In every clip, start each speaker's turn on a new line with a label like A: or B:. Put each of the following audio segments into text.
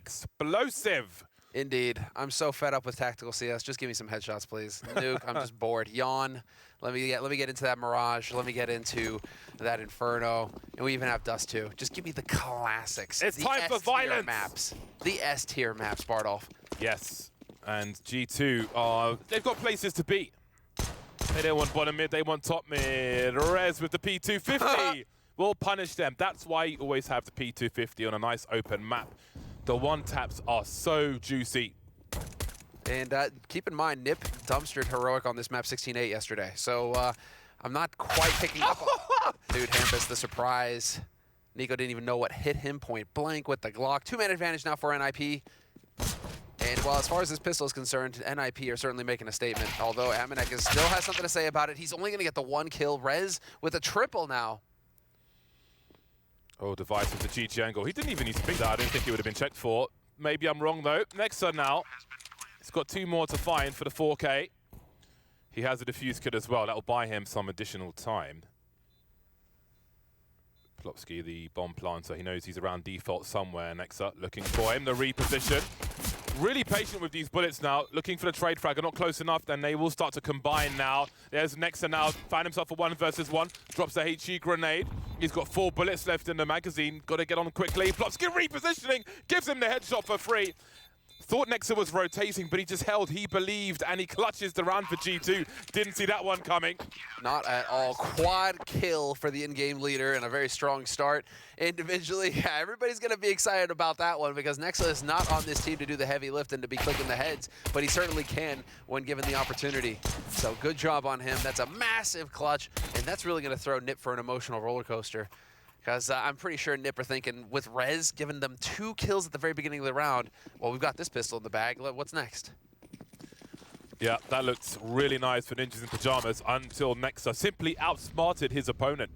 A: explosive.
B: Indeed. I'm so fed up with tactical CS. Just give me some headshots, please. Nuke, I'm just bored. Yawn. Let me get into that Mirage. Let me get into that Inferno. And we even have Dust too. Just give me the classics.
A: It's
B: the
A: time for violence.
B: Maps. The S-tier maps, Bardolph.
A: Yes. And G2, they've got places to be. They don't want bottom mid, they want top mid. Rez with the P250 will punish them. That's why you always have the P250 on a nice open map. The one-taps are so juicy.
B: And keep in mind, Nip dumpstered Heroic on this map 16-8 yesterday. So I'm not quite picking up on dude, Hampus, the surprise. Nico didn't even know what hit him point blank with the Glock. 2-man advantage now for NIP. And well, as far as this pistol is concerned, NIP are certainly making a statement. Although Amanek still has something to say about it. He's only going to get the 1 kill. Rez with a triple now.
A: Oh, Device with the GG angle. He didn't even need to pick that. I didn't think he would have been checked for. Maybe I'm wrong, though. NXZT now. He's got 2 more to find for the 4K. He has a defuse kit as well. That will buy him some additional time. Plopsky, the bomb planter. He knows he's around default somewhere. NXZT looking for him. The reposition. Really patient with these bullets now, looking for the trade frag, not close enough, then they will start to combine now. There's NXZT now, found himself a 1 versus 1, drops the HE grenade. He's got 4 bullets left in the magazine, got to get on quickly. Plopsky repositioning, gives him the headshot for free. Thought NXZT was rotating, but he just held, he believed, and he clutches the round for G2. Didn't see that one coming.
B: Not at all. Quad kill for the in-game leader and a very strong start. Individually, yeah, everybody's going to be excited about that one because NXZT is not on this team to do the heavy lift and to be clicking the heads, but he certainly can when given the opportunity. So good job on him. That's a massive clutch, and that's really going to throw Nip for an emotional roller coaster. Because I'm pretty sure Nip are thinking, with Rez giving them 2 kills at the very beginning of the round, well, we've got this pistol in the bag. What's next?
A: Yeah, that looked really nice for Ninjas in Pajamas until NXZT simply outsmarted his opponent.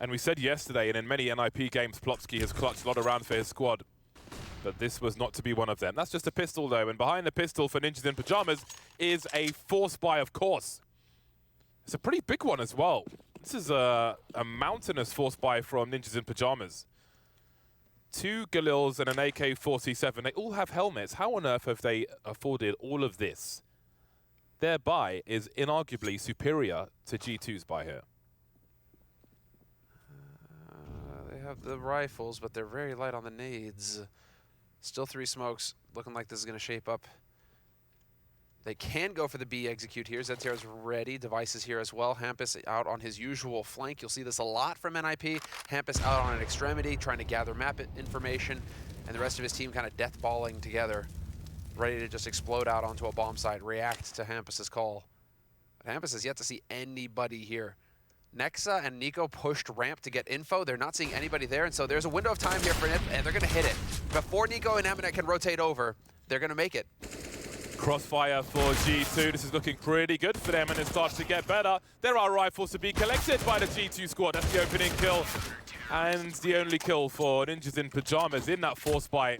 A: And we said yesterday, and in many NIP games, Plopsky has clutched a lot of rounds for his squad. But this was not to be one of them. That's just a pistol, though. And behind the pistol for Ninjas in Pajamas is a force buy, of course. It's a pretty big one as well. This is a mountainous force buy from Ninjas in Pajamas. 2 Galils and an AK-47. They all have helmets. How on earth have they afforded all of this? Their buy is inarguably superior to G2's buy here.
B: They have the rifles, but they're very light on the nades. Still 3 smokes. Looking like this is going to shape up. They can go for the B execute here. ZTR is ready. Device is here as well. Hampus out on his usual flank. You'll see this a lot from NIP. Hampus out on an extremity, trying to gather map information, and the rest of his team kind of death-balling together, ready to just explode out onto a bomb site, react to Hampus's call. But Hampus has yet to see anybody here. NXZT and Nico pushed ramp to get info. They're not seeing anybody there, and so there's a window of time here for Nip, and they're going to hit it. Before Nico and Amanek can rotate over, they're going to make it.
A: Crossfire for G2. This is looking pretty good for them, and it starts to get better. There are rifles to be collected by the G2 squad. That's the opening kill. And the only kill for Ninjas in Pajamas in that force buy.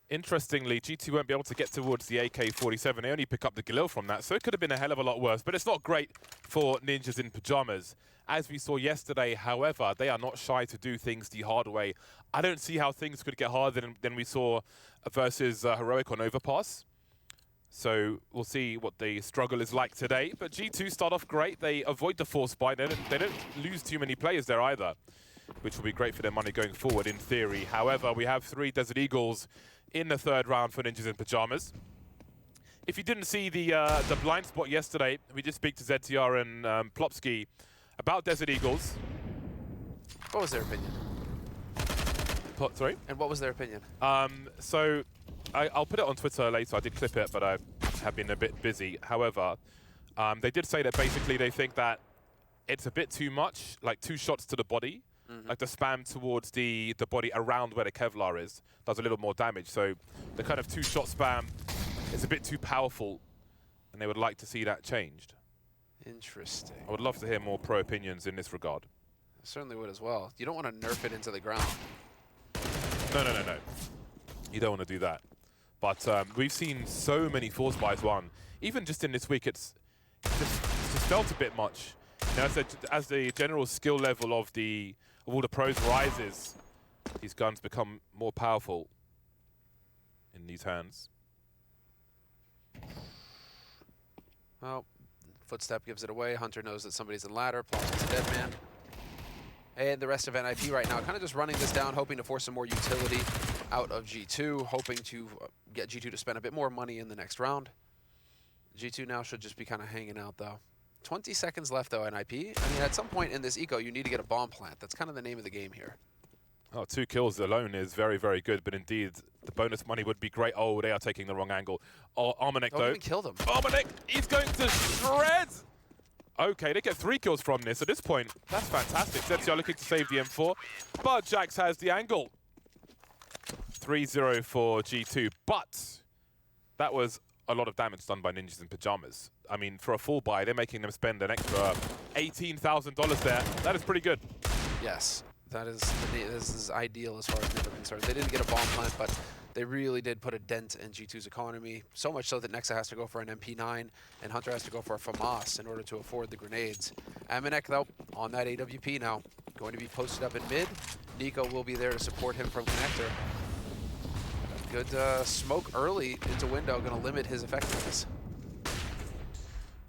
A: Interestingly, G2 won't be able to get towards the AK-47. They only pick up the Galil from that, so it could have been a hell of a lot worse. But it's not great for Ninjas in Pajamas. As we saw yesterday, however, they are not shy to do things the hard way. I don't see how things could get harder than we saw versus Heroic on Overpass. So we'll see what the struggle is like today. But G2 start off great. They avoid the force buy. They don't lose too many players there either, which will be great for their money going forward in theory. However, we have 3 Desert Eagles in the 3rd round for Ninjas in Pajamas. If you didn't see the blind spot yesterday, we just speak to ZTR and Plopsky about Desert Eagles.
B: What was their opinion?
A: Sorry?
B: And what was their opinion?
A: So I'll put it on Twitter later. I did clip it, but I have been a bit busy. However, they did say that basically they think that it's a bit too much, like 2 shots to the body. Like the spam towards the body around where the Kevlar is does a little more damage. So the kind of 2-shot spam is a bit too powerful, and they would like to see that changed.
B: Interesting.
A: I would love to hear more pro opinions in this regard.
B: I certainly would as well. You don't want to nerf it into the ground.
A: No. You don't want to do that. But we've seen so many force buys won. Even just in this week, it's just felt a bit much. You know, as the general skill level of all the pros rises, these guns become more powerful. in these hands.
B: Well, footstep gives it away. Hunter knows that somebody's in ladder. Plausi's a dead man. And the rest of NIP right now kind of just running this down, hoping to force some more utility out of G2, hoping to get G2 to spend a bit more money in the next round. G2 now should just be kind of hanging out, though. 20 seconds left, though, NIP. I mean, at some point in this eco, you need to get a bomb plant. That's kind of the name of the game here.
A: Oh, 2 kills alone is very, very good, but indeed, the bonus money would be great. Oh, they are taking the wrong angle. Oh, Armanek, though.
B: Don't even kill them.
A: Armanek, he's going to shred! Okay, they get 3 kills from this. At this point, that's fantastic. ZT are looking to save the M4, but Jax has the angle. 3-0 for G2, but that was a lot of damage done by Ninjas in Pajamas. I mean, for a full buy, they're making them spend an extra $18,000 there. That is pretty good.
B: Yes, this is ideal as far as they're concerned. They didn't get a bomb plant, but they really did put a dent in G2's economy, so much so that Nexa has to go for an MP9 and Hunter has to go for a FAMAS in order to afford the grenades. Amanek, though, on that AWP now, going to be posted up in mid. Nico will be there to support him from connector. Good smoke early into window, going to limit his effectiveness.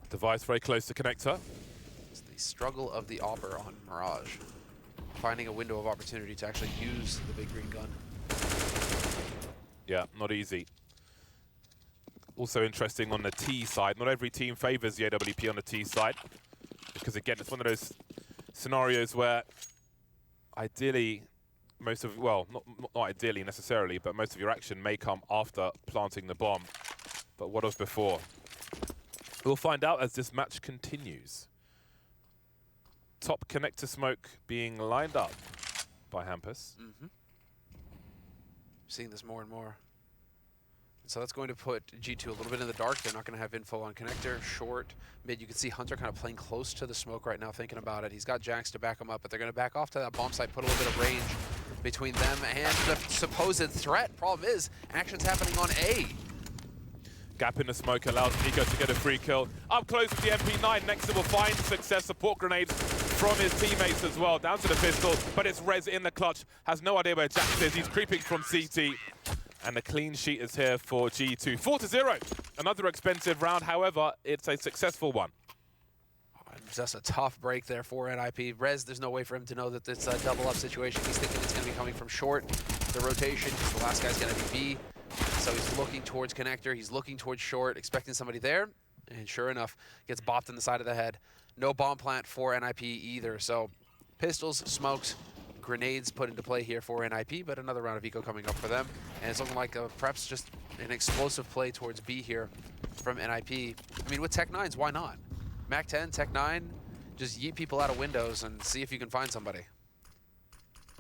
A: Device very close to connector.
B: It's the struggle of the Auber on Mirage. Finding a window of opportunity to actually use the big green gun.
A: Yeah, not easy. Also interesting on the T side. Not every team favors the AWP on the T side. Because again, it's one of those scenarios where ideally, well, not ideally necessarily, but most of your action may come after planting the bomb. But what of before? We'll find out as this match continues. Top connector smoke being lined up by Hampus.
B: Seeing this more and more. So that's going to put G2 a little bit in the dark. They're not going to have info on connector, short, mid. You can see Hunter kind of playing close to the smoke right now, thinking about it. He's got Jax to back him up, but they're going to back off to that bomb site, put a little bit of range between them and the supposed threat. Problem is, action's happening on A.
A: Gap in the smoke allows Nico to get a free kill. Up close with the MP9, Nexa will find success. Support grenades from his teammates as well. Down to the pistol, but it's Rez in the clutch. Has no idea where Jax is. He's creeping from CT. And the clean sheet is here for G2. 4-0. Another expensive round. However, it's a successful one.
B: Just a tough break there for NIP. Rez, there's no way for him to know that it's a double-up situation. He's thinking it's going to be coming from short. The rotation, the last guy's going to be B. So he's looking towards connector. He's looking towards short, expecting somebody there. And sure enough, gets bopped in the side of the head. No bomb plant for NIP either. So pistols, smokes, grenades put into play here for NIP, but another round of eco coming up for them. And it's looking like perhaps just an explosive play towards B here from NIP. I mean, with Tech 9s, why not? Mac 10, Tech 9, just yeet people out of windows and see if you can find somebody.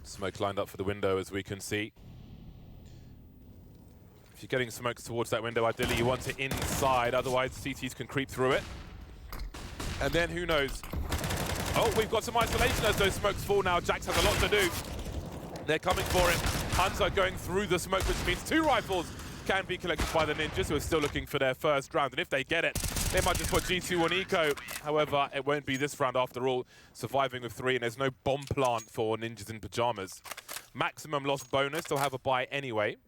A: Smoke lined up for the window, as we can see. If you're getting smokes towards that window, ideally you want it inside, otherwise CTs can creep through it. And then who knows? Oh, we've got some isolation as those smokes fall now. Jax has a lot to do. They're coming for him. Hunter going through the smoke, which means 2 rifles can be collected by the Ninjas, who are still looking for their first round. And if they get it, they might just put G2 on eco. However, it won't be this round after all. Surviving with 3, and there's no bomb plant for Ninjas in Pajamas. Maximum loss bonus, they'll have a buy anyway.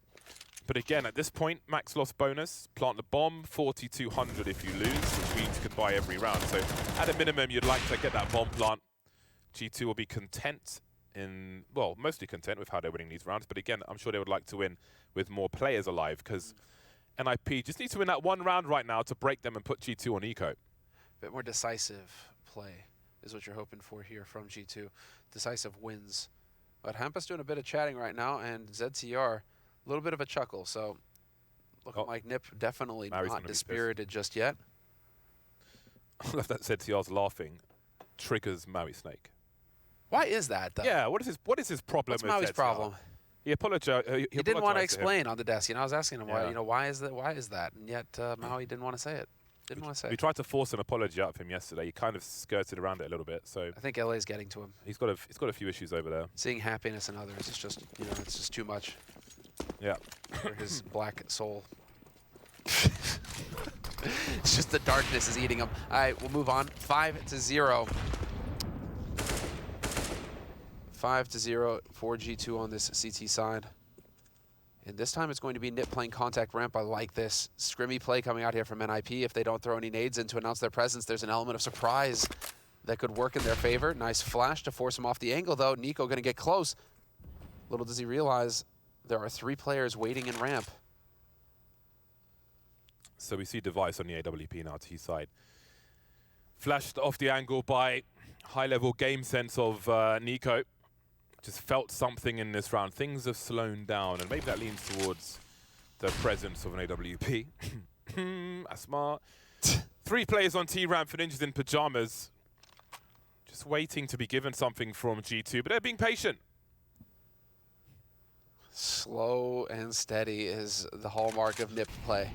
A: But again, at this point, max loss bonus, plant the bomb, 4,200 if you lose, which means you can buy every round. So at a minimum, you'd like to get that bomb plant. G2 will be content well, mostly content with how they're winning these rounds. But again, I'm sure they would like to win with more players alive, because NIP just needs to win that 1 round right now to break them and put G2 on eco.
B: Bit more decisive play is what you're hoping for here from G2. Decisive wins. But Hampus doing a bit of chatting right now, and ZTR, a little bit of a chuckle. So looking like Nip definitely not dispirited just yet.
A: I love that ZTR's laughing triggers Maui Snake.
B: Why is that, though?
A: Yeah, what is his problem?
B: What's Maui's problem?
A: He apologized.
B: He didn't want to explain on the desk. You know, I was asking him why. You know, why is that? And yet Maui didn't want to say it. Didn't want to say it.
A: We tried to force an apology out of him yesterday. He kind of skirted around it a little bit. So
B: I think LA's getting to him.
A: He's got a few issues over there.
B: Seeing happiness in others is just, you know, it's just too much.
A: Yeah.
B: For his black soul. It's just the darkness is eating him. All right, we'll move on. 5-0. 5-0 for G2 on this CT side. And this time it's going to be Nip playing contact ramp. I like this scrimmy play coming out here from NIP. If they don't throw any nades in to announce their presence, there's an element of surprise that could work in their favor. Nice flash to force him off the angle, though. Nico going to get close. Little does he realize there are 3 players waiting in ramp.
A: So we see Device on the AWP now, T side. Flashed off the angle by high-level game sense of Nico. Just felt something in this round. Things have slowed down, and maybe that leans towards the presence of an AWP. That's smart. 3 players on T-ramp for Ninjas in Pajamas. Just waiting to be given something from G2, but they're being patient.
B: Slow and steady is the hallmark of Nip play.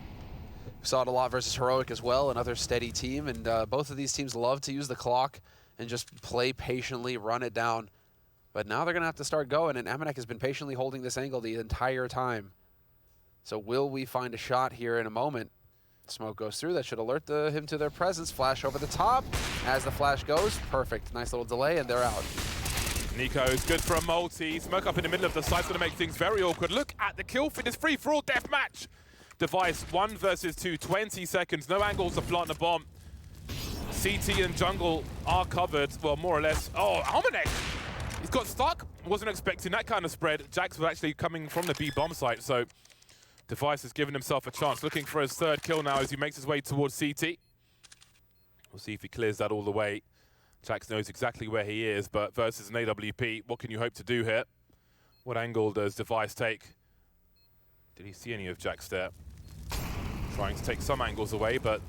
B: We saw it a lot versus Heroic as well, another steady team, and both of these teams love to use the clock and just play patiently, run it down. But now they're going to have to start going, and Amanek has been patiently holding this angle the entire time. So will we find a shot here in a moment? Smoke goes through. That should alert him to their presence. Flash over the top. As the flash goes, perfect. Nice little delay, and they're out.
A: Nico is good for a multi. Smoke up in the middle of the site's going to make things very awkward. Look at the kill for this free-for-all deathmatch. Device 1 versus 2, 20 seconds. No angles to plant the bomb. CT and jungle are covered, well, more or less. Oh, Amanek! He's got stuck. Wasn't expecting that kind of spread. Jax was actually coming from the B bomb site, so Device has given himself a chance. Looking for his 3rd kill now as he makes his way towards CT. We'll see if he clears that all the way. Jax knows exactly where he is, but versus an AWP, what can you hope to do here? What angle does Device take? Did he see any of Jax there? Trying to take some angles away, but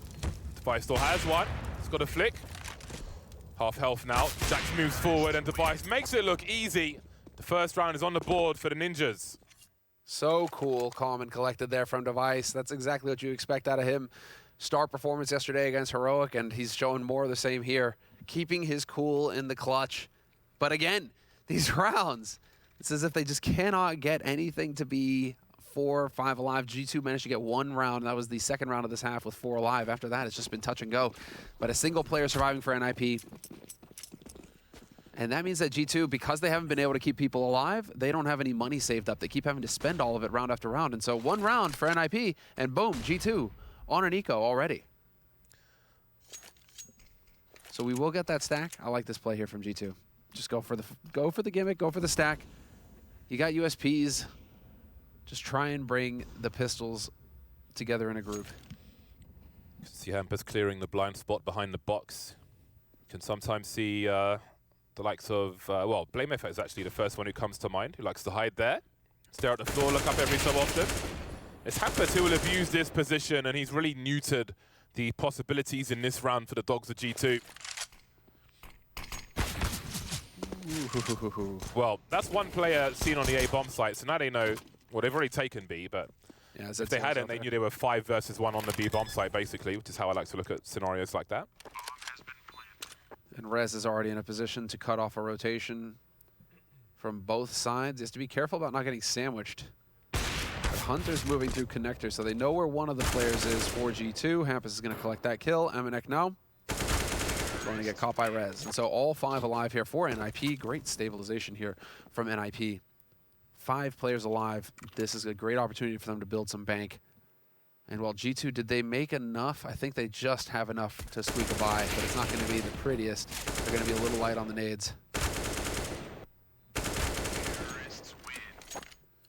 A: Device still has one. He's got a flick. Half health now. Jax moves forward and Device makes it look easy. The first round is on the board for the Ninjas.
B: So cool, calm and collected there from Device. That's exactly what you expect out of him. Star performance yesterday against Heroic, and he's showing more of the same here. Keeping his cool in the clutch. But again, these rounds, it's as if they just cannot get anything to be 4 or 5 alive. G2 managed to get 1 round. That was the 2nd round of this half with 4 alive. After that, it's just been touch and go. But a single player surviving for NIP. And that means that G2, because they haven't been able to keep people alive, they don't have any money saved up. They keep having to spend all of it round after round. And so 1 round for NIP, and boom, G2 on an eco already. So we will get that stack. I like this play here from G2. Just go for the gimmick, go for the stack. You got USPs. Just try and bring the pistols together in a group.
A: See Hampus clearing the blind spot behind the box. You can sometimes see the likes of, well, BlameF is actually the first one who comes to mind, who likes to hide there. Stare at the floor, look up every so often. It's Hampus who will have used this position, and he's really neutered the possibilities in this round for the Dogs of G2. Well, that's 1 player seen on the A bomb site, so now they know, well, they've already taken B, but yeah, if they hadn't, they knew they were 5 versus 1 on the B bomb site, basically, which is how I like to look at scenarios like that.
B: And Rez is already in a position to cut off a rotation from both sides. He has to be careful about not getting sandwiched. But Hunter's moving through connector, so they know where one of the players is for G2. Hampus is going to collect that kill. Amanek now going to get caught by Rez. And so all 5 alive here for NIP. Great stabilization here from NIP. 5 players alive. This is a great opportunity for them to build some bank. And while G2, did they make enough? I think they just have enough to squeak a by, but it's not going to be the prettiest. They're going to be a little light on the nades.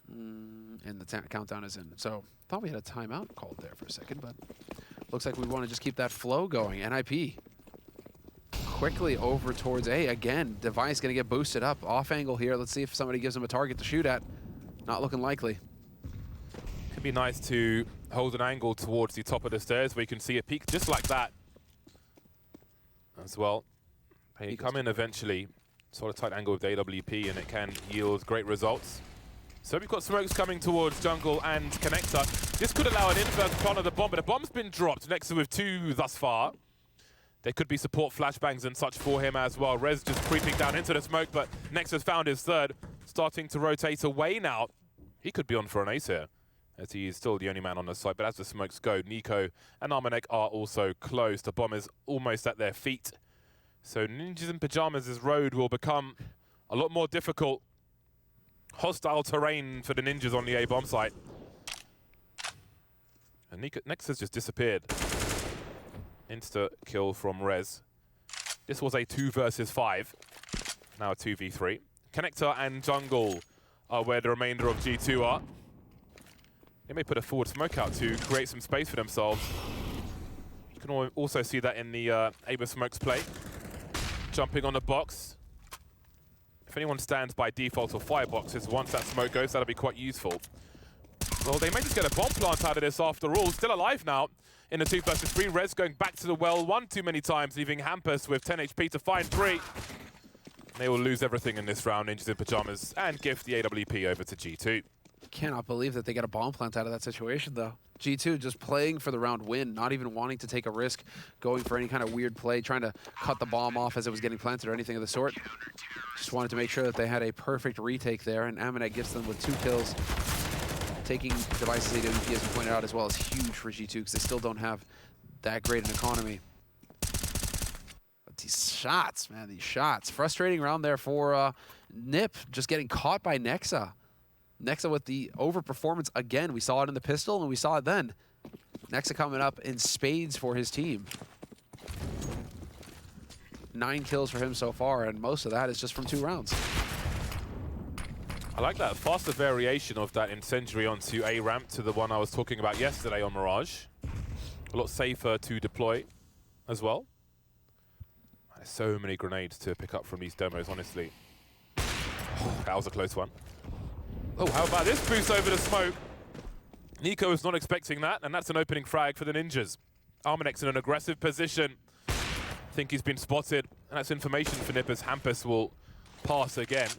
B: And the countdown is in. So thought we had a timeout called there for a second, but looks like we want to just keep that flow going. NIP quickly over towards A. Again, Device going to get boosted up. Off angle here. Let's see if somebody gives him a target to shoot at. Not looking likely.
A: Could be nice to hold an angle towards the top of the stairs where you can see a peak just like that as well. Hey, you come in eventually, sort of tight angle with the AWP, and it can yield great results. So we've got smokes coming towards jungle and connector. This could allow an inverse plant of the bomb, but the bomb's been dropped. Nexa with 2 thus far. There could be support flashbangs and such for him as well. Rez just creeping down into the smoke, but Nexa's found his 3rd. Starting to rotate away now. He could be on for an ace here, as he is still the only man on the site. But as the smokes go, Nico and Amanek are also close. The bomb is almost at their feet. So Ninjas in Pajamas' road will become a lot more difficult. Hostile terrain for the Ninjas on the A bomb site. And Nex has just disappeared. Insta kill from Rez. This was a 2 versus 5. Now a 2v3. Connector and jungle are where the remainder of G2 are. They may put a forward smoke out to create some space for themselves. You can also see that in the Aoros smokes play. Jumping on the box. If anyone stands by default or fireboxes, once that smoke goes, that'll be quite useful. Well, they may just get a bomb plant out of this after all. Still alive now in the 2 versus 3. Rez going back to the well one too many times, leaving Hampus with 10 HP to find 3. They will lose everything in this round, Ninjas in Pajamas, and gift the AWP over to G2.
B: Cannot believe that they got a bomb plant out of that situation, though. G2 just playing for the round win, not even wanting to take a risk, going for any kind of weird play, trying to cut the bomb off as it was getting planted or anything of the sort. Just wanted to make sure that they had a perfect retake there, and Amanek gets them with 2 kills. Taking Device's AWP, as we pointed out, as well, is huge for G2 because they still don't have that great an economy. But these shots, man, these shots. Frustrating round there for Nip, just getting caught by Nexa. Nexa with the overperformance again. We saw it in the pistol, and we saw it then. Nexa coming up in spades for his team. 9 kills for him so far, and most of that is just from 2 rounds.
A: I like that faster variation of that incendiary onto A ramp to the one I was talking about yesterday on Mirage. A lot safer to deploy as well. There's so many grenades to pick up from these demos, honestly. That was a close one. Oh, how about this boost over the smoke? Nico is not expecting that, and that's an opening frag for the Ninjas. Armanex in an aggressive position. I think he's been spotted, and that's information for Nip as Hampus will pass again.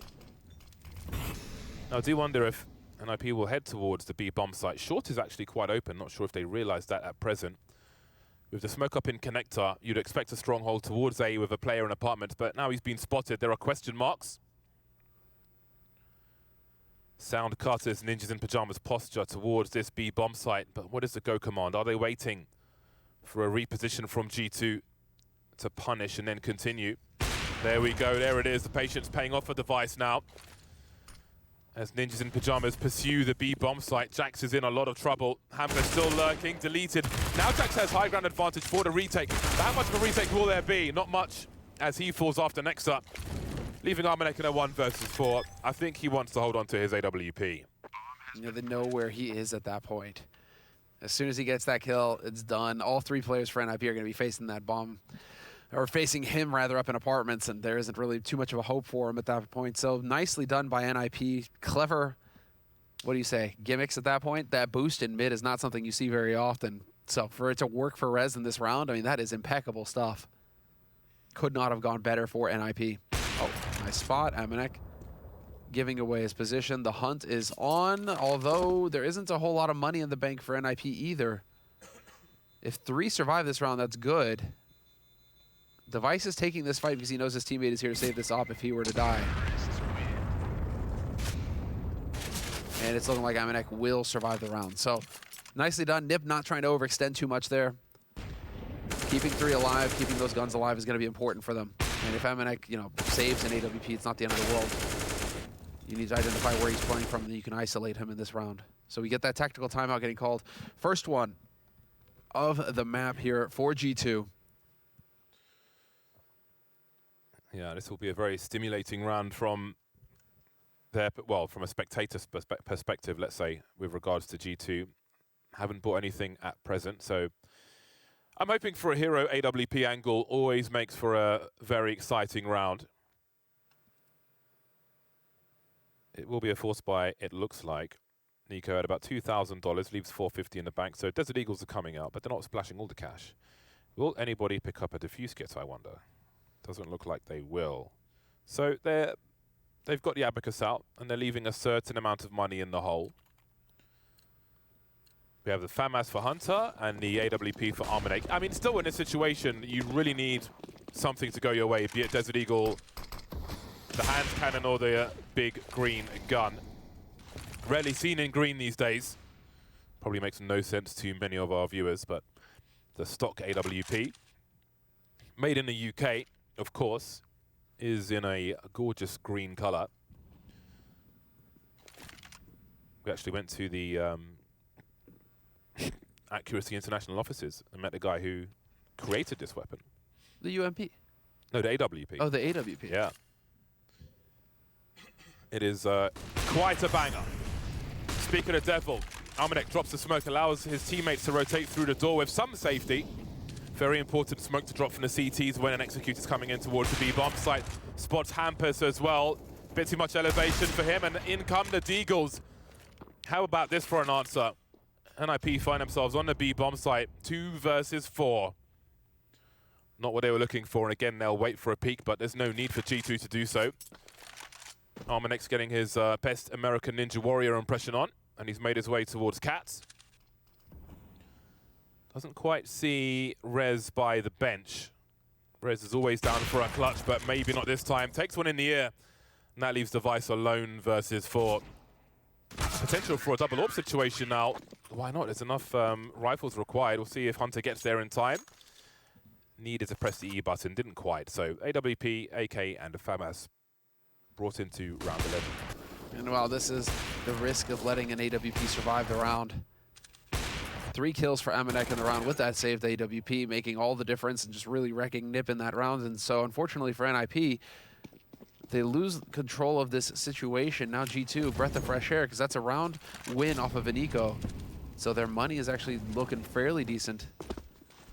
A: Now, I do wonder if NIP will head towards the B bomb site. Short is actually quite open. Not sure if they realize that at present. With the smoke up in connector, you'd expect a stronghold towards A with a player in apartment, but now he's been spotted. There are question marks. Sound cutters, Ninjas in Pajamas posture towards this B bomb site. But what is the go command? Are they waiting for a reposition from G2 to punish and then continue? There we go. There it is. The patience paying off for Device now. As Ninjas in Pajamas pursue the B bomb site, Jax is in a lot of trouble. Hammer still lurking, deleted. Now Jax has high ground advantage for the retake. But how much of a retake will there be? Not much, as he falls after Nexa, leaving Armanek in a 1 versus 4. I think he wants to hold on to his AWP.
B: You know, they know where he is at that point. As soon as he gets that kill, it's done. All 3 players for NIP are going to be facing that bomb, or facing him rather, up in apartments, and there isn't really too much of a hope for him at that point. So nicely done by NIP. Clever, what do you say, gimmicks at that point. That boost in mid is not something you see very often. So for it to work for Rez in this round, I mean, that is impeccable stuff. Could not have gone better for NIP. Oh, nice spot. Amanek giving away his position. The hunt is on, although there isn't a whole lot of money in the bank for NIP either. If 3 survive this round, that's good. Device is taking this fight because he knows his teammate is here to save this op if he were to die. And it's looking like Amanek will survive the round. So, nicely done. Nip not trying to overextend too much there. Keeping 3 alive, keeping those guns alive is going to be important for them. And if Amanek, you know, saves an AWP, it's not the end of the world. You need to identify where he's playing from, and you can isolate him in this round. So we get that tactical timeout getting called. First one of the map here for G2.
A: Yeah, this will be a very stimulating round from their, well, from a spectator's perspective, let's say, with regards to G2. Haven't bought anything at present, so I'm hoping for a hero AWP angle. Always makes for a very exciting round. It will be a force buy, it looks like. Nico at about $2,000, leaves $450 in the bank, so Desert Eagles are coming out, but they're not splashing all the cash. Will anybody pick up a diffuse kit, I wonder? Doesn't look like they will. So they've got the Abacus out, and they're leaving a certain amount of money in the hole. We have the FAMAS for Hunter and the AWP for Armanek. I mean, still in this situation, you really need something to go your way, be it Desert Eagle, the hand cannon, or the big green gun. Rarely seen in green these days. Probably makes no sense to many of our viewers, but the stock AWP, made in the UK, of course, is in a gorgeous green color. We actually went to the Accuracy International offices and met the guy who created this weapon.
B: The UMP.
A: No, the AWP.
B: Oh, the AWP.
A: Yeah. It is quite a banger. Speaking of Devil, Almanek drops the smoke, allows his teammates to rotate through the door with some safety. Very important smoke to drop from the CTs when an execute is coming in towards the B bomb site. Spots Hampus as well. Bit too much elevation for him, and in come the Deagles. How about this for an answer? NIP find themselves on the B bomb site, 2 versus 4. Not what they were looking for, and again, they'll wait for a peek, but there's no need for G2 to do so. Almanek's getting his best American Ninja Warrior impression on, and he's made his way towards Cats. Doesn't quite see Rez by the bench. Rez is always down for a clutch, but maybe not this time. Takes one in the ear, and that leaves Device alone versus 4. Potential for a double AWP situation now. Why not? There's enough rifles required. We'll see if Hunter gets there in time. Needed to press the E button, didn't quite. So AWP, AK, and a FAMAS brought into round 11.
B: And well, this is the risk of letting an AWP survive the round. 3 kills for Amanek in the round with that saved AWP, making all the difference and just really wrecking Nip in that round. And so unfortunately for NIP, they lose control of this situation. Now G2, breath of fresh air, because that's a round win off of an eco. So their money is actually looking fairly decent.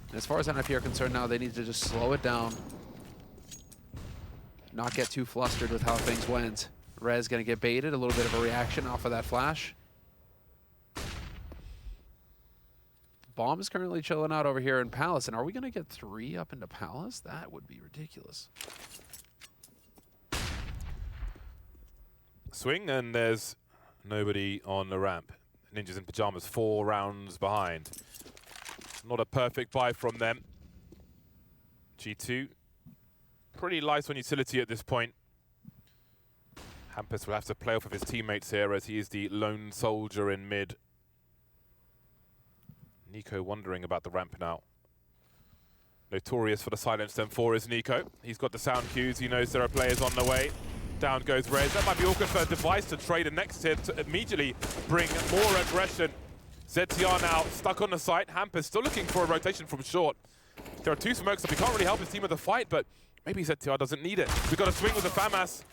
B: And as far as NIP are concerned now, they need to just slow it down. Not get too flustered with how things went. Rez gonna get baited, a little bit of a reaction off of that flash. Bomb is currently chilling out over here in Palace, and are we gonna get 3 up into Palace? That would be ridiculous.
A: Swing, and there's nobody on the ramp. Ninjas in Pajamas 4 rounds behind. Not a perfect buy from them. G2, pretty light on utility at this point. Hampus will have to play off of his teammates here as he is the lone soldier in mid. Nico wondering about the ramp now. Notorious for the silenced M4 is Nico. He's got the sound cues, he knows there are players on the way. Down goes Rez. That might be awkward for Device to trade a next hit to immediately bring more aggression. ZTR now stuck on the site. Hampus still looking for a rotation from short. There are 2 smokes up. He can't really help his team with the fight, but maybe ZTR doesn't need it. We've got a swing with the FAMAS.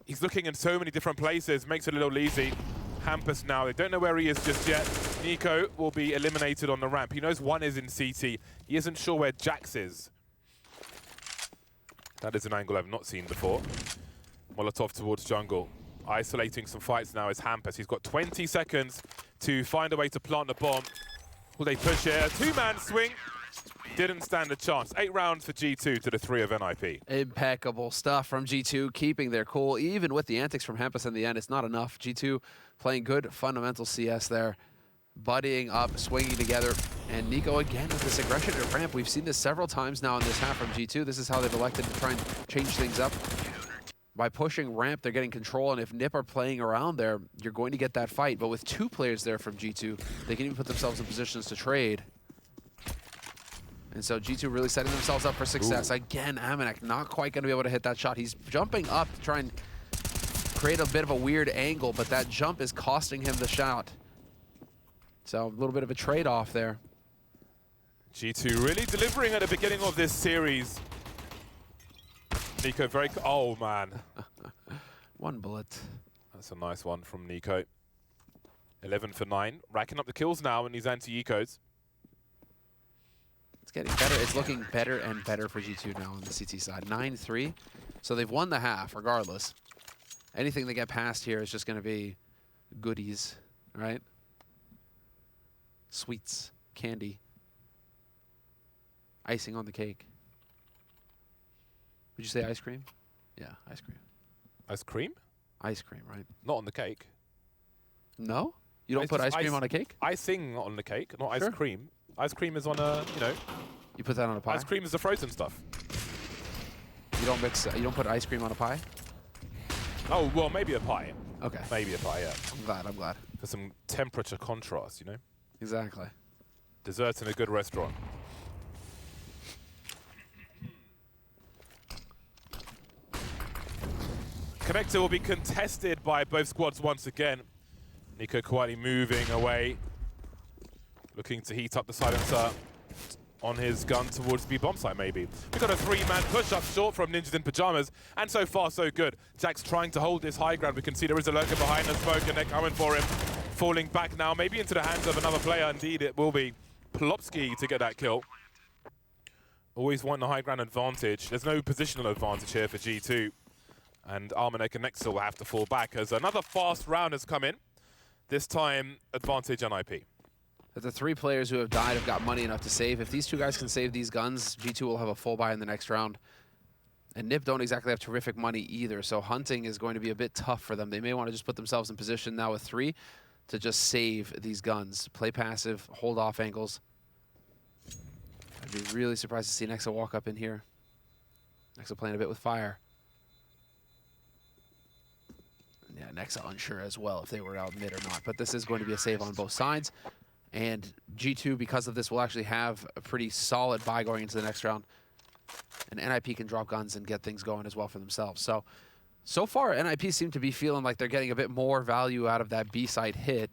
A: He's looking in so many different places, makes it a little easy. Hampus now, they don't know where he is just yet. Nico will be eliminated on the ramp. He knows one is in CT. He isn't sure where Jax is. That is an angle I've not seen before. Molotov towards jungle. Isolating some fights now is Hampus. He's got 20 seconds to find a way to plant the bomb. Will they push here? A 2-man swing. Didn't stand a chance. 8 rounds for G2 to the 3 of NIP.
B: Impeccable stuff from G2, keeping their cool. Even with the antics from Hampus in the end, it's not enough. G2 playing good fundamental CS there. Buddying up, swinging together. And Nico again with this aggression at ramp. We've seen this several times now in this half from G2. This is how they've elected to try and change things up. By pushing ramp, they're getting control, and if NIP are playing around there, you're going to get that fight. But with 2 players there from G2, they can even put themselves in positions to trade. And so G2 really setting themselves up for success. Ooh. Again, Amanek not quite going to be able to hit that shot. He's jumping up to try and create a bit of a weird angle, but that jump is costing him the shot. So a little bit of a trade-off there.
A: G2 really delivering at the beginning of this series. Nico very, oh man.
B: 1 bullet.
A: That's a nice one from Nico. 11 for 9, racking up the kills now in these anti-ecos.
B: It's getting better. It's looking better and better for G2 now on the CT side. 9-3, so they've won the half regardless. Anything they get past here is just going to be goodies, right? Sweets, candy, icing on the cake. Would you say ice cream? Yeah, ice cream.
A: Ice cream?
B: Ice cream, right?
A: Not on the cake.
B: No? You don't put ice cream on a cake?
A: Icing on the cake, not ice cream. Ice cream is on a, you know.
B: You put that on a pie?
A: Ice cream is the frozen stuff.
B: You don't mix, you don't put ice cream on a pie?
A: Oh, well, maybe a pie.
B: Okay.
A: Maybe a pie, yeah.
B: I'm glad.
A: For some temperature contrast, you know?
B: Exactly.
A: Desserts in a good restaurant. Connector will be contested by both squads once again. Nico quietly moving away. Looking to heat up the silencer on his gun towards the bomb site, maybe. We've got a 3-man push-up short from Ninjas in Pyjamas, and so far, so good. Jack's trying to hold this high ground. We can see there is a lurker behind the smoke, and they're coming for him. Falling back now, maybe into the hands of another player. Indeed, it will be Plopsky to get that kill. Always want the high ground advantage. There's no positional advantage here for G2. And Armanek and Nexel will have to fall back as another fast round has come in. This time, advantage on IP.
B: But the 3 players who have died have got money enough to save. If these 2 guys can save these guns, G2 will have a full buy in the next round. And NIP don't exactly have terrific money either, so hunting is going to be a bit tough for them. They may want to just put themselves in position now with 3 to just save these guns. Play passive, hold off angles. I'd be really surprised to see Nexa walk up in here. Nexa playing a bit with fire. Yeah, Nexa unsure as well if they were out mid or not, but this is going to be a save on both sides. And G2, because of this, will actually have a pretty solid buy going into the next round. And NIP can drop guns and get things going as well for themselves. So far, NIP seem to be feeling like they're getting a bit more value out of that B site hit.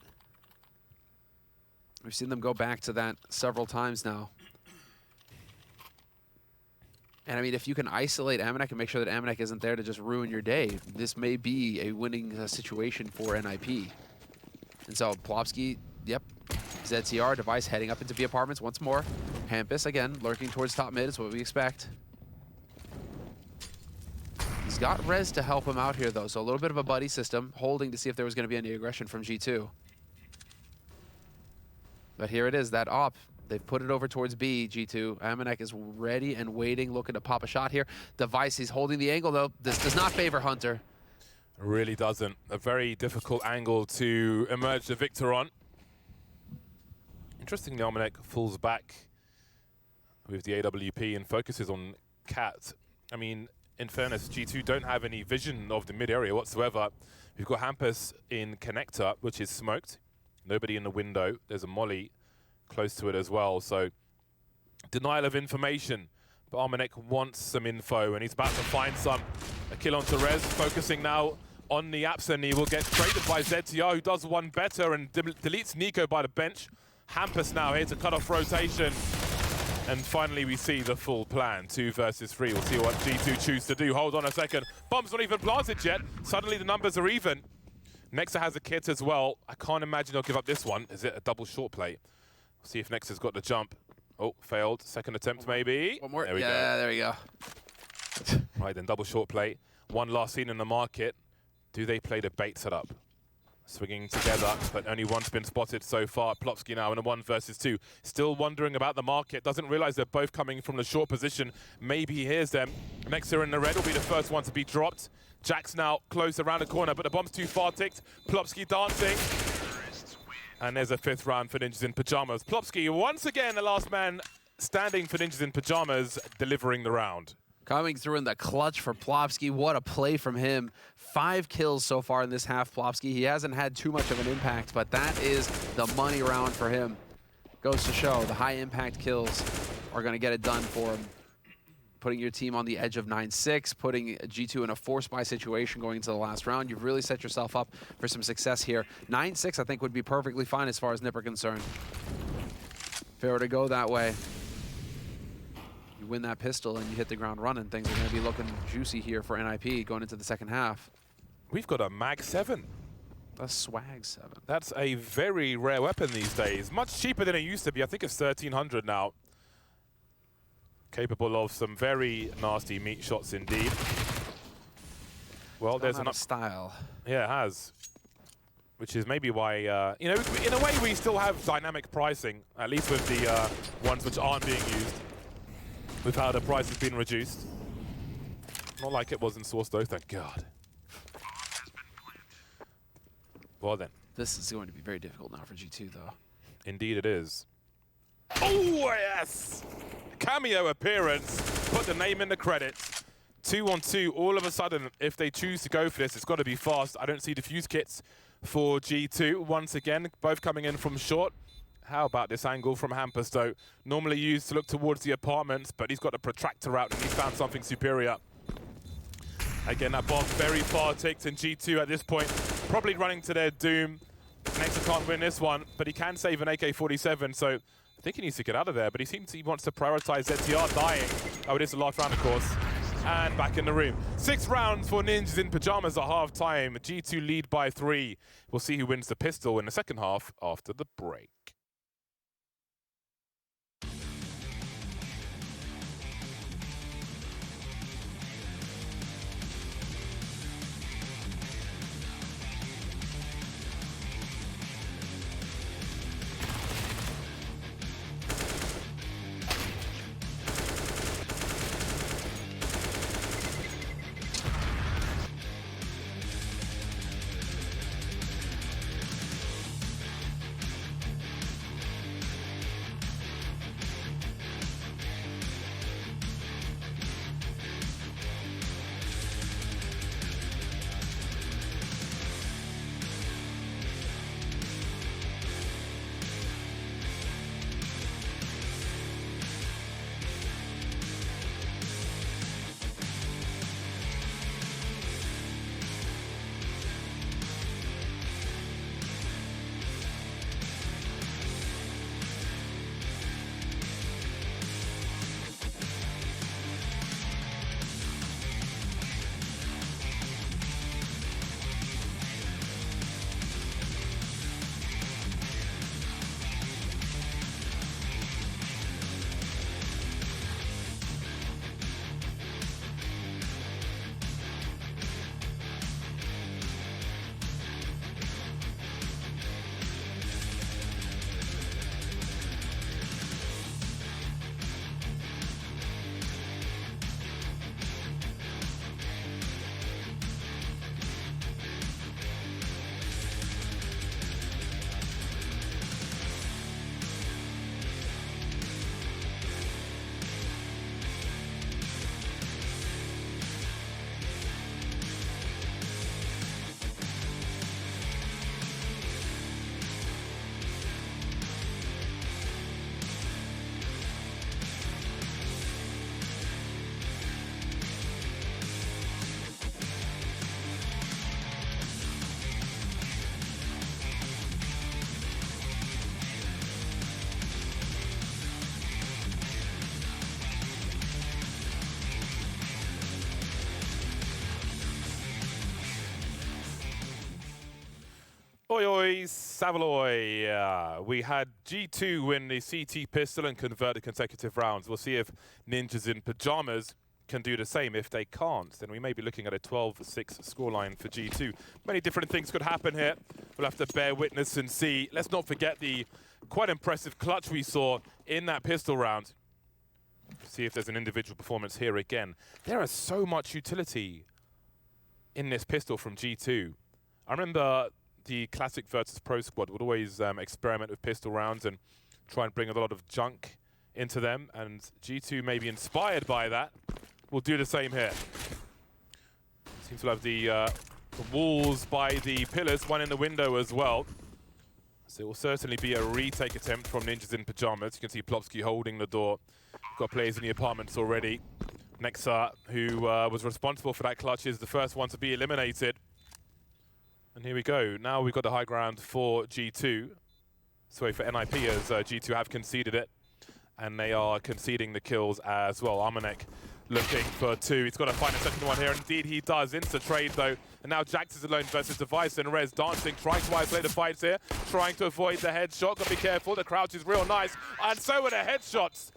B: We've seen them go back to that several times now. And I mean, if you can isolate Amanek and make sure that Amanek isn't there to just ruin your day, this may be a winning situation for NIP. And so Plopsky, yep, ZTR device heading up into B apartments once more. Hampus again lurking towards top mid is what we expect. He's got Rez to help him out here though, so a little bit of a buddy system, holding to see if there was going to be any aggression from G2. But here it is, that op. They've put it over towards B, G2. Amanek is ready and waiting, looking to pop a shot here. Device, he's holding the angle though. This does not favor Hunter.
A: It really doesn't. A very difficult angle to emerge the victor on. Interestingly, Armanek falls back with the AWP and focuses on Cat. I mean, in fairness, G2 don't have any vision of the mid area whatsoever. We've got Hampus in connector, which is smoked. Nobody in the window. There's a molly close to it as well. So denial of information. But Armanek wants some info, and he's about to find some. A kill on Therese, focusing now on the apps, and he will get traded by ZTR, who does one better and deletes Nico by the bench. Hampus now here to cut off rotation. And finally we see the full plan, 2 versus 3. We'll see what G2 choose to do. Hold on a second. Bomb's not even planted yet. Suddenly the numbers are even. Nexa has a kit as well. I can't imagine they'll give up this one. Is it a double short play? We'll see if Nexa's got the jump. Oh, failed. Second attempt maybe.
B: One more.
A: There we go.
B: Yeah, there we go.
A: Right then, double short play. One last scene in the market. Do they play the bait setup? Swinging together, but only one's been spotted so far. Plopsky now in a 1 versus 2. Still wondering about the market. Doesn't realize they're both coming from the short position. Maybe he hears them. Nexa in the red will be the first one to be dropped. Jack's now close around the corner, but the bomb's too far ticked. Plopsky dancing. And there's a 5th round for Ninjas in Pyjamas. Plopsky, once again, the last man standing for Ninjas in Pyjamas, delivering the round.
B: Coming through in the clutch for Plopsky. What a play from him. 5 kills so far in this half, Plopsky. He hasn't had too much of an impact, but that is the money round for him. Goes to show the high impact kills are going to get it done for him. Putting your team on the edge of 9-6, putting G2 in a force buy situation going into the last round. You've really set yourself up for some success here. 9-6 I think would be perfectly fine as far as NIP are concerned. If it were to go that way, you win that pistol and you hit the ground running, things are going to be looking juicy here for NIP going into the second half.
A: We've got a Mag 7.
B: A Swag 7.
A: That's a very rare weapon these days. Much cheaper than it used to be. I think it's 1,300 now. Capable of some very nasty meat shots indeed. Well, there's enough
B: style.
A: Yeah, it has. Which is maybe why, you know, in a way we still have dynamic pricing, at least with the ones which aren't being used, with how the price has been reduced. Not like it wasn't sourced though, thank God. Well then.
B: This is going to be very difficult now for G2 though.
A: Indeed it is. Oh yes! Cameo appearance, put the name in the credits. 2-on-2, all of a sudden, if they choose to go for this, it's got to be fast. I don't see defuse kits for G2. Once again, both coming in from short. How about this angle from Hampus, though? Normally used to look towards the apartments, but he's got a protractor out and he's found something superior. Again, that bomb very far ticked, and G2 at this point probably running to their doom. Nexa can't win this one, but he can save an AK-47, so I think he needs to get out of there, but he wants to prioritize ZTR dying. Oh, it is the last round, of course. And back in the room. 6 rounds for Ninjas in Pajamas at half-time. G2 lead by 3. We'll see who wins the pistol in the second half after the break. Oi, oi, Savaloy. We had G2 win the CT pistol and convert the consecutive rounds. We'll see if Ninjas in Pajamas can do the same. If they can't, then we may be looking at a 12-6 scoreline for G2. Many different things could happen here. We'll have to bear witness and see. Let's not forget the quite impressive clutch we saw in that pistol round. See if there's an individual performance here again. There is so much utility in this pistol from G2. I remember the Classic versus Pro squad would always experiment with pistol rounds and try and bring a lot of junk into them, and G2 may be inspired by that. We'll do the same here. Seems to have the walls by the pillars, one in the window as well. So it will certainly be a retake attempt from Ninjas in Pajamas. You can see Plopsky holding the door. Got players in the apartments already. Nexa, who was responsible for that clutch, is the first one to be eliminated. And here we go. Now we've got the high ground for G2. Sorry, for NIP, as G2 have conceded it. And they are conceding the kills as well. Armanek looking for 2. He's got to find a second one here. Indeed, he does. Insta-trade, though. And now Jax is alone versus Device, and Rez dancing, trying to isolate the fights here, trying to avoid the headshot. Got to be careful. The crouch is real nice. And so are the headshots.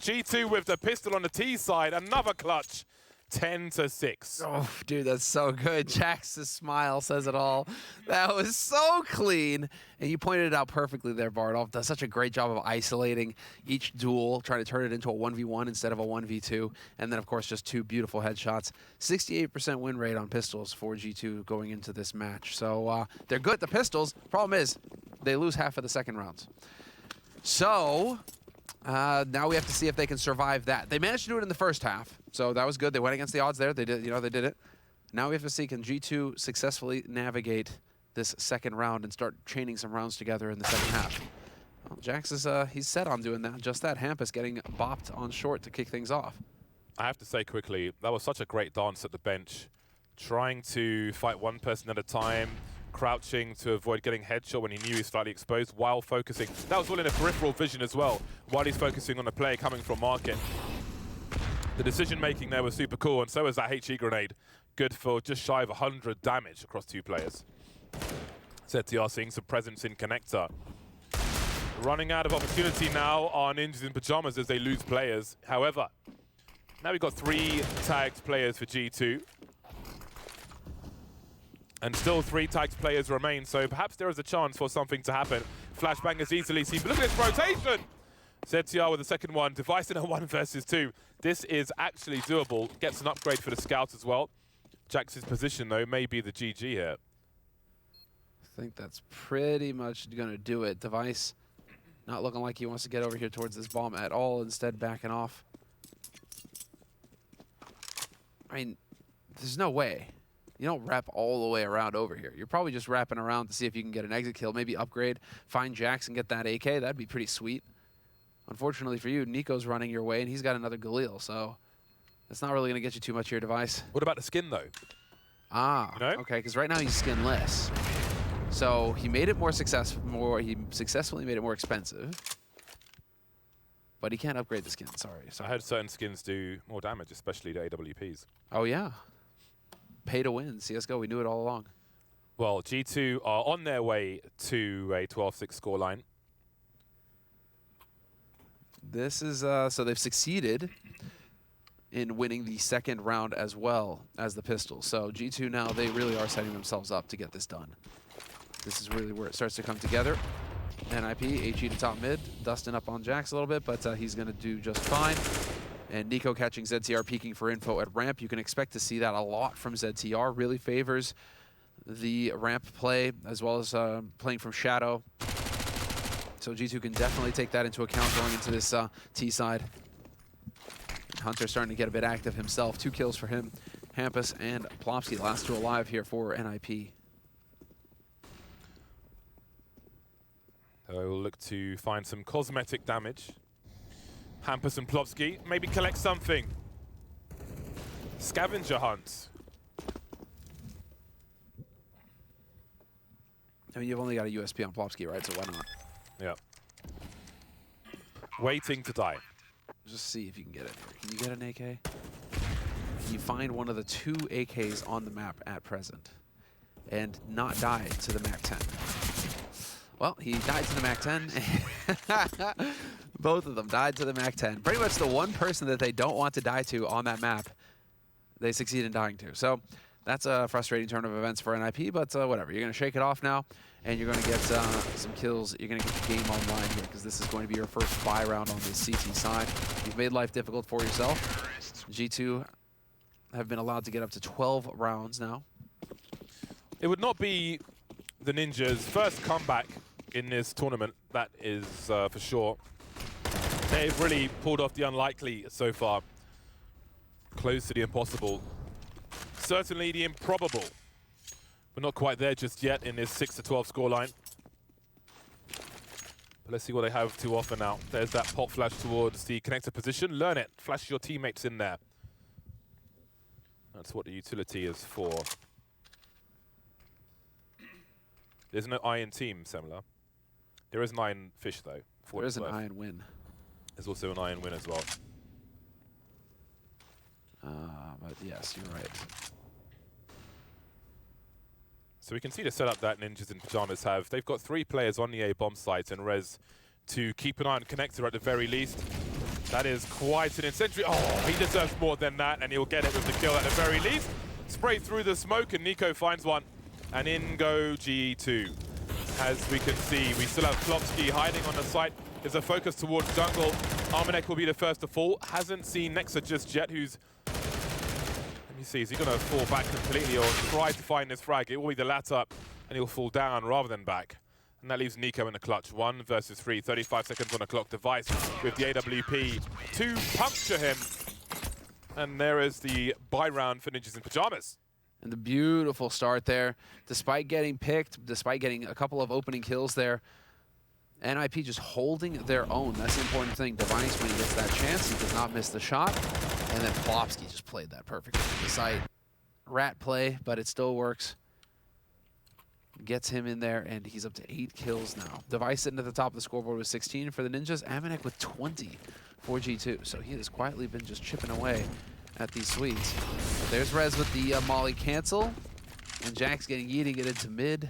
A: G2 with the pistol on the T side. Another clutch. 10-6.
B: Oh, dude, that's so good. Jax's smile says it all. That was so clean. And you pointed it out perfectly there, Bardolph. Does such a great job of isolating each duel, trying to turn it into a 1v1 instead of a 1v2. And then, of course, just 2 beautiful headshots. 68% win rate on pistols for G2 going into this match. So they're good at the pistols. Problem is, they lose half of the second rounds. So now we have to see if they can survive that. They managed to do it in the first half, so that was good. They went against the odds there. They did, they did it. Now we have to see, can G2 successfully navigate this second round and start chaining some rounds together in the second half. Well, Jax is he's set on doing that. Just that. Hampus getting bopped on short to kick things off.
A: I have to say quickly, that was such a great dance at the bench. Trying to fight one person at a time, crouching to avoid getting headshot when he knew he was slightly exposed while focusing. That was all in a peripheral vision as well, while he's focusing on a player coming from market. The decision making there was super cool, and so was that HE grenade. Good for just shy of 100 damage across 2 players. ZTR seeing some presence in connector. Running out of opportunity now are Ninjas in Pajamas as they lose players. However, now we've got 3 tagged players for G2. And still 3 tagged players remain, so perhaps there is a chance for something to happen. Flashbang is easily seen, but look at this rotation! ZTR with the second one, Device in a 1 versus 2. This is actually doable. Gets an upgrade for the scouts as well. Jax's position, though, may be the GG here.
B: I think that's pretty much going to do it. Device not looking like he wants to get over here towards this bomb at all, instead backing off. I mean, there's no way. You don't wrap all the way around over here. You're probably just wrapping around to see if you can get an exit kill, maybe upgrade, find Jax and get that AK. That'd be pretty sweet. Unfortunately for you, Nico's running your way, and he's got another Galil, so that's not really going to get you too much here, Device.
A: What about the skin, though?
B: Ah,
A: you know?
B: Okay, because right now he's skinless. So he made it more successful. He successfully made it more expensive, but he can't upgrade the skin. Sorry.
A: I heard certain skins do more damage, especially the AWPs.
B: Oh yeah, pay to win. CSGO. We knew it all along.
A: Well, G2 are on their way to a 12-6 scoreline.
B: This is so they've succeeded in winning the second round as well as the Pistols. So G2 now, they really are setting themselves up to get this done. This is really where it starts to come together. NIP, HE to top mid, dusting up on Jax a little bit, but he's going to do just fine. And Nico catching ZTR peeking for info at ramp. You can expect to see that a lot from ZTR. Really favors the ramp play as well as playing from shadow. So G2 can definitely take that into account going into this T side. Hunter's starting to get a bit active himself. 2 kills for him. Hampus and Plopsky, last 2 alive here for NIP.
A: We'll look to find some cosmetic damage. Hampus and Plopsky, maybe collect something. Scavenger hunt.
B: I mean, you've only got a USP on Plopsky, right? So why not?
A: Yeah. Waiting to die.
B: Just see if you can get it. Can you get an AK? Can you find one of the 2 AKs on the map at present and not die to the MAC-10? Well, he died to the MAC-10. Both of them died to the MAC-10. Pretty much the one person that they don't want to die to on that map, they succeed in dying to. So that's a frustrating turn of events for NIP, but whatever. You're going to shake it off now, and you're going to get some kills. You're going to get the game online here, because this is going to be your first buy round on the CT side. You've made life difficult for yourself. G2 have been allowed to get up to 12 rounds now.
A: It would not be the Ninjas' first comeback in this tournament, that is for sure. They've really pulled off the unlikely so far. Close to the impossible. Certainly the improbable. We're not quite there just yet in this 6-12 scoreline. But let's see what they have to offer now. There's that pop flash towards the connector position. Learn it. Flash your teammates in there. That's what the utility is for. There's no iron team, Semler. There is an iron fish, though.
B: There is an iron win.
A: There's also an iron win as well.
B: But yes, you're right.
A: So we can see the setup that Ninjas in Pajamas have. They've got 3 players on the A bomb site and Rez to keep an eye on connector at the very least. That is quite an incendiary. Oh, he deserves more than that, and he'll get it with the kill at the very least. Spray through the smoke, and Nico finds one. And in go G2. As we can see, we still have Plopsky hiding on the site. There's a focus towards jungle. Armanek will be the first to fall. Hasn't seen Nexa just yet, who's... Let me see, is he going to fall back completely or try to find this frag? It will be the latter, and he'll fall down rather than back. And that leaves Nico in the clutch. 1 versus 3, 35 seconds on the clock. Device with the AWP to puncture him. And there is the buy round for Ninjas in Pajamas.
B: And the beautiful start there. Despite getting picked, despite getting a couple of opening kills there, NIP just holding their own. That's the important thing. Device, when he gets that chance, he does not miss the shot. And then Plopsky just played that perfectly. The site, rat play, but it still works. gets him in there, and he's up to 8 kills now. Device sitting at the top of the scoreboard with 16 for the Ninjas. Amanek with 20 for G2. So he has quietly been just chipping away at these Swedes. There's Rez with the Molly cancel, and Jack's getting yeeting it into mid.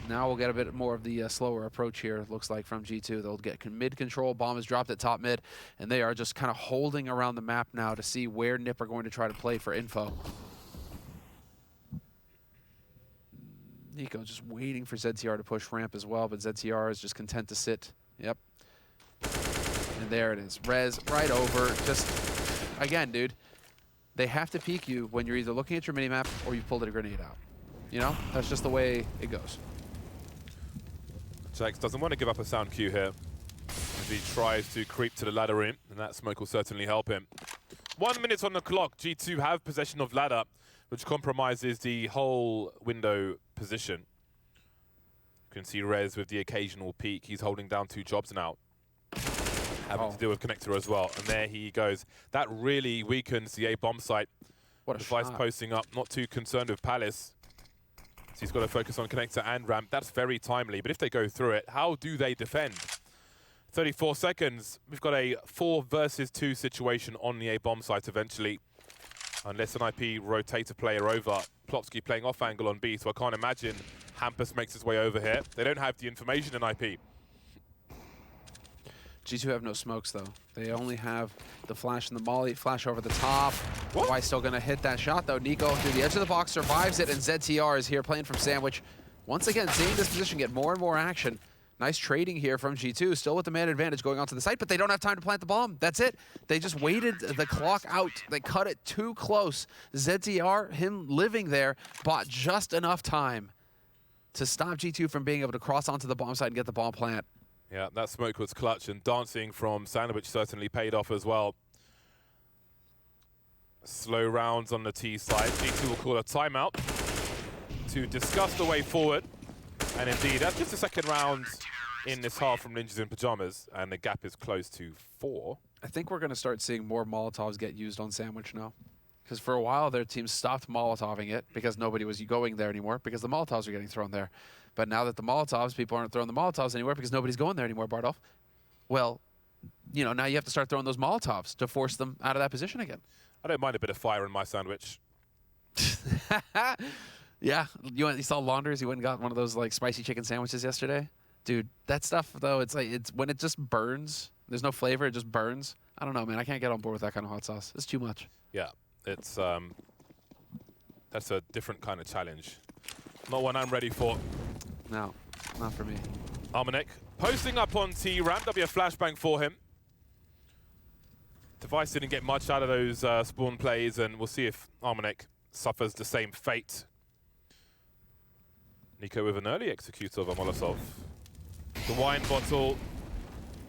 B: Now we'll get a bit more of the slower approach here, it looks like, from G2. They'll get mid control. Bomb is dropped at top mid, and they are just kind of holding around the map now to see where NiP are going to try to play for info. Nico just waiting for ZTR to push ramp as well, but ZTR is just content to sit. Yep. And there it is. Rez right over. Just, again, dude, they have to peek you when you're either looking at your minimap or you've pulled a grenade out. You know? That's just the way it goes.
A: Jax doesn't want to give up a sound cue here as he tries to creep to the ladder room, and that smoke will certainly help him. 1 minute on the clock. G2 have possession of ladder, which compromises the whole window position. You can see Rez with the occasional peek. He's holding down 2 jobs now, having to deal with connector as well. And there he goes. That really weakens the A bomb site.
B: What a
A: Device
B: shot.
A: posting up, not too concerned with Palace. So he's got to focus on connector and ramp. That's very timely. But if they go through it, how do they defend? 34 seconds. We've got a 4 versus 2 situation on the A bomb site eventually. Unless an IP rotates a player over. Plopsky playing off angle on B, so I can't imagine Hampus makes his way over here. They don't have the information in IP.
B: G2 have no smokes, though. They only have the flash and the molly. Flash over the top. Why still going to hit that shot, though? Nico through the edge of the box survives it, and ZTR is here playing from Sandwich. Once again, seeing this position get more and more action. Nice trading here from G2, still with the man advantage going onto the site, but they don't have time to plant the bomb. That's it. They just waited the clock out. They cut it too close. ZTR, him living there, bought just enough time to stop G2 from being able to cross onto the bomb site and get the bomb plant.
A: Yeah, that smoke was clutch, and dancing from Sandwich certainly paid off as well. Slow rounds on the T side. G2 will call a timeout to discuss the way forward. And indeed, that's just the second round in this half from Ninjas in Pajamas, and the gap is close to 4.
B: I think we're going to start seeing more Molotovs get used on Sandwich now. Because for a while, their team stopped Molotoving it because nobody was going there anymore because the Molotovs were getting thrown there. But now that the Molotovs, people aren't throwing the Molotovs anywhere because nobody's going there anymore, Bardolph. Well, you know, now you have to start throwing those Molotovs to force them out of that position again.
A: I don't mind a bit of fire in my sandwich.
B: Yeah, you saw Launders. You went and got one of those like spicy chicken sandwiches yesterday, dude. That stuff though, it's like when it just burns. There's no flavor. It just burns. I don't know, man. I can't get on board with that kind of hot sauce. It's too much.
A: Yeah, it's that's a different kind of challenge. Not one I'm ready for.
B: No, not for me.
A: Amanek posting up on T ramp. There'll be a flashbang for him. Device didn't get much out of those spawn plays, and we'll see if Amanek suffers the same fate. Nico with an early execute of a Molotov. The wine bottle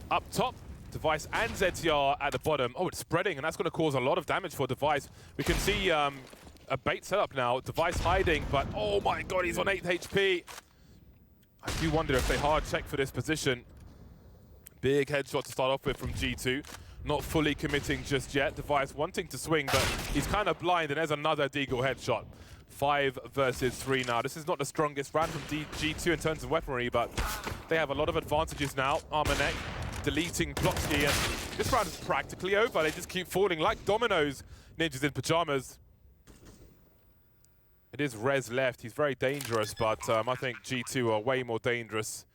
A: up top. Device and ZTR at the bottom. Oh, it's spreading, and that's going to cause a lot of damage for Device. We can see a bait setup now. Device hiding, but oh my god, he's on 8 HP. I do wonder if they hard check for this position. Big headshot to start off with from G2. Not fully committing just yet. Device wanting to swing, but he's kind of blind, and there's another Deagle headshot. 5 versus 3 now. This is not the strongest round from G2 in terms of weaponry, but they have a lot of advantages now. Amanek deleting Plopsky, and this round is practically over. They just keep falling like dominoes. Ninjas in Pajamas. It is Rez left. He's very dangerous, but I think G2 are way more dangerous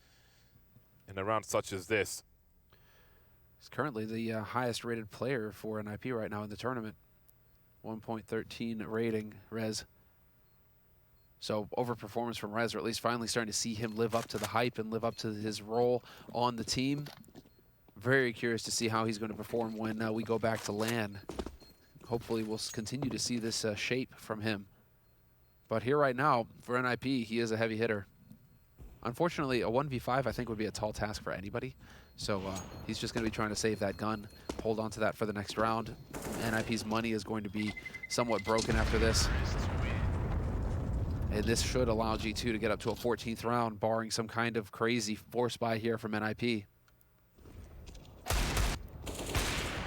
A: in a round such as this.
B: He's currently the highest rated player for an IP right now in the tournament. 1.13 rating, Rez. So overperformance from Rez, or at least finally starting to see him live up to the hype and live up to his role on the team. Very curious to see how he's going to perform when we go back to LAN. Hopefully we'll continue to see this shape from him. But here right now, for NIP, he is a heavy hitter. Unfortunately, a 1v5 I think would be a tall task for anybody. So he's just going to be trying to save that gun, hold on to that for the next round. NIP's money is going to be somewhat broken after this. And this should allow G2 to get up to a 14th round, barring some kind of crazy force buy here from NIP.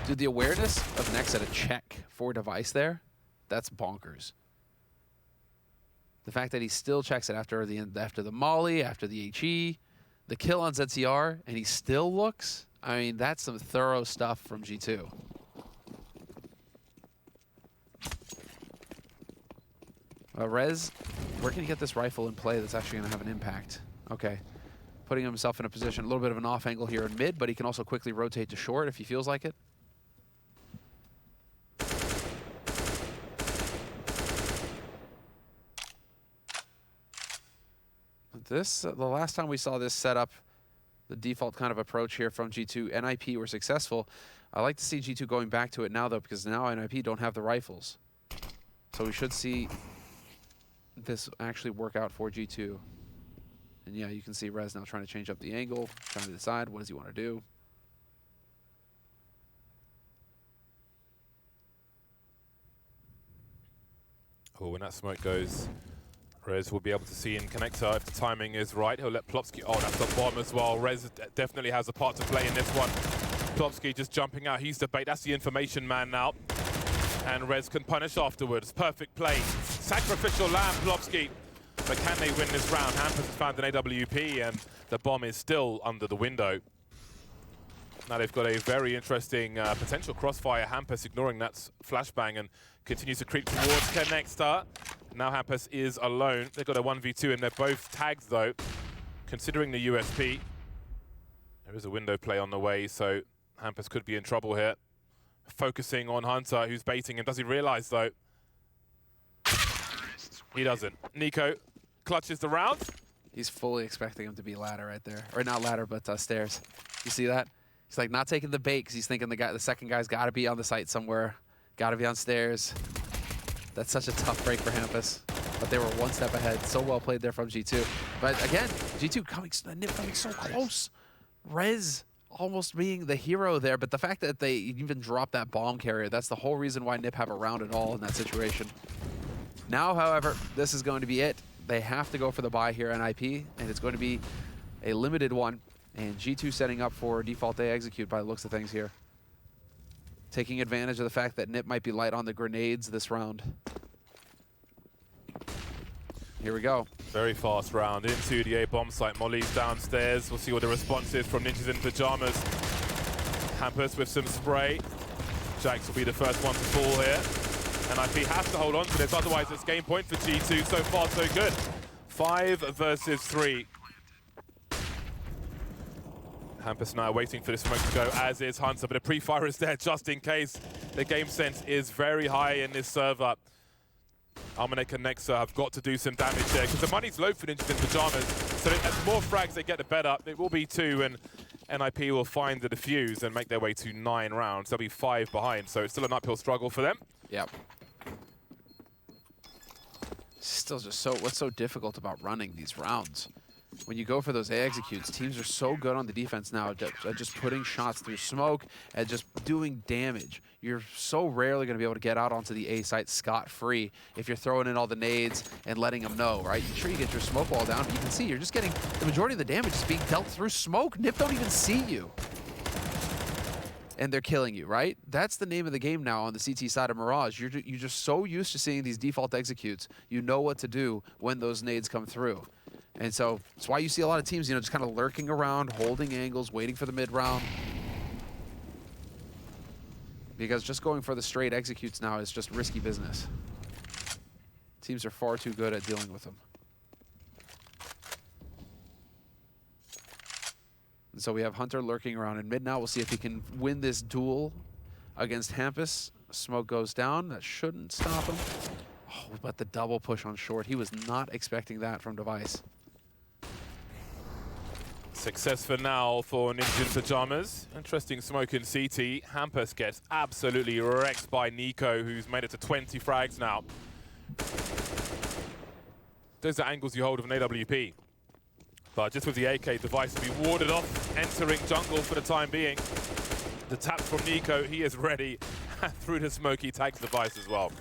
B: Dude, the awareness of Nex at a check for Device there, that's bonkers. The fact that he still checks it after the molly, after the HE, the kill on ZCR, and he still looks. I mean, that's some thorough stuff from G2. Rez, where can he get this rifle in play that's actually going to have an impact? Okay. Putting himself in a position, a little bit of an off angle here in mid, but he can also quickly rotate to short if he feels like it. The last time we saw this setup, the default kind of approach here from G2, NIP were successful. I like to see G2 going back to it now, though, because now NIP don't have the rifles. So we should see this actually work out for G2. And yeah, you can see Rez now trying to change up the angle, trying to decide what does he want to do.
A: Oh, when that smoke goes, Rez will be able to see in connector if the timing is right. He'll let Plopsky. Oh, that's the bomb as well. Rez definitely has a part to play in this one. Plopsky just jumping out. He's the bait. That's the information man now. And Rez can punish afterwards. Perfect play. Sacrificial lamb, Plopsky. But can they win this round? Hampus has found an AWP, and the bomb is still under the window. Now they've got a very interesting potential crossfire. Hampus ignoring that flashbang and continues to creep towards connector. Now Hampus is alone. They've got a 1v2 and they're both tagged though. Considering the USP, there is a window play on the way, so Hampus could be in trouble here. Focusing on Hunter, who's baiting him. Does he realize though? He doesn't. Nico clutches the round.
B: He's fully expecting him to be ladder right there. Or not ladder, but stairs. You see that? He's like not taking the bait because he's thinking the second guy's got to be on the site somewhere. Got to be on stairs. That's such a tough break for Hampus. But they were one step ahead. So well played there from G2. But again, G2 coming so close. Rez almost being the hero there. But the fact that they even dropped that bomb carrier, that's the whole reason why NIP have a round at all in that situation. Now, however, this is going to be it. They have to go for the buy here on IP, and it's going to be a limited one. And G2 setting up for default day execute by the looks of things here. Taking advantage of the fact that NIP might be light on the grenades this round. Here we go.
A: Very fast round into the A bomb site. Molly's downstairs. We'll see what the response is from Ninjas in Pajamas. Hampus with some spray. Jax will be the first one to fall here. And IP has to hold on to this, otherwise it's game point for G2. So far, so good. 5 versus 3. Hampus now waiting for the smoke to go, as is Hunter, but a pre-fire is there just in case. The game sense is very high in this server. Almanek and Nexa have got to do some damage there, because the money's low for Ninjas in Pajamas. So as more frags they get, the better. It will be 2, and NIP will find the defuse and make their way to 9 rounds. They'll be 5 behind, so it's still an uphill struggle for them.
B: Yep. Still just what's so difficult about running these rounds? When you go for those A executes, teams are so good on the defense now at just putting shots through smoke and just doing damage. You're so rarely going to be able to get out onto the A site scot-free if you're throwing in all the nades and letting them know, right? Sure, you get your smoke wall down, but you can see you're just getting the majority of the damage is being dealt through smoke. NIP don't even see you. And they're killing you, right? That's the name of the game now on the CT side of Mirage. You're just so used to seeing these default executes. You know what to do when those nades come through. And so it's why you see a lot of teams, just kind of lurking around, holding angles, waiting for the mid-round. Because just going for the straight executes now is just risky business. Teams are far too good at dealing with them. And so we have Hunter lurking around in mid now. We'll see if he can win this duel against Hampus. Smoke goes down. That shouldn't stop him. Oh, but the double push on short. He was not expecting that from Device.
A: Success for now for Ninja in Pajamas. Interesting smoke in CT. Hampus gets absolutely wrecked by Nico, who's made it to 20 frags now. Those are angles you hold of an AWP. But just with the AK, Device to be warded off, entering jungle for the time being. The tap from Nico, he is ready. Through the smoke, he tags Device as well.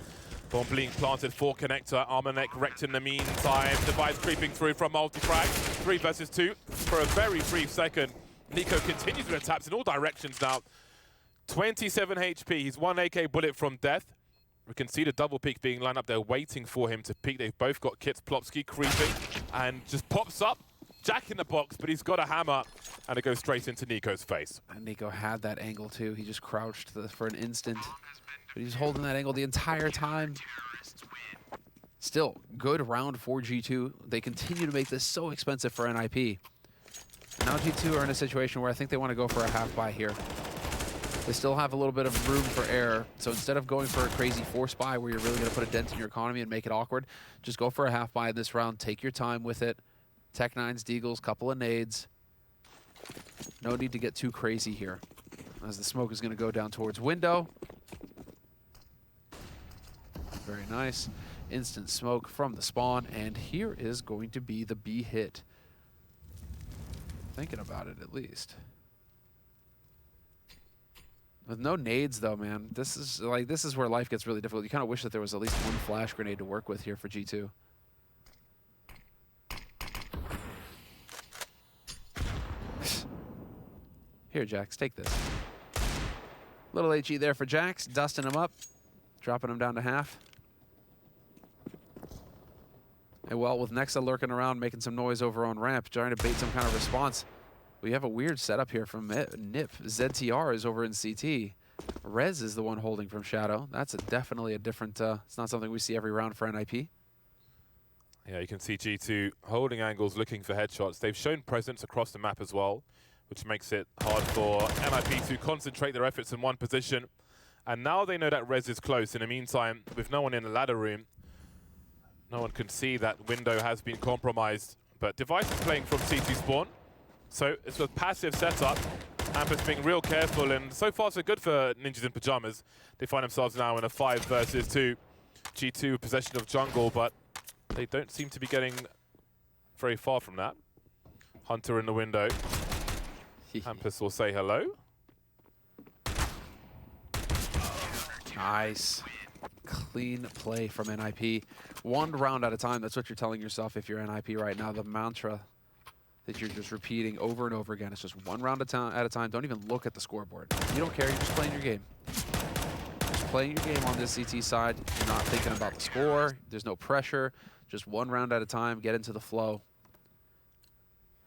A: Bomb being planted for connector. Almanek wrecked in the meantime. Device creeping through from multi-frag. 3 versus 2 for a very brief second. Nico continues with the taps in all directions now. 27 HP. He's 1 AK bullet from death. We can see the double peek being lined up. They're waiting for him to peek. They've both got kits. Plopsky creeping and just pops up. Jack in the box, but he's got a hammer, and it goes straight into Nico's face.
B: And Nico had that angle too. He just crouched for an instant, but he's holding that angle the entire time. Still, good round for G2. They continue to make this so expensive for NIP. Now G2 are in a situation where I think they want to go for a half buy here. They still have a little bit of room for error, so instead of going for a crazy force buy where you're really going to put a dent in your economy and make it awkward, just go for a half buy in this round. Take your time with it. Tech-9s, Deagles, couple of nades. No need to get too crazy here, as the smoke is going to go down towards window. Very nice. Instant smoke from the spawn, and here is going to be the B hit. Thinking about it, at least. With no nades, though, man, this is where life gets really difficult. You kind of wish that there was at least one flash grenade to work with here for G2. Here, Jax, take this. Little HE there for Jax, dusting him up, dropping him down to half. And well, with Nexa lurking around, making some noise over on ramp, trying to bait some kind of response. We have a weird setup here from Nip. ZTR is over in CT. Rez is the one holding from Shadow. That's definitely a different, it's not something we see every round for NIP.
A: Yeah, you can see G2 holding angles, looking for headshots. They've shown presence across the map as well, which makes it hard for NIP to concentrate their efforts in one position. And now they know that Rez is close. In the meantime, with no one in the ladder room, no one can see that window has been compromised. But Device is playing from CT spawn. So it's a passive setup. Hampus being real careful, and so far so good for Ninjas in Pajamas. They find themselves now in a 5 versus 2. G2 possession of jungle, but they don't seem to be getting very far from that. Hunter in the window. Hampus will say hello.
B: Nice. Clean play from NIP. One round at a time. That's what you're telling yourself if you're NIP right now. The mantra that you're just repeating over and over again. It's just one round at a time. Don't even look at the scoreboard. You don't care. You're just playing your game. Just playing your game on this CT side. You're not thinking about the score. There's no pressure. Just one round at a time. Get into the flow.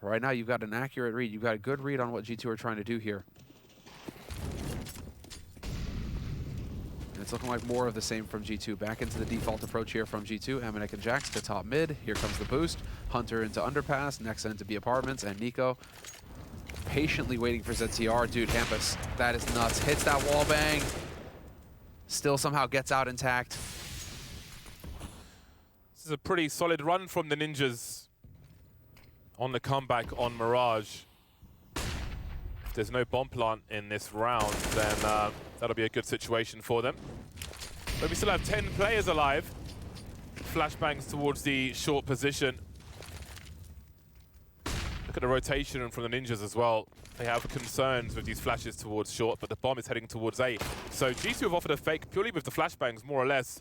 B: Right now, you've got an accurate read. You've got a good read on what G2 are trying to do here. And it's looking like more of the same from G2. Back into the default approach here from G2. Amanek and Jax to top mid. Here comes the boost. Hunter into underpass. Nexa into B apartments. And Nico patiently waiting for ZTR. Dude, Hampus, that is nuts. Hits that wall bang. Still somehow gets out intact.
A: This is a pretty solid run from the Ninjas on the comeback on Mirage. If there's no bomb plant in this round, then that'll be a good situation for them. But we still have 10 players alive. Flashbangs towards the short position. Look at the rotation from the Ninjas as well. They have concerns with these flashes towards short, but the bomb is heading towards A. So G2 have offered a fake purely with the flashbangs, more or less,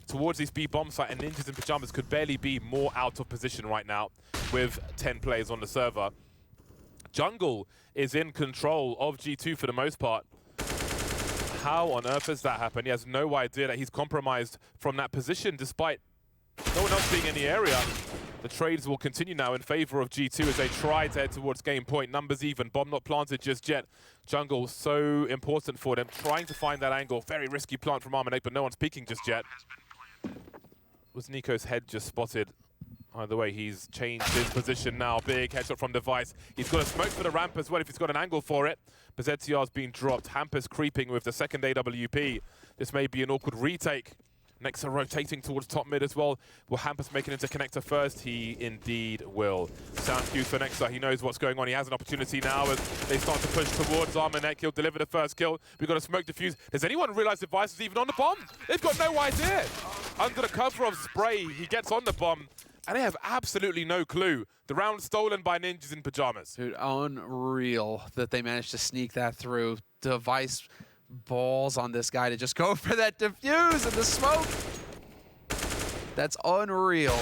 A: towards this B bomb site, and Ninjas in Pajamas could barely be more out of position right now with 10 players on the server. Jungle is in control of G2 for the most part. How on earth has that happened? He has no idea that he's compromised from that position despite no one else being in the area. The trades will continue now in favor of G2 as they try to head towards game point. Numbers even, bomb not planted just yet. Jungle so important for them, trying to find that angle. Very risky plant from Armanek, but no one's peeking just yet. Was Nico's head just spotted? Either way, he's changed his position now. Big headshot from Device. He's got a smoke for the ramp as well if he's got an angle for it. But ZTR's been dropped. Hampus creeping with the second AWP. This may be an awkward retake. Nexa rotating towards top mid as well. Will Hampus make it into connector first? He indeed will. Sound cues for Nexa. He knows what's going on. He has an opportunity now as they start to push towards Armanek. He'll deliver the first kill. We've got a smoke defuse. Does anyone realize Device is even on the bomb? They've got no idea. Under the cover of spray, he gets on the bomb, and they have absolutely no clue. The round stolen by Ninjas in Pajamas.
B: Dude, unreal that they managed to sneak that through. Device balls on this guy to just go for that defuse and the smoke. That's unreal.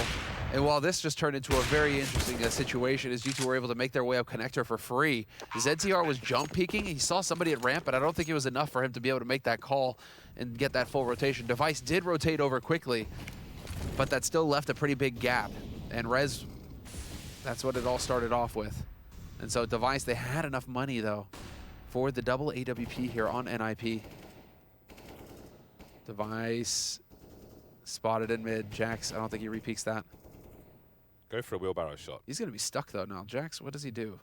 B: And while this just turned into a very interesting situation, as G2 were able to make their way up connector for free, ZTR was jump peeking. He saw somebody at ramp, but I don't think it was enough for him to be able to make that call and get that full rotation. Device did rotate over quickly, but that still left a pretty big gap. And Rez, that's what it all started off with. And so Device, they had enough money, though, for the double AWP here on NIP. Device spotted in mid. Jax, I don't think he repeaks that.
A: Go for a wheelbarrow shot.
B: He's going to be stuck, though, now. Jax, what does he do?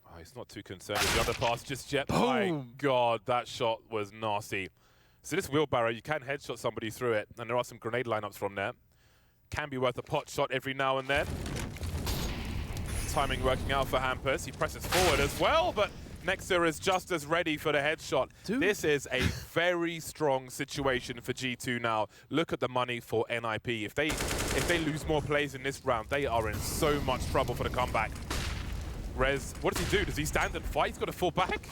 A: Oh, he's not too concerned with the underpass just yet.
B: Boom.
A: My God, that shot was nasty. So this wheelbarrow, you can headshot somebody through it, and there are some grenade lineups from there. Can be worth a pot shot every now and then. Timing working out for Hampus. He presses forward as well, but Nexa is just as ready for the headshot.
B: Dude.
A: This is a very strong situation for G2 now. Look at the money for NIP. If they lose more plays in this round, they are in so much trouble for the comeback. Rez, what does he do? Does he stand and fight? He's got to fall back?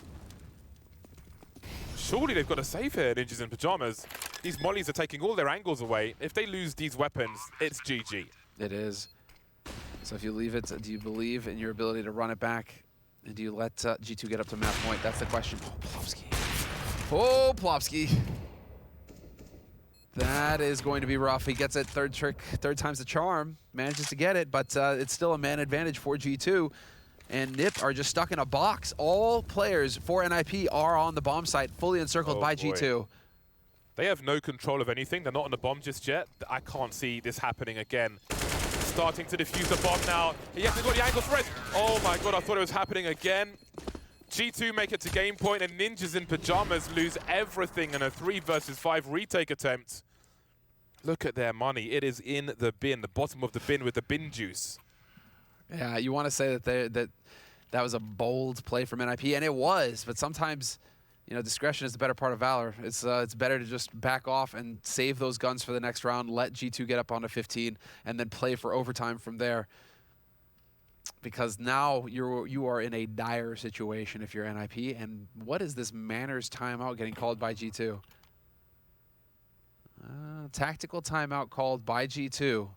A: Surely they've got to save here, Ninjas in Pajamas. These mollies are taking all their angles away. If they lose these weapons, it's GG.
B: It is. So if you leave it, do you believe in your ability to run it back? And do you let G2 get up to match point? That's the question. Oh, Plopsky. Oh, Plopsky. That is going to be rough. He gets it third time's the charm. Manages to get it, but it's still a man advantage for G2. And NIP are just stuck in a box. All players for NIP are on the bomb site, fully encircled by
A: boy.
B: G2.
A: They have no control of anything. They're not on the bomb just yet. I can't see this happening again. Starting to defuse the bomb now. Yes, they've got the angles for it. Oh my God, I thought it was happening again. G2 make it to game point, and Ninjas in Pajamas lose everything in a 3 versus 5 retake attempt. Look at their money. It is in the bin, the bottom of the bin with the bin juice.
B: Yeah, you want to say that that was a bold play from NIP, and it was, but sometimes, you know, discretion is the better part of valor. It's better to just back off and save those guns for the next round, let G2 get up onto 15, and then play for overtime from there. Because now you are in a dire situation if you're NIP, and what is this manners timeout getting called by G2? Tactical timeout called by G2.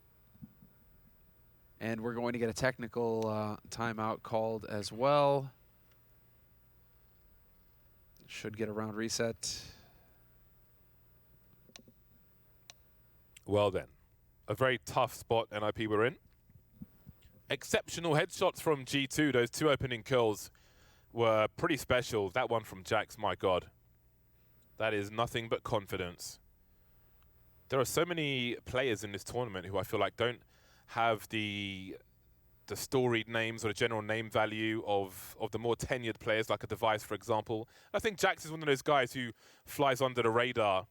B: And we're going to get a technical timeout called as well. Should get a round reset.
A: Well then, a very tough spot NIP were in. Exceptional headshots from G2. Those 2 opening kills were pretty special. That one from Jax, my God. That is nothing but confidence. There are so many players in this tournament who I feel like don't have the storied names or the general name value of the more tenured players, like a Device, for example. I think Jax is one of those guys who flies under the radar.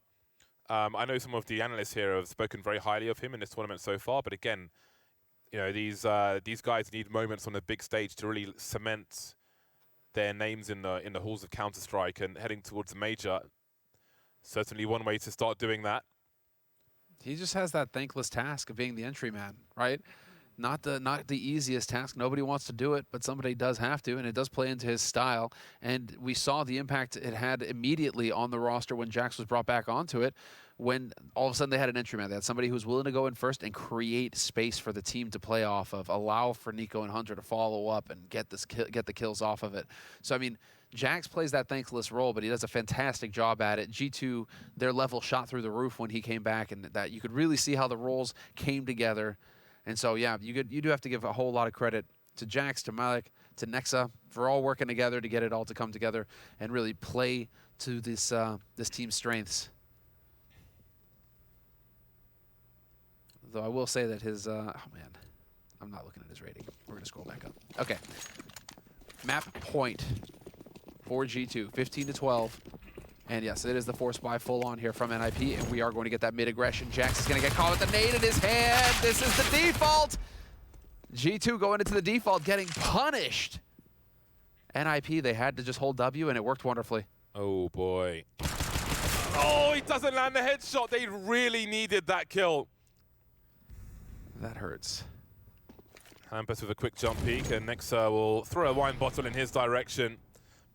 A: I know some of the analysts here have spoken very highly of him in this tournament so far, but again, you know, these guys need moments on the big stage to really cement their names in the halls of Counter-Strike, and heading towards the major. Certainly one way to start doing that.
B: He just has that thankless task of being the entry man, right? Not the easiest task. Nobody wants to do it, but somebody does have to, and it does play into his style. And we saw the impact it had immediately on the roster when Jax was brought back onto it, when all of a sudden they had an entry man. They had somebody who was willing to go in first and create space for the team to play off of, allow for Nico and Hunter to follow up and get the kills off of it. So, I mean, Jax plays that thankless role, but he does a fantastic job at it. G2, their level shot through the roof when he came back, and that you could really see how the roles came together. And so, yeah, you do have to give a whole lot of credit to Jax, to Malik, to Nexa for all working together to get it all to come together and really play to this team's strengths. Though I will say that his, oh man, I'm not looking at his rating. We're going to scroll back up. Okay. Map point for G2, 15-12. And yes, it is the Force Buy full on here from NIP, and we are going to get that mid-aggression. Jax is going to get caught with the nade in his hand. This is the default. G2 going into the default, getting punished. NIP, they had to just hold W, and it worked wonderfully.
A: Oh, boy. Oh, he doesn't land the headshot. They really needed that kill.
B: That hurts.
A: Hampus with a quick jump peek, and Nexa will throw a wine bottle in his direction.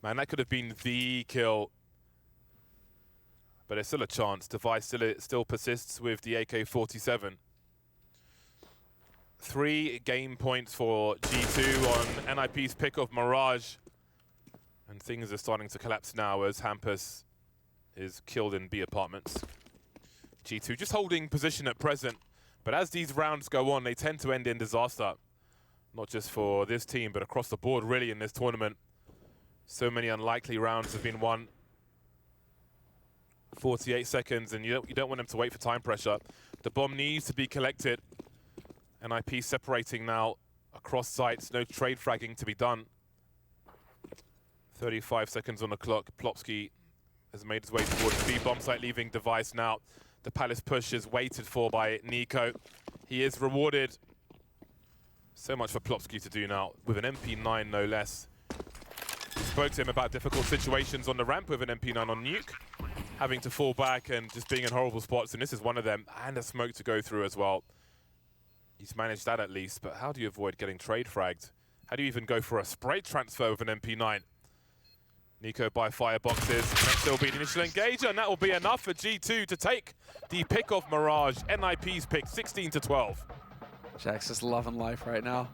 A: Man, that could have been the kill. But there's still a chance. Device still persists with the AK-47. 3 game points for G2 on NIP's pick of Mirage. And things are starting to collapse now as Hampus is killed in B apartments. G2 just holding position at present, but as these rounds go on, they tend to end in disaster. Not just for this team, but across the board really in this tournament. So many unlikely rounds have been won. 48 seconds, and you don't want them to wait for time pressure. The bomb needs to be collected. NIP separating now across sites, no trade fragging to be done. 35 seconds on the clock. Plopsky has made his way towards the B bomb site, leaving device now. The Palace push is waited for by Nico. He is rewarded. So much for Plopsky to do now, with an MP9 no less. Spoke to him about difficult situations on the ramp with an MP9 on nuke, having to fall back and just being in horrible spots, and this is one of them, and a smoke to go through as well. He's managed that at least, but how do you avoid getting trade fragged? How do you even go for a spray transfer with an MP9? Nico by fireboxes, next there will be the initial engager, and that will be enough for G2 to take the pick of Mirage. NIP's pick, 16-12.
B: Jack's just loving life right now.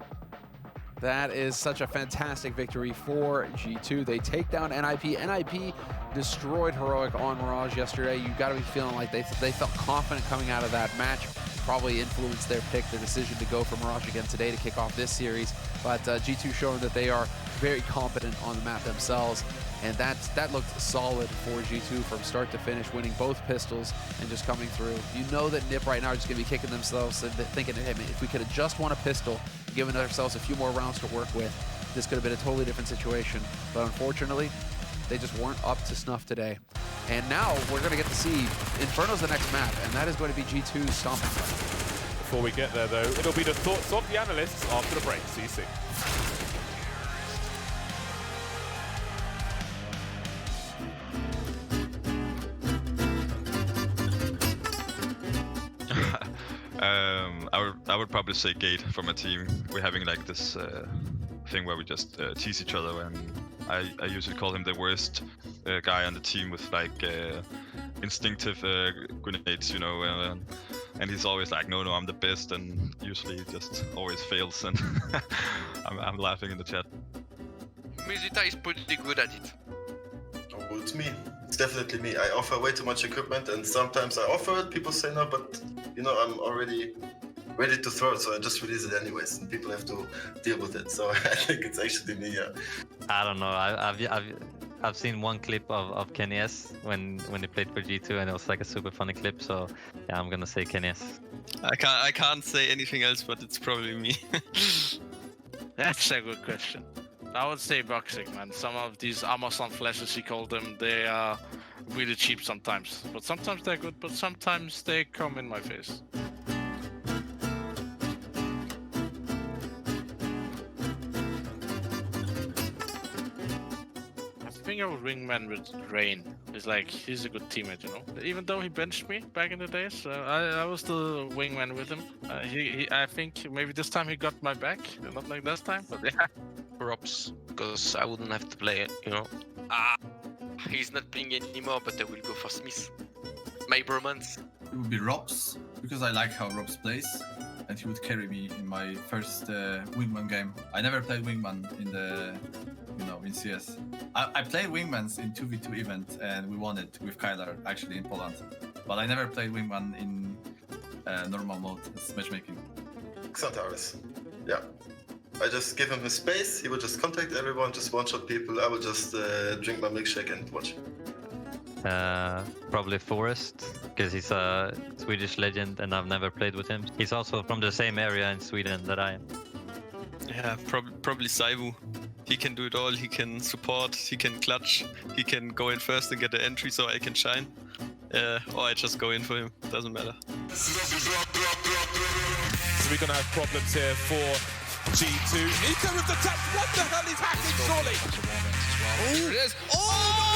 B: That is such a fantastic victory for G2. They take down NIP. NIP destroyed Heroic on Mirage yesterday. You got to be feeling like they felt confident coming out of that match. Probably influenced their pick, their decision to go for Mirage again today to kick off this series. But G2 showing that they are very competent on the map themselves. And that looked solid for G2 from start to finish, winning both pistols and just coming through. You know that NIP right now are just going to be kicking themselves and thinking, hey, if we could have just won a pistol, given ourselves a few more rounds to work with, this could have been a totally different situation. But unfortunately, they just weren't up to snuff today. And now we're going to get to see Inferno's the next map, and that is going to be G2's stomping ground.
A: Before we get there, though, it'll be the thoughts of the analysts after the break. See you soon.
C: I would probably say Gate for my team. We're having like this thing where we just tease each other, and I usually call him the worst guy on the team with like instinctive grenades, you know, and he's always like, no, I'm the best, and usually he just always fails, and I'm laughing in the chat.
D: Mousepad is pretty good at it.
E: Oh, it's me. It's definitely me. I offer way too much equipment, and sometimes I offer it, people say no, but you know, I'm already ready to throw it, so I just release it anyways, and people have to deal with it. So I think it's actually me, yeah.
F: I don't know. I've seen one clip of Kenny S when he played for G2, and it was like a super funny clip. So yeah, I'm gonna say Kenny S.
G: I can't say anything else, but it's probably me.
H: That's a good question. I would say boxing, man. Some of these Amazon flashes, he called them, they are really cheap sometimes. But sometimes they're good, but sometimes they come in my face. I think I would wingman with Rain. He's like, he's a good teammate, you know. Even though he benched me back in the days, I was still wingman with him. I think maybe this time he got my back, not like last time, but yeah.
D: Robs, because I wouldn't have to play it, you know. He's not playing anymore, but I will go for Smith. My bromance.
I: It would be Robs, because I like how Robs plays, and he would carry me in my first wingman game. I never played wingman in the, in CS. I played wingmans in 2v2 event, and we won it with Kyler, actually in Poland. But I never played wingman in normal mode, it's matchmaking.
E: Xantaris. Yeah. I just give him his space, he will just contact everyone, just one-shot people, I will just drink my milkshake and watch.
F: Probably Forrest, because he's a Swedish legend and I've never played with him. He's also from the same area in Sweden that I am.
G: Yeah, probably Saivu. He can do it all, he can support, he can clutch, he can go in first and get the entry so I can shine. Or I just go in for him, doesn't matter.
A: So we're going to have problems here for G2. Nico with the tap. What the hell is happening, surely?
D: There it is. No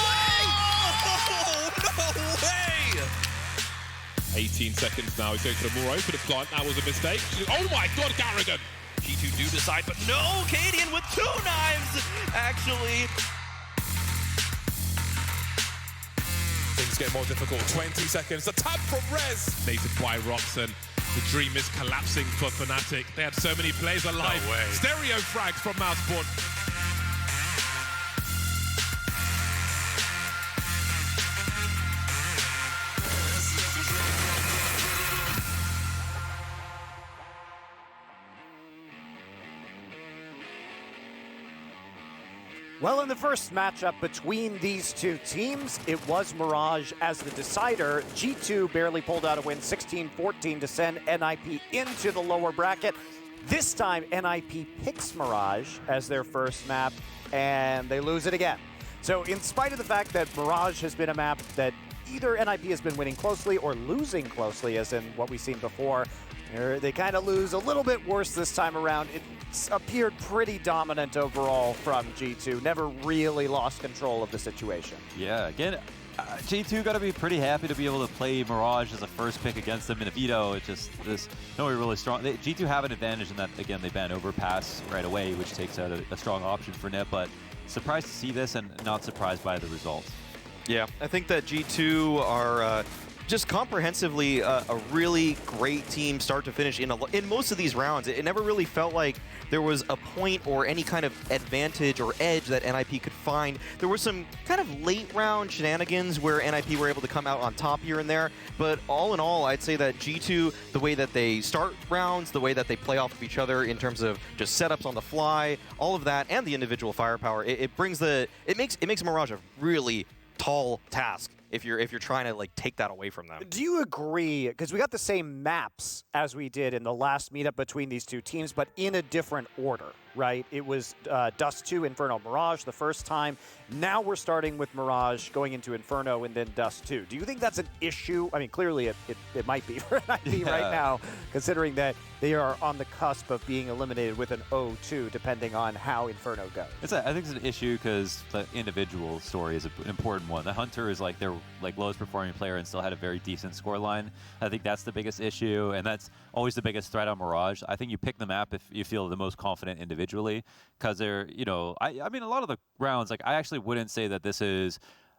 D: way!
A: 18 seconds now. He's going for the more open plant. That was a mistake. Oh my God, Garrigan!
J: G2 do decide, but no! Cadian with 2 knives, actually.
A: Things get more difficult. 20 seconds. The tap from Rez. Nated by Roxon. The dream is collapsing for Fnatic. They had so many players alive.
B: No way.
A: Stereo frags from Mousepad.
K: Well, in the first matchup between these two teams, it was Mirage as the decider. G2 barely pulled out a win, 16-14 to send NIP into the lower bracket. This time, NIP picks Mirage as their first map, and they lose it again. So in spite of the fact that Mirage has been a map that either NIP has been winning closely or losing closely, as in what we've seen before, they kind of lose a little bit worse this time around. It's appeared pretty dominant overall from G2. Never really lost control of the situation.
L: Yeah, again, G2 got to be pretty happy to be able to play Mirage as a first pick against them in a veto. It's just this nobody really strong. G2 have an advantage in that, again, they ban overpass right away, which takes out a strong option for NIP, but surprised to see this and not surprised by the results.
M: Yeah, I think that G2 are just comprehensively a really great team start to finish in most of these rounds. It never really felt like there was a point or any kind of advantage or edge that NIP could find. There were some kind of late round shenanigans where NIP were able to come out on top here and there, but all in all, I'd say that G2, the way that they start rounds, the way that they play off of each other in terms of just setups on the fly, all of that, and the individual firepower, it makes Mirage a really tall task if you're trying to like take that away from them.
K: Do you agree, because we got the same maps as we did in the last meetup between these two teams, but in a different order, right? It was Dust 2, Inferno, Mirage the first time. Now we're starting with Mirage, going into Inferno, and then Dust 2. Do you think that's an issue? I mean, clearly it might be for NIP right now, considering that they are on the cusp of being eliminated with an 0-2, depending on how Inferno goes.
L: I think it's an issue because the individual story is an important one. The Hunter is like their lowest performing player and still had a very decent score line. I think that's the biggest issue, and that's always the biggest threat on Mirage. I think you pick the map if you feel the most confident individually, because they're, I mean, a lot of the rounds, like, I actually wouldn't say that this is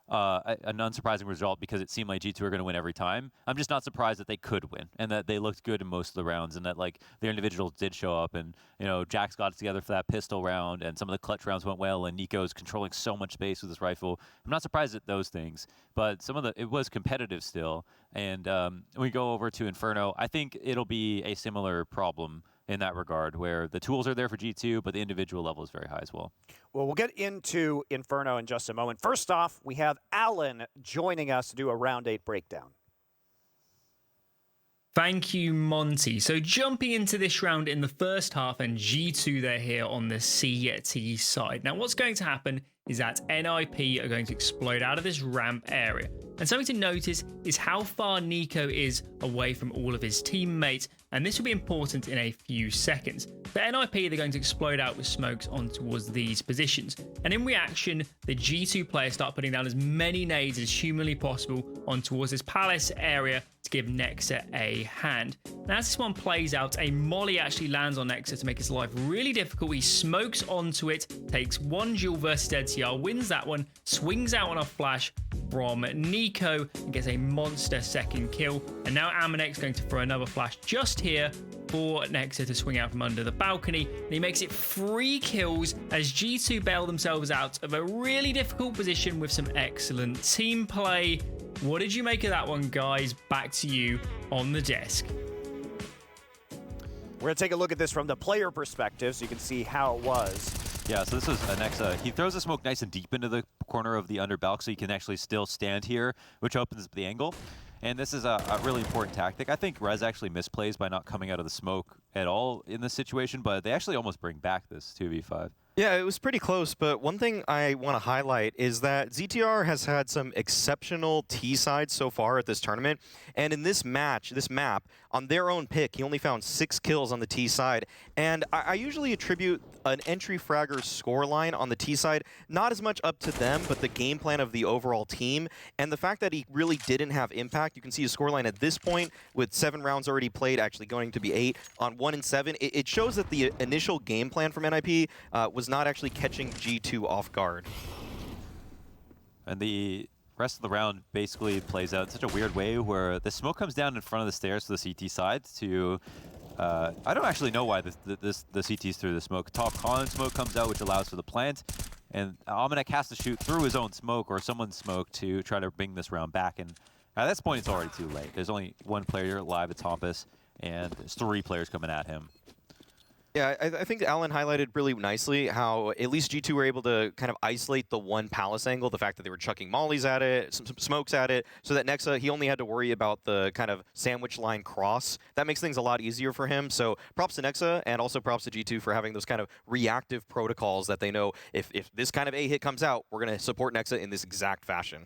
L: an unsurprising result because it seemed like G2 are going to win every time. I'm just not surprised that they could win and that they looked good in most of the rounds and that like their individuals did show up and Jax got it together for that pistol round and some of the clutch rounds went well and Nico's controlling so much space with his rifle. I'm not surprised at those things, but it was competitive still. And when we go over to Inferno, I think it'll be a similar problem in that regard, where the tools are there for G2, but the individual level is very high as well.
K: Well, we'll get into Inferno in just a moment. First off, we have Alan joining us to do a round 8 breakdown.
N: Thank you, Monty. So jumping into this round in the first half, and G2, they're here on the CT side. Now, what's going to happen is that NIP are going to explode out of this ramp area. And something to notice is how far Nico is away from all of his teammates, and this will be important in a few seconds. For NIP, they're going to explode out with smokes on towards these positions. And in reaction, the G2 players start putting down as many nades as humanly possible on towards this palace area to give Nexa a hand. Now, as this one plays out, a molly actually lands on Nexa to make his life really difficult. He smokes onto it, takes one duel versus DCR, wins that one, swings out on a flash from Nico and gets a monster second kill. And now Amanek going to throw another flash just here for Nexa to swing out from under the balcony. And he makes it 3 kills as G2 bail themselves out of a really difficult position with some excellent team play. What did you make of that one, guys? Back to you on the desk.
K: We're going to take a look at this from the player perspective so you can see how it was.
L: Yeah, so this was Nexa. He throws the smoke nice and deep into the corner of the underbalk so he can actually still stand here, which opens up the angle. And this is a really important tactic. I think Rez actually misplays by not coming out of the smoke at all in this situation, but they actually almost bring back this 2v5.
M: Yeah, it was pretty close, but one thing I want to highlight is that ZTR has had some exceptional T-sides so far at this tournament, and in this map, on their own pick, he only found 6 kills on the T side, and I usually attribute an entry fragger's scoreline on the T side not as much up to them, but the game plan of the overall team, and the fact that he really didn't have impact. You can see his scoreline at this point, with 7 rounds already played, actually going to be 8, on 1 and 7. It shows that the initial game plan from NIP was not actually catching G2 off guard.
L: And the rest of the round basically plays out in such a weird way where the smoke comes down in front of the stairs to the CT side to... I don't actually know why the CT's through the smoke. Top con smoke comes out, which allows for the plant. And Almanac has to shoot through his own smoke or someone's smoke to try to bring this round back. And at this point, it's already too late. There's only one player live at Tompus, and there's 3 players coming at him.
M: Yeah, I think Alan highlighted really nicely how at least G2 were able to kind of isolate the one palace angle, the fact that they were chucking mollies at it, some smokes at it, so that Nexa, he only had to worry about the kind of sandwich line cross. That makes things a lot easier for him. So props to Nexa, and also props to G2 for having those kind of reactive protocols that they know if this kind of A hit comes out, we're going to support Nexa in this exact fashion.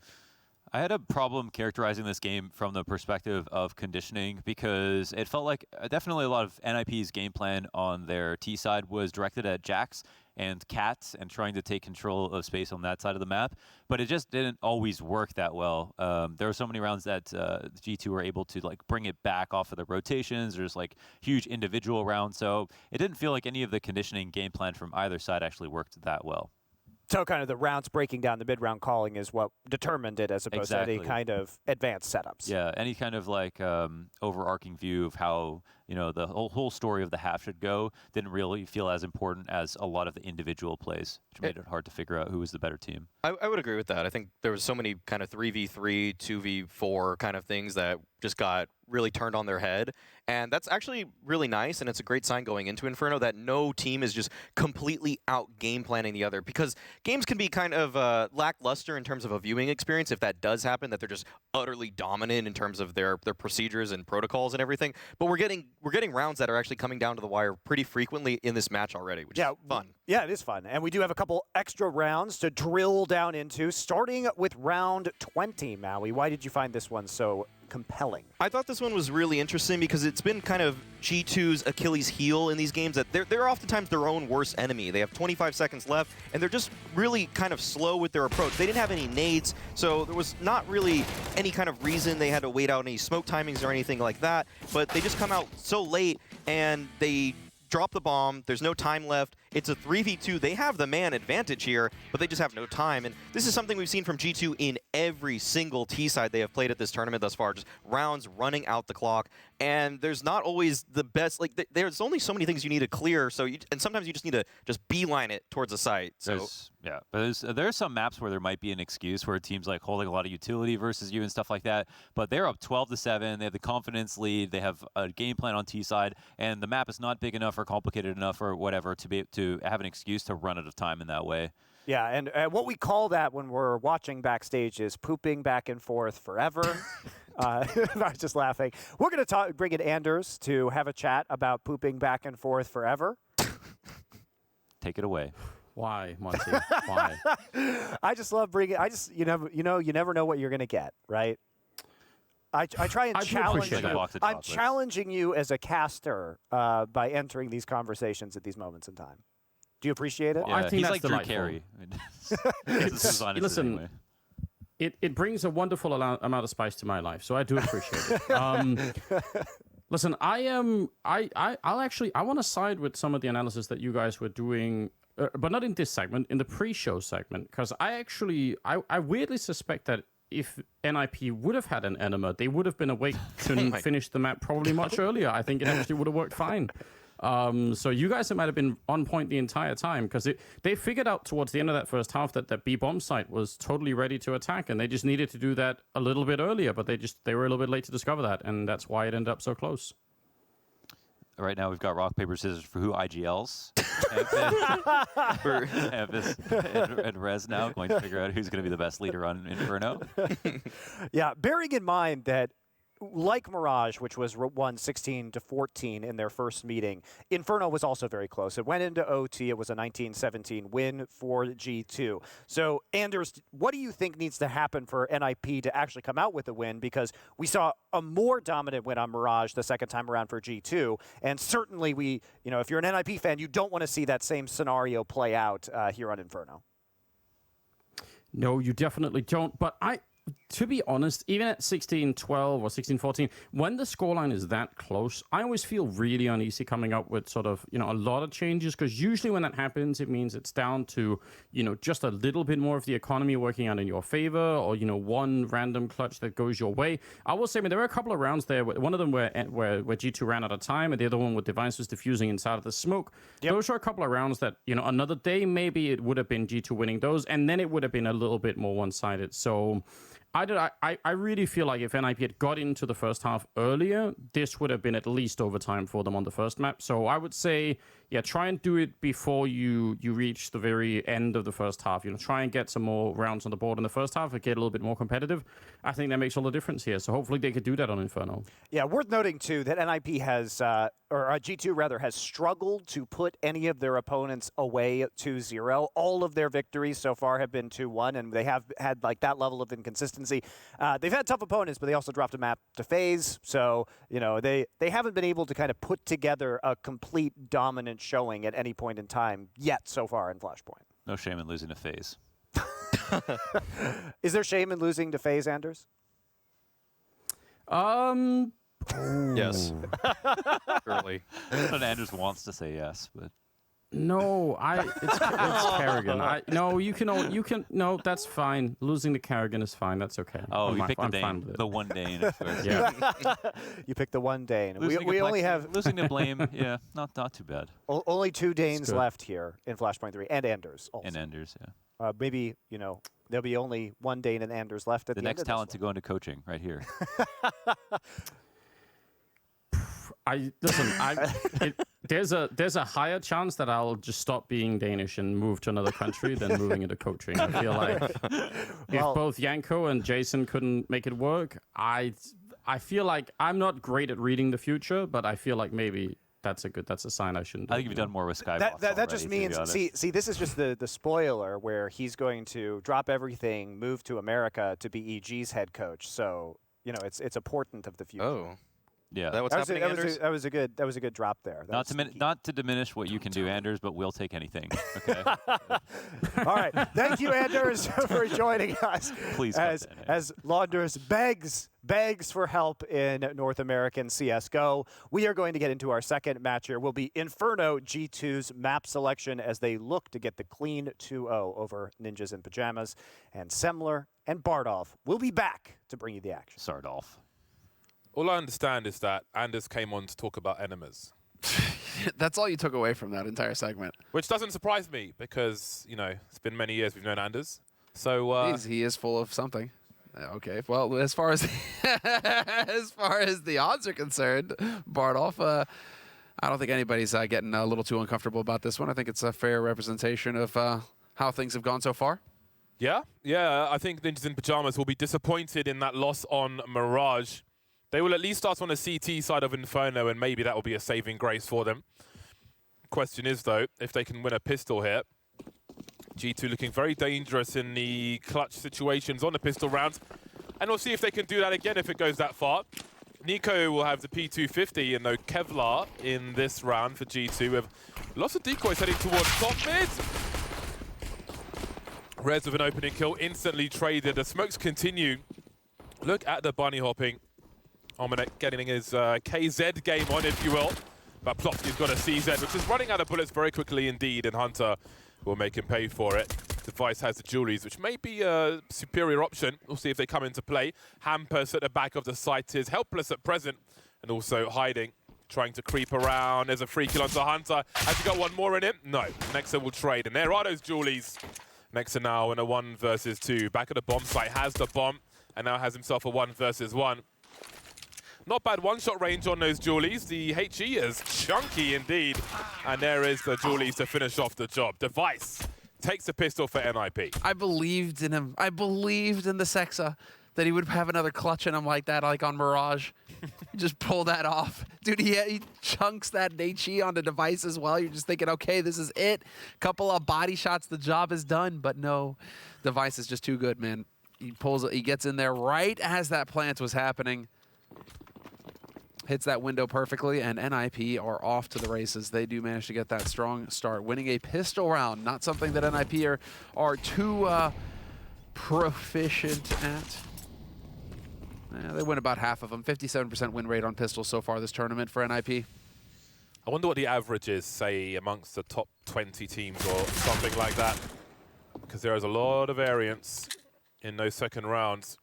L: I had a problem characterizing this game from the perspective of conditioning because it felt like definitely a lot of NIP's game plan on their T side was directed at Jax and Cats and trying to take control of space on that side of the map, but it just didn't always work that well. There were so many rounds that G2 were able to like bring it back off of the rotations. There's like huge individual rounds, so it didn't feel like any of the conditioning game plan from either side actually worked that well.
K: So kind of the rounds breaking down the mid-round calling is what determined it as opposed to any kind of advanced setups.
L: Yeah, any kind of like overarching view of how, you know, the whole story of the half should go didn't really feel as important as a lot of the individual plays, which made it hard to figure out who was the better team.
M: I would agree with that. I think there was so many kind of 3v3, 2v4 kind of things that just got really turned on their head. And that's actually really nice, and it's a great sign going into Inferno that no team is just completely out game planning the other, because games can be kind of lackluster in terms of a viewing experience if that does happen, that they're just utterly dominant in terms of their procedures and protocols and everything. But we're getting rounds that are actually coming down to the wire pretty frequently in this match already, which is fun.
K: Yeah, it is fun. And we do have a couple extra rounds to drill down into, starting with round 20, Maui. Why did you find this one so compelling?
M: I thought this one was really interesting because it's been kind of G2's Achilles heel in these games, that they're oftentimes their own worst enemy. They have 25 seconds left, and they're just really kind of slow with their approach. They didn't have any nades, so there was not really any kind of reason they had to wait out any smoke timings or anything like that, but they just come out so late, and they drop the bomb. There's no time left. It's a 3v2. They have the man advantage here, but they just have no time. And this is something we've seen from G2 in every single T side they have played at this tournament thus far. Just rounds running out the clock. And there's not always the best, like there's only so many things you need to clear. So and sometimes you just need to just beeline it towards the site. So
L: but there's some maps where there might be an excuse where a team's like holding a lot of utility versus you and stuff like that. But they're up 12-7. They have the confidence lead. They have a game plan on T side, and the map is not big enough or complicated enough or whatever to have an excuse to run out of time in that way.
K: Yeah, and what we call that when we're watching backstage is pooping back and forth forever. I was just laughing. We're going to bring in Anders to have a chat about pooping back and forth forever.
L: Take it away.
O: Why, Monty? Why?
K: I just love bringing. You never know what you're going to get, right? I try and challenge you. I'm challenging you as a caster by entering these conversations at these moments in time. Do you appreciate it?
O: Well, I think
L: he's
O: that's
L: like Drew
O: delightful.
L: Carey.
O: Listen,
L: anyway.
O: it brings a wonderful amount of spice to my life, so I do appreciate it. Listen, I want to side with some of the analysis that you guys were doing, but not in this segment, in the pre-show segment, because I weirdly suspect that if NIP would have had an enema, they would have been awake to finish the map probably much earlier. I think it actually would have worked fine. So you guys might have been on point the entire time, because they figured out towards the end of that first half that that B-bomb site was totally ready to attack, and they just needed to do that a little bit earlier, but they were a little bit late to discover that, and that's why it ended up so close.
L: Right now we've got rock, paper, scissors for who IGLs. and Rez now going to figure out who's going to be the best leader on Inferno.
K: Yeah, bearing in mind that, like Mirage, which was won 16-14 in their first meeting, Inferno was also very close. It went into OT. It was a 19-17 win for G2. So, Anders, what do you think needs to happen for NIP to actually come out with a win? Because we saw a more dominant win on Mirage the second time around for G2, and certainly if you're an NIP fan, you don't want to see that same scenario play out here on Inferno.
O: No, you definitely don't. But to be honest, even at 16-12 or 16-14, when the scoreline is that close, I always feel really uneasy coming up with sort of, a lot of changes, because usually when that happens, it means it's down to, just a little bit more of the economy working out in your favor, or, one random clutch that goes your way. I will say, there were a couple of rounds there, one of them where G2 ran out of time, and the other one with Device was diffusing inside of the smoke. Yep. Those were a couple of rounds that, another day, maybe it would have been G2 winning those, and then it would have been a little bit more one-sided. So I really feel like if NIP had got into the first half earlier, this would have been at least overtime for them on the first map. So I would say, try and do it before you reach the very end of the first half. Try and get some more rounds on the board in the first half and get a little bit more competitive. I think that makes all the difference here. So hopefully they could do that on Inferno. Yeah, worth noting too that NIP has, or G2 rather, has struggled to put any of their opponents away 2-0. All of their victories so far have been 2-1, and they have had like that level of inconsistency. They've had tough opponents, but they also dropped a map to FaZe. So, they haven't been able to kind of put together a complete dominant showing at any point in time yet so far in Flashpoint.
L: No shame in losing to FaZe.
K: Is there shame in losing to FaZe, Anders?
L: Yes. Early. Anders wants to say yes, but
O: no, it's Kerrigan. No, that's fine. Losing to Kerrigan is fine. That's okay.
L: Oh, you picked the one Dane, of course.
O: Yeah.
K: You picked the one Dane.
L: We only have losing to Blame. Yeah, not too bad.
K: Only 2 Danes left here in Flashpoint 3, and Anders also.
L: And Anders, yeah.
K: Maybe there'll be only 1 Dane and Anders left at the
L: next talent to go into coaching right here.
O: There's a higher chance that I'll just stop being Danish and move to another country than moving into coaching. I feel like if both Yanko and Jason couldn't make it work, I feel like I'm not great at reading the future, but I feel like maybe that's a sign I shouldn't do.
L: I think you've done more with Skybox.
K: That just means, see, this is just the spoiler where he's going to drop everything, move to America to be EG's head coach. So, it's a portent of the future.
M: Oh.
L: Yeah,
K: that was a good drop there.
L: Not to diminish what you can do, Anders, but we'll take anything. Okay.
K: All right, thank you, Anders, for joining us.
L: Please,
K: as Launders begs for help in North American CS:GO. We are going to get into our second match here. Will be Inferno G2's map selection as they look to get the clean 2-0 over Ninjas in Pajamas, and Semler and Bardolph will be back to bring you the action.
L: Sardolph.
A: All I understand is that Anders came on to talk about enemas.
B: That's all you took away from that entire segment.
A: Which doesn't surprise me because, it's been many years we've known Anders. So
B: he is full of something. Okay, well, as far as the odds are concerned, Bardolph, I don't think anybody's getting a little too uncomfortable about this one. I think it's a fair representation of how things have gone so far.
A: Yeah, I think Ninjas in Pajamas will be disappointed in that loss on Mirage. They will at least start on the CT side of Inferno, and maybe that will be a saving grace for them. Question is, though, if they can win a pistol here. G2 looking very dangerous in the clutch situations on the pistol rounds. And we'll see if they can do that again if it goes that far. Nico will have the P250 and no Kevlar in this round for G2 with lots of decoys heading towards top mid. Rez with an opening kill, instantly traded. The smokes continue. Look at the bunny hopping. Omenek getting his KZ game on, if you will. But Plopsky's got a CZ, which is running out of bullets very quickly indeed, and Hunter will make him pay for it. Device has the Julies, which may be a superior option. We'll see if they come into play. Hampus at the back of the site is helpless at present, and also hiding, trying to creep around. There's a free kill onto Hunter. Has he got one more in him? No. Nexa will trade, and there are those Julies. Nexa now in a 1 versus 2. Back at the bomb site, has the bomb, and now has himself a 1 versus 1. Not bad one-shot range on those Julies. The HE is chunky indeed. And there is the Julies to finish off the job. Device takes the pistol for NIP.
B: I believed in him. I believed in the Sexa that he would have another clutch in him like that, like on Mirage. Just pull that off. Dude, he chunks that HE on the Device as well. You're just thinking, okay, this is it. Couple of body shots, the job is done. But no, Device is just too good, man. He gets in there right as that plant was happening. Hits that window perfectly, and NIP are off to the races. They do manage to get that strong start, winning a pistol round. Not something that NIP are too proficient at. They win about half of them. 57% win rate on pistols so far this tournament for NIP.
A: I wonder what the average is, say, amongst the top 20 teams or something like that. Because there is a lot of variance in those second rounds.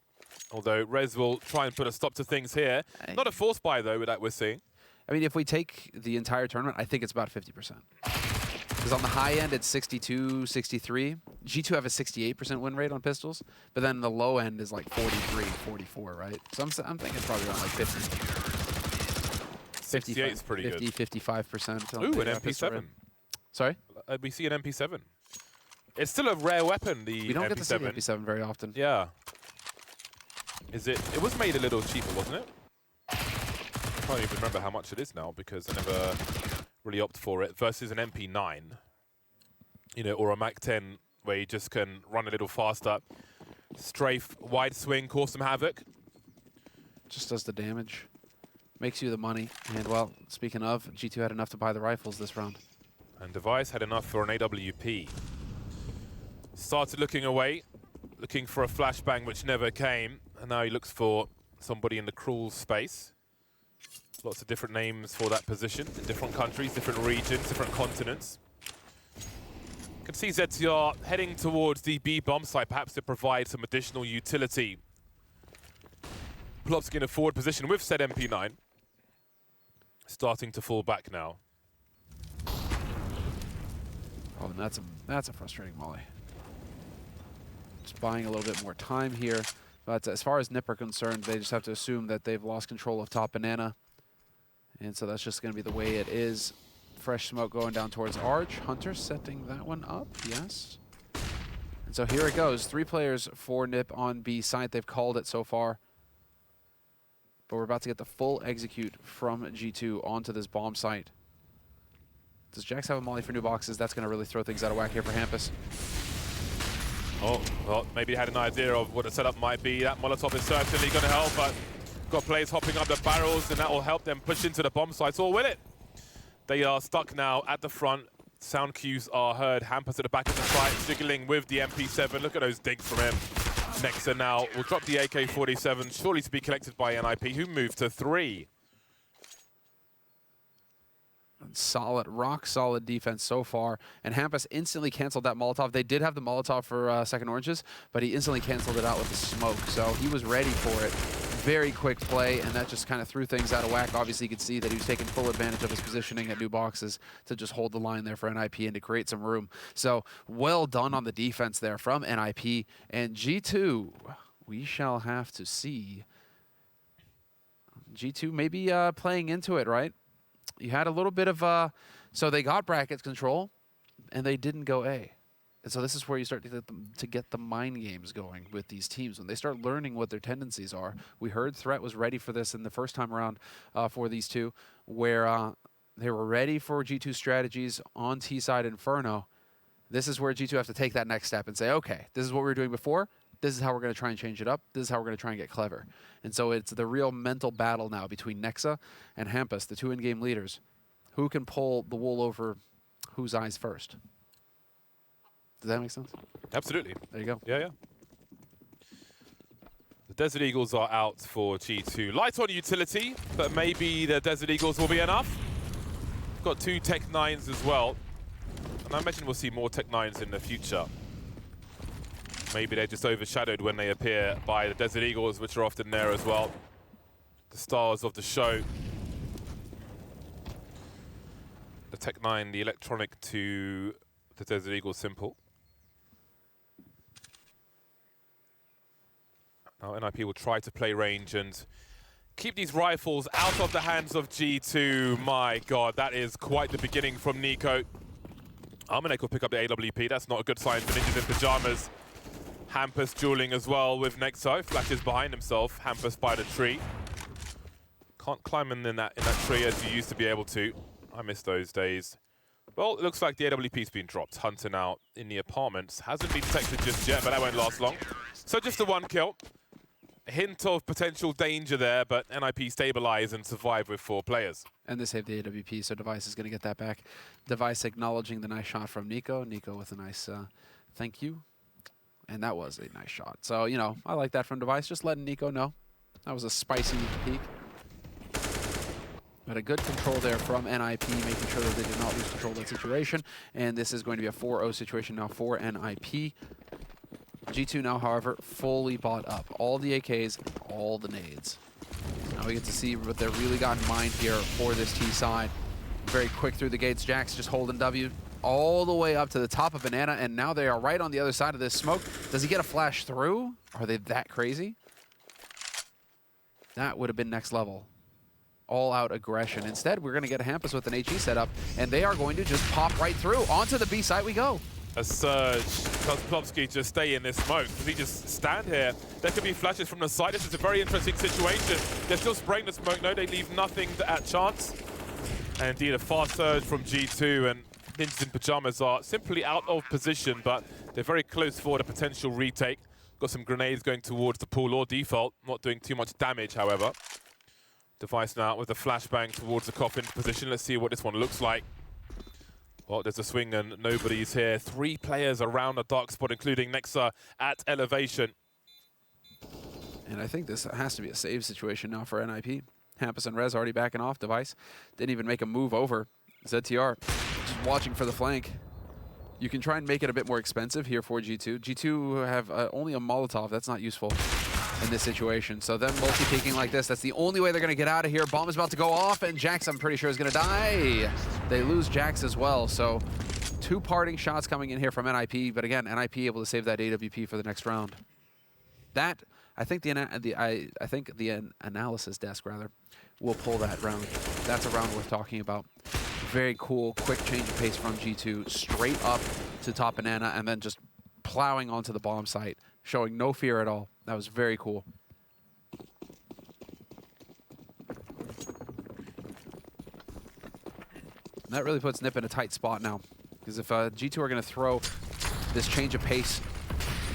A: Although Rez will try and put a stop to things here. Not a force buy, though, that we're seeing.
B: I mean, if we take the entire tournament, I think it's about 50%. Because on the high end, it's 62, 63. G2 have a 68% win rate on pistols, but then the low end is like 43, 44, right? So I'm thinking it's probably around like 50.
A: 68 is pretty
B: 50,
A: good.
B: 55%.
A: Ooh, an MP7.
B: Sorry?
A: We see an MP7. It's still a rare weapon, the MP7.
B: We don't get to see the MP7 very often.
A: Yeah. Is it? It was made a little cheaper, wasn't it? I can't even remember how much it is now because I never really opt for it. Versus an MP9, you know, or a Mac 10 where you just can run a little faster. Strafe, wide swing, cause some havoc.
B: Just does the damage. Makes you the money. And, well, speaking of, G2 had enough to buy the rifles this round.
A: And Device had enough for an AWP. Started looking away, looking for a flashbang which never came. And now he looks for somebody in the crawl space. Lots of different names for that position in different countries, different regions, different continents. You can see ZTR heading towards the B bomb site, perhaps to provide some additional utility. Plopsky in a forward position with said MP9. Starting to fall back now.
B: Oh, and that's a frustrating molly. Just buying a little bit more time here. But as far as NIP are concerned, they just have to assume that they've lost control of top banana. And so that's just going to be the way it is. Fresh smoke going down towards Arch. Hunter setting that one up, yes. And so here it goes. 3 players for NIP on B site. They've called it so far. But we're about to get the full execute from G2 onto this bomb site. Does Jax have a molly for new boxes? That's going to really throw things out of whack here for Hampus.
A: Oh, well, maybe had an idea of what the setup might be. That Molotov is certainly going to help, but got players hopping up the barrels, and that will help them push into the bomb sites. Or will it? They are stuck now at the front. Sound cues are heard. Hampus at the back of the site, jiggling with the MP7. Look at those dinks from him. Nexa now will drop the AK-47, surely to be collected by NIP, who moved to 3.
B: Solid, rock solid defense so far. And Hampus instantly canceled that Molotov. They did have the Molotov for second oranges, but he instantly canceled it out with the smoke. So he was ready for it. Very quick play, and that just kind of threw things out of whack. Obviously, you could see that he was taking full advantage of his positioning at new boxes to just hold the line there for NIP and to create some room. So well done on the defense there from NIP. And G2, we shall have to see. G2 maybe playing into it, right? You had a little bit of, so they got brackets control, and they didn't go A. And so this is where you start to get the mind games going with these teams. When they start learning what their tendencies are. We heard Threat was ready for this in the first time around for these two, where they were ready for G2 strategies on T-side Inferno. This is where G2 have to take that next step and say, okay, this is what we were doing before. This is how we're going to try and change it up. This is how we're going to try and get clever. And so it's the real mental battle now between Nexa and Hampus, the 2 in-game leaders. Who can pull the wool over whose eyes first? Does that make sense?
A: Absolutely.
B: There you go.
A: Yeah, yeah. The Desert Eagles are out for G2. Light on utility, but maybe the Desert Eagles will be enough. Got 2 Tech 9s as well. And I imagine we'll see more Tech 9s in the future. Maybe they're just overshadowed when they appear by the Desert Eagles, which are often there as well. The stars of the show. The Tech 9, the electronic to the Desert Eagle simple. Now NIP will try to play range and keep these rifles out of the hands of G2. My God, that is quite the beginning from Nico. Armanek will pick up the AWP. That's not a good sign for Ninjas in Pyjamas. Hampus dueling as well with Nexo. Flashes behind himself. Hampus by the tree. Can't climb in that tree as you used to be able to. I miss those days. Well, it looks like the AWP's been dropped. Hunter now in the apartments. Hasn't been detected just yet, but that won't last long. So just the 1 kill. A hint of potential danger there, but NIP stabilize and survive with 4 players.
B: And they saved the AWP, so Device is going to get that back. Device acknowledging the nice shot from Nico. Nico with a nice thank you. And that was a nice shot. So, you know, I like that from Device. Just letting Nico know That was a spicy peek. But a good control there from NIP, making sure that they did not lose control of that situation. And this is going to be a 4-0 situation now for NIP. G2 now, however, fully bought up. All the AKs, all the nades. Now we get to see what they've really got in mind here for this T side. Very quick through the gates. Jack's just holding W all the way up to the top of Banana, and now they are right on the other side of this smoke. Does he get a flash through? Are they that crazy? That would have been next level. All-out aggression. Instead, we're going to get a Hampus with an HE setup, and they are going to just pop right through. Onto the B site we go.
A: A surge. Does Plopsky just stay in this smoke? Does he just stand here? There could be flashes from the side. This is a very interesting situation. They're still spraying the smoke. No, they leave nothing at chance. And indeed, a fast surge from G2, and Ninjas in Pajamas are simply out of position, but they're very close for a potential retake. Got some grenades going towards the pool or default. Not doing too much damage, however. Device now with a flashbang towards the coffin position. Let's see what this one looks like. Well, there's a swing and nobody's here. 3 players around the dark spot, including Nexa at elevation.
B: And I think this has to be a save situation now for NIP. Hampus and Rez already backing off. Device didn't even make a move over. ZTR just watching for the flank. You can try and make it a bit more expensive here for G2. G2 have only a Molotov. That's not useful in this situation. So them multi-peeking like this, that's the only way they're going to get out of here. Bomb is about to go off, and Jax, I'm pretty sure, is going to die. They lose Jax as well. So 2 parting shots coming in here from NIP, but again, NIP able to save that AWP for the next round. That, I think the analysis desk, rather, will pull that round. That's a round worth talking about. Very cool, quick change of pace from G2, straight up to top Banana, and then just plowing onto the bomb site, showing no fear at all. That was very cool. And that really puts Nip in a tight spot now, because if G2 are going to throw this change of pace,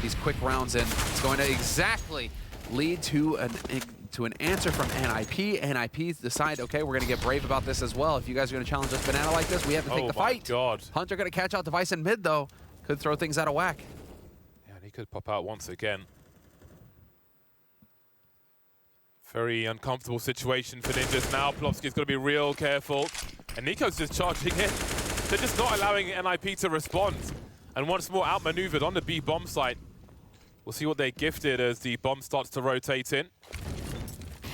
B: these quick rounds in, it's going to exactly lead to an answer from NIP. NIP decide, okay, we're going to get brave about this as well. If you guys are going to challenge us Banana like this, we have to take the fight.
A: God.
B: Hunter going to catch out Device in mid, though. Could throw things out of whack.
A: Yeah, and he could pop out once again. Very uncomfortable situation for Ninjas now. Plopsky's got to be real careful. And Nico's just charging in. They're just not allowing NIP to respond. And once more outmaneuvered on the B bomb site. We'll see what they gifted as the bomb starts to rotate in.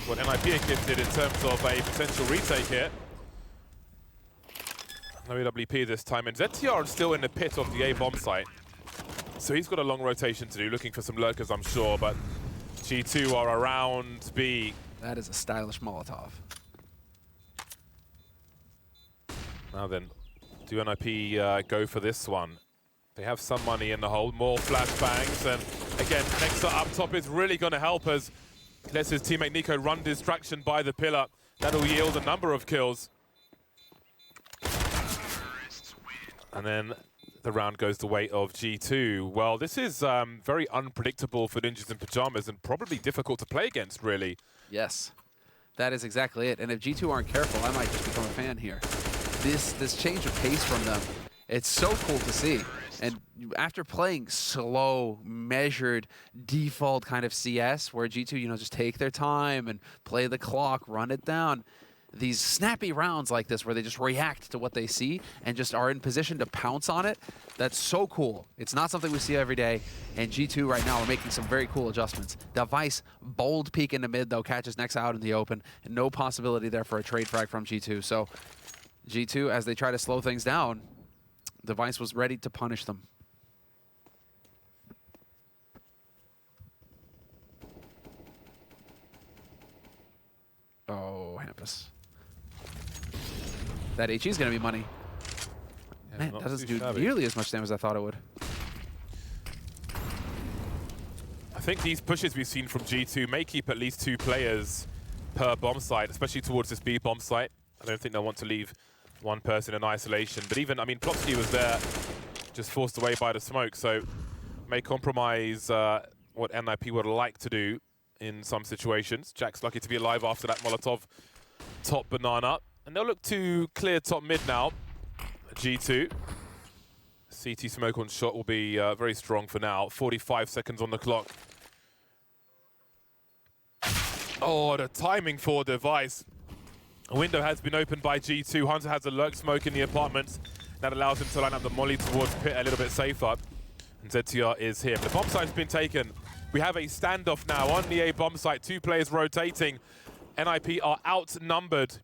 A: What NIP are gifted in terms of a potential retake here. No AWP this time, and ZTR is still in the pit of the A bomb site. So he's got a long rotation to do, looking for some lurkers, I'm sure, but G2 are around B.
B: That is a stylish Molotov.
A: Now then, do NIP go for this one? They have some money in the hole, more flashbangs, and again, Nexa up top is really going to help as lets his teammate Nico run distraction by the pillar. That'll yield a number of kills. And then the round goes the way of G2. Well, this is very unpredictable for Ninjas in Pajamas and probably difficult to play against, really.
B: Yes, that is exactly it. And if G2 aren't careful, I might just become a fan here. This change of pace from them, it's so cool to see. And after playing slow, measured, default kind of CS, where G2, just take their time and play the clock, run it down, these snappy rounds like this where they just react to what they see and just are in position to pounce on it, that's so cool. It's not something we see every day, and G2 right now are making some very cool adjustments. Device, bold peek in the mid, though, catches Nexa out in the open, and no possibility there for a trade frag from G2. So G2, as they try to slow things down, Device was ready to punish them. Oh, Hampus. That HE is going to be money.
A: Yeah,
B: Man, that doesn't do nearly as much damage as I thought it would.
A: I think these pushes we've seen from G2 may keep at least 2 players per bomb site, especially towards this B bomb site. I don't think they'll want to leave one person in isolation. But even, Plopsky was there, just forced away by the smoke, so may compromise what NIP would like to do in some situations. Jack's lucky to be alive after that Molotov top Banana. And they'll look to clear top mid now. G2. CT smoke on shot will be very strong for now. 45 seconds on the clock. Oh, the timing for device. A window has been opened by G2. Hunter has a lurk smoke in the apartments. That allows him to line up the molly towards pit a little bit safer. And ZTR is here. The bomb site's been taken. We have a standoff now on the A bomb site. 2 players rotating. NIP are outnumbered.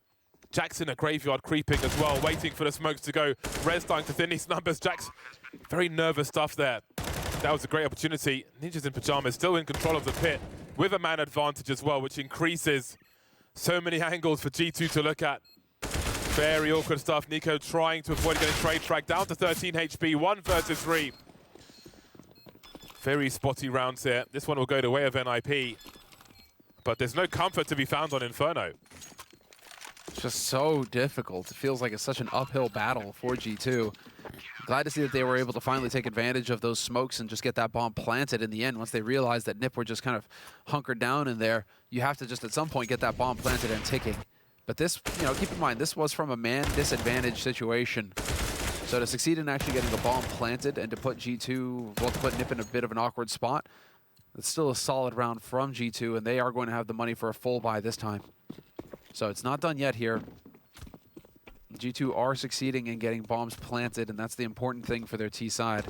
A: Jackson a graveyard creeping as well, waiting for the smokes to go. Rez starting to thin these numbers. Jack's very nervous stuff there. That was a great opportunity. Ninjas in Pajamas still in control of the pit with a man advantage as well, which increases so many angles for G2 to look at. Very awkward stuff. Nico trying to avoid getting trade track down to 13 HP, 1 versus 3. Very spotty rounds here. This one will go the way of NIP, but there's no comfort to be found on Inferno.
B: It's just so difficult. It feels like it's such an uphill battle for G2. Glad to see that they were able to finally take advantage of those smokes and just get that bomb planted in the end. Once they realized that NIP were just kind of hunkered down in there, you have to just at some point get that bomb planted and ticking. But this, you know, keep in mind, this was from a man disadvantage situation. So to succeed in actually getting a bomb planted and to put G2, well, to put NIP in a bit of an awkward spot, it's still a solid round from G2, and they are going to have the money for a full buy this time. So it's not done yet here. G2 are succeeding in getting bombs planted, and that's the important thing for their T side.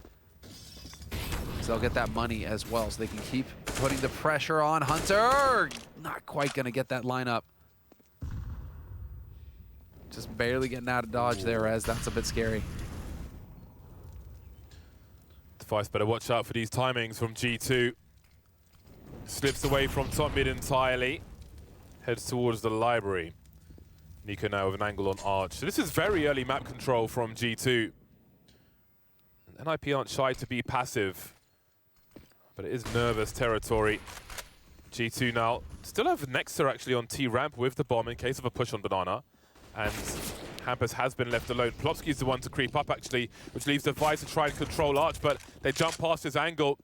B: So they'll get that money as well, so they can keep putting the pressure on Hunter. Not quite going to get that lineup. Just barely getting out of dodge there, as that's a bit scary.
A: Device better watch out for these timings from G2. Slips away from top mid entirely. Heads towards the library. Nico now with an angle on Arch. So this is very early map control from G2. NIP aren't shy to be passive, but it is nervous territory. G2 now still have Nexa actually on T-ramp with the bomb in case of a push on Banana. And Hampus has been left alone. Plopsky's the one to creep up actually, which leaves Device to try and control Arch, but they jump past his angle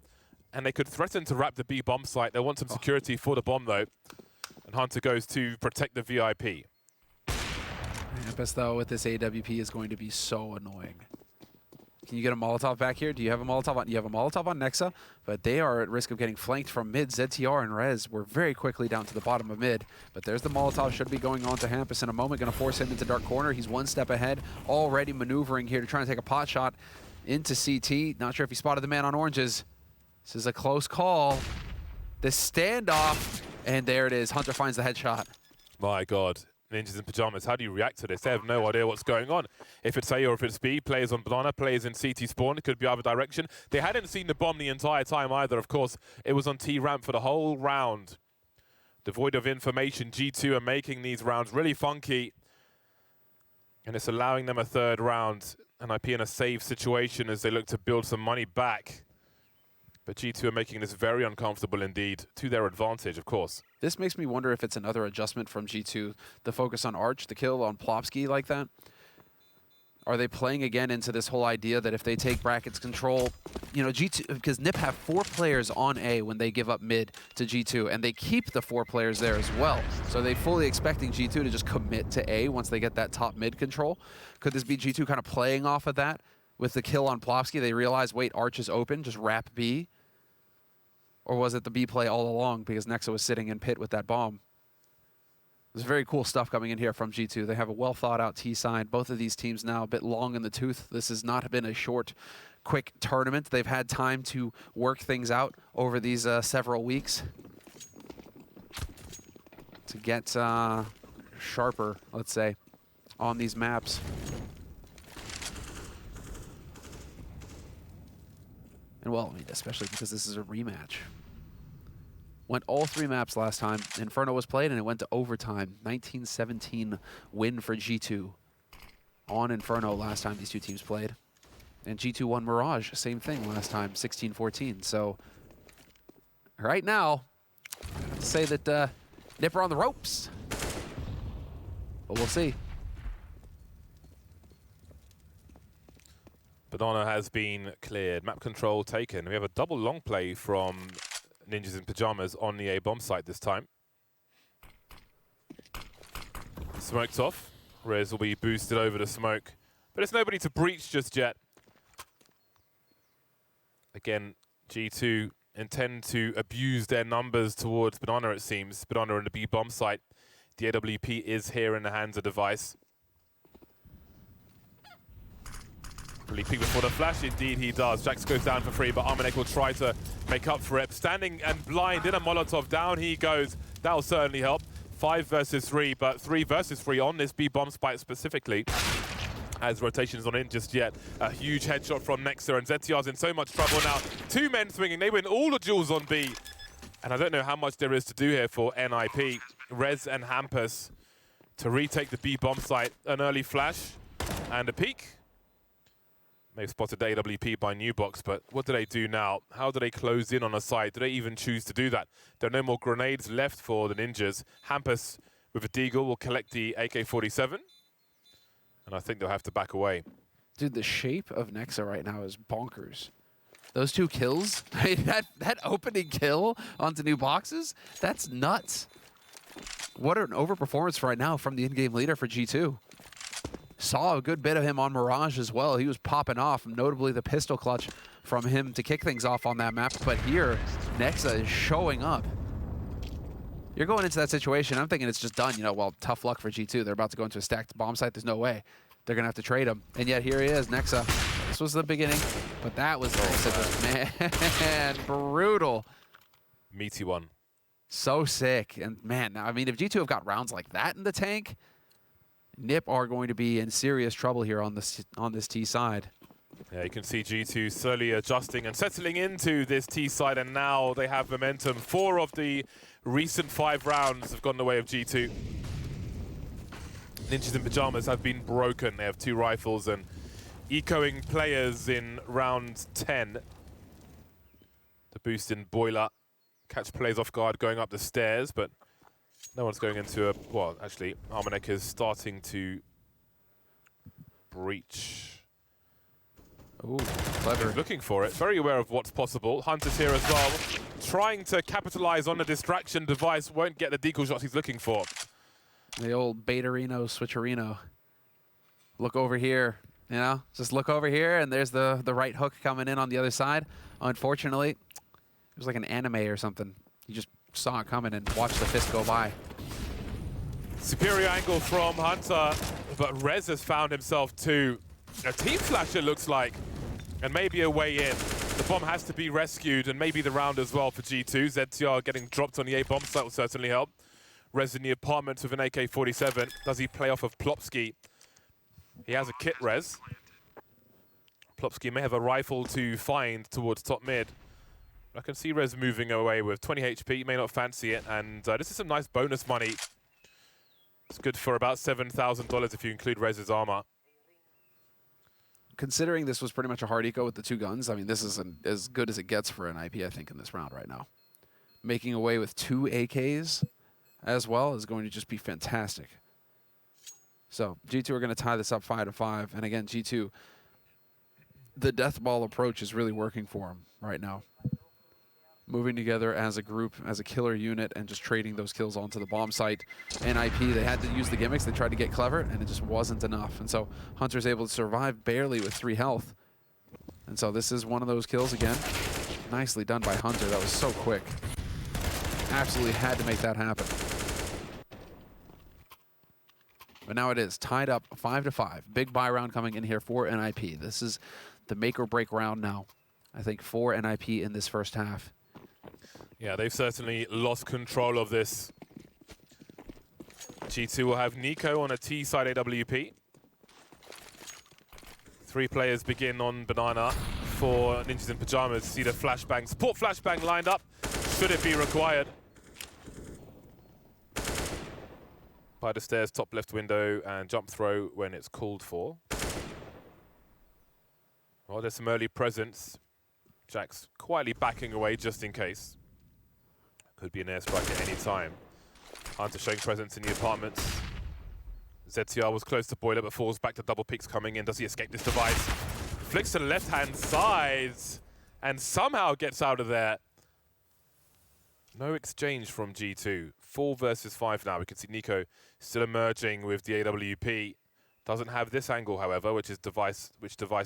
A: and they could threaten to wrap the B bomb site. They want some security for the bomb though. And Hunter goes to protect the VIP.
B: Hampus though with this AWP is going to be so annoying. Can you get a Molotov back here? Do you have a Molotov on? You have a Molotov on Nexa, but they are at risk of getting flanked from mid. ZTR and Rez were very quickly down to the bottom of mid, but there's the Molotov, should be going on to Hampus in a moment, going to force him into dark corner. He's one step ahead, already maneuvering here to try and take a pot shot into CT. Not sure if he spotted the man on oranges. This is a close call. This standoff, and there it is. Hunter finds the headshot.
A: My God. Ninjas in Pajamas, how do you react to this? They have no idea what's going on. If it's A or if it's B, players on Banana, players in CT spawn, it could be either direction. They hadn't seen the bomb the entire time either, of course. It was on T-ramp for the whole round. Devoid of information, G2 are making these rounds really funky. And it's allowing them a third round. NIP in a safe situation as they look to build some money back. But G2 are making this very uncomfortable indeed, to their advantage, of course.
B: This makes me wonder if it's another adjustment from G2, the focus on Arch, the kill on Plopsky like that. Are they playing again into this whole idea that if they take brackets control, you know, G2, because NIP have 4 players on A when they give up mid to G2, and they keep the 4 players there as well. So are they fully expecting G2 to just commit to A once they get that top mid control? Could this be G2 kind of playing off of that? With the kill on Plopsky, they realize, wait, Arch is open, just wrap B? Or was it the B play all along because Nexa was sitting in pit with that bomb? There's very cool stuff coming in here from G2. They have a well-thought-out T side. Both of these teams now a bit long in the tooth. This has not been a short, quick tournament. They've had time to work things out over these several weeks to get sharper, let's say, on these maps. And well, I mean, especially because this is a rematch. Went all 3 maps last time. Inferno was played, and it went to overtime. 1917 win for G2 on Inferno last time these two teams played. And G2 won Mirage, same thing last time, 16-14. So right now, I have to say that NIP are on the ropes. But we'll see.
A: Banana has been cleared. Map control taken. We have a double long play from Ninjas in Pajamas on the A bomb site this time. Smoke's off. Rez will be boosted over the smoke. But there's nobody to breach just yet. Again, G2 intend to abuse their numbers towards Banana, it seems. Banana in the B bomb site. The AWP is here in the hands of Device. Really peek before the flash, indeed he does. Jax goes down for free, but Armanek will try to make up for it. Standing and blind in a Molotov, down he goes. That'll certainly help. 5 versus 3, but 3 versus 3 on this B bomb spike specifically. As rotation's not in just yet. A huge headshot from Nexa, and ZTR's in so much trouble now. 2 men swinging, they win all the duels on B. And I don't know how much there is to do here for NIP. Rez and Hampus to retake the B bomb site. An early flash and a peek. They've spotted the AWP by Newbox, but what do they do now? How do they close in on a side? Do they even choose to do that? There are no more grenades left for the Ninjas. Hampus with a deagle will collect the AK-47. And I think they'll have to back away.
B: Dude, the shape of Nexa right now is bonkers. Those 2 kills, that opening kill onto new boxes, that's nuts. What an overperformance right now from the in-game leader for G2. Saw a good bit of him on Mirage as well. He was popping off, notably the pistol clutch from him to kick things off on that map. But here, Nexa is showing up. You're going into that situation, I'm thinking it's just done. You know, well, tough luck for G2. They're about to go into a stacked bomb site. There's no way. They're going to have to trade him. And yet here he is, Nexa. This was the beginning, but that was man, brutal.
A: Meaty one.
B: So sick. And man, I mean, if G2 have got rounds like that in the tank, NIP are going to be in serious trouble here on this T side.
A: Yeah, you can see G2 slowly adjusting and settling into this T side, and now they have momentum. 4 of the recent 5 rounds have gone the way of G2. Ninjas in Pajamas have been broken. They have 2 rifles and ecoing players in round 10. The boost in Boiler. Catch players off guard going up the stairs, but no one's going into a... Well, actually, Armanek is starting to breach.
B: Ooh, clever.
A: He's looking for it. Very aware of what's possible. Hunter's here as well. Trying to capitalize on the distraction. Device won't get the decoy shots he's looking for.
B: The old Baterino switcherino. Look over here. You know, just look over here, and there's the right hook coming in on the other side. Unfortunately, it was like an anime or something. You just saw it coming and watched the fist go by.
A: Superior angle from Hunter, but Rez has found himself to a team flash, it looks like, and maybe a way in. The bomb has to be rescued, and maybe the round as well for G2. ZTR getting dropped on the A bomb site will certainly help. Rez in the apartment with an AK-47. Does he play off of Plopsky? He has a kit, Rez. Plopsky may have a rifle to find towards top mid. I can see Rez moving away with 20 HP. He may not fancy it, and this is some nice bonus money. It's good for about $7,000 if you include Rez's armor.
B: Considering this was pretty much a hard eco with the 2 guns, I mean, this is as good as it gets for an IP, I think, in this round right now. Making away with 2 AKs as well is going to just be fantastic. So G2 are going to tie this up 5-5, and again, G2, the death ball approach is really working for them right now. Moving together as a group, as a killer unit, and just trading those kills onto the bomb site. NIP, they had to use the gimmicks. They tried to get clever, and it just wasn't enough. And so Hunter's able to survive barely with 3 health. And so this is one of those kills again. Nicely done by Hunter. That was so quick. Absolutely had to make that happen. But now it is tied up 5-5. Big buy round coming in here for NIP. This is the make or break round now, I think, for NIP in this first half.
A: Yeah, they've certainly lost control of this. G2 will have Nico on a T side AWP. 3 players begin on Banana for Ninjas in Pajamas. See the flashbang, support flashbang lined up. Should it be required? By the stairs, top left window, and jump throw when it's called for. Well, there's some early presence. Jack's quietly backing away just in case. Could be an airstrike at any time. Hunter showing presence in the apartments. ZTR was close to Boiler, but falls back to double peaks coming in. Does he escape this device? Flicks to the left-hand side and somehow gets out of there. No exchange from G2. 4 versus 5 now. We can see Nico still emerging with the AWP. Doesn't have this angle, however, which Device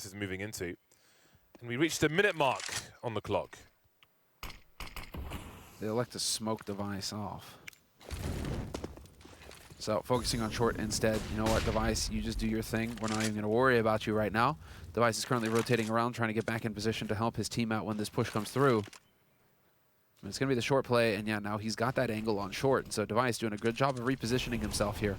A: is moving into. And we reached the minute mark on the clock.
B: They elect to smoke Device off. So focusing on short instead. You know what, Device, you just do your thing. We're not even going to worry about you right now. Device is currently rotating around, trying to get back in position to help his team out when this push comes through. And it's going to be the short play, and yeah, now he's got that angle on short. So Device doing a good job of repositioning himself here.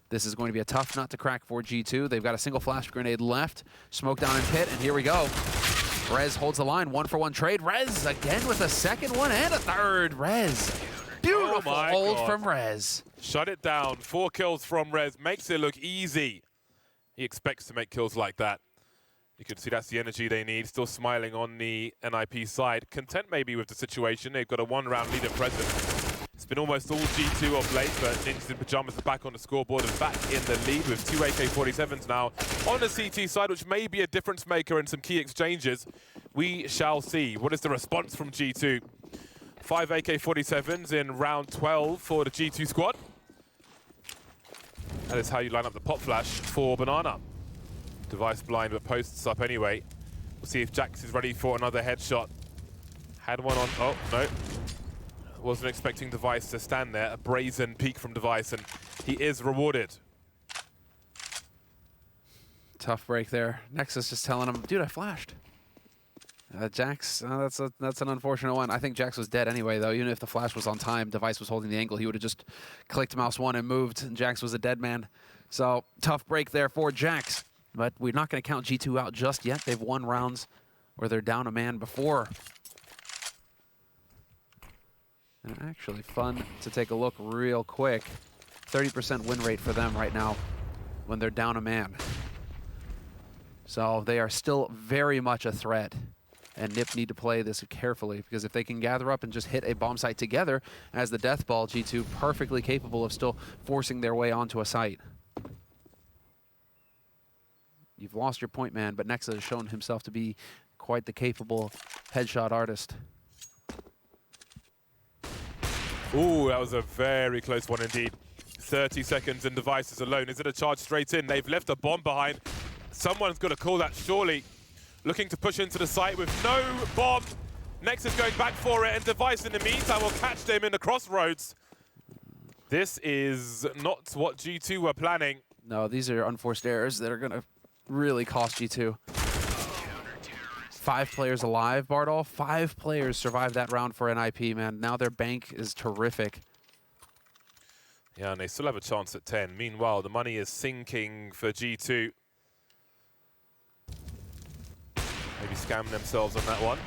B: This is going to be a tough nut to crack for G2. They've got a single flash grenade left. Smoke down in pit, and here we go. Rez holds the line, 1-for-1 trade. Rez again with a second one and a third. Rez, beautiful hold from Rez.
A: Shut it down. 4 kills from Rez. Makes it look easy. He expects to make kills like that. You can see that's the energy they need. Still smiling on the NIP side. Content maybe with the situation. They've got a 1-round lead at present. It's been almost all G2 of late, but Ninjas in Pyjamas are back on the scoreboard and back in the lead with 2 AK-47s now on the CT side, which may be a difference maker in some key exchanges. We shall see. What is the response from G2? 5 AK-47s in round 12 for the G2 squad. That is how you line up the pop flash for Banana. Device blind, but posts up anyway. We'll see if Jax is ready for another headshot. Had one on, oh, no. Wasn't expecting Device to stand there. A brazen peek from Device, and he is rewarded.
B: Tough break there. Nexus just telling him, dude, I flashed. Jax, that's an unfortunate one. I think Jax was dead anyway, though. Even if the flash was on time, Device was holding the angle, he would have just clicked mouse 1 and moved, and Jax was a dead man. So, tough break there for Jax. But we're not going to count G2 out just yet. They've won rounds where they're down a man before. And actually fun to take a look real quick. 30% win rate for them right now when they're down a man. So they are still very much a threat. And NIP need to play this carefully, because if they can gather up and just hit a bomb site together as the death ball, G2 perfectly capable of still forcing their way onto a site. You've lost your point man, but Nexa has shown himself to be quite the capable headshot artist.
A: Ooh, that was a very close one indeed. 30 seconds and Devices alone. Is it a charge straight in? They've left a bomb behind. Someone's got to call that surely. Looking to push into the site with no bomb. Nexus going back for it, and Device in the meantime will catch them in the crossroads. This is not what G2 were planning.
B: No, these are unforced errors that are going to really cost G2. 5 players alive, Bardol. 5 players survived that round for NIP, man. Now their bank is terrific.
A: Yeah, and they still have a chance at 10. Meanwhile, the money is sinking for G2. Maybe scamming themselves on that one.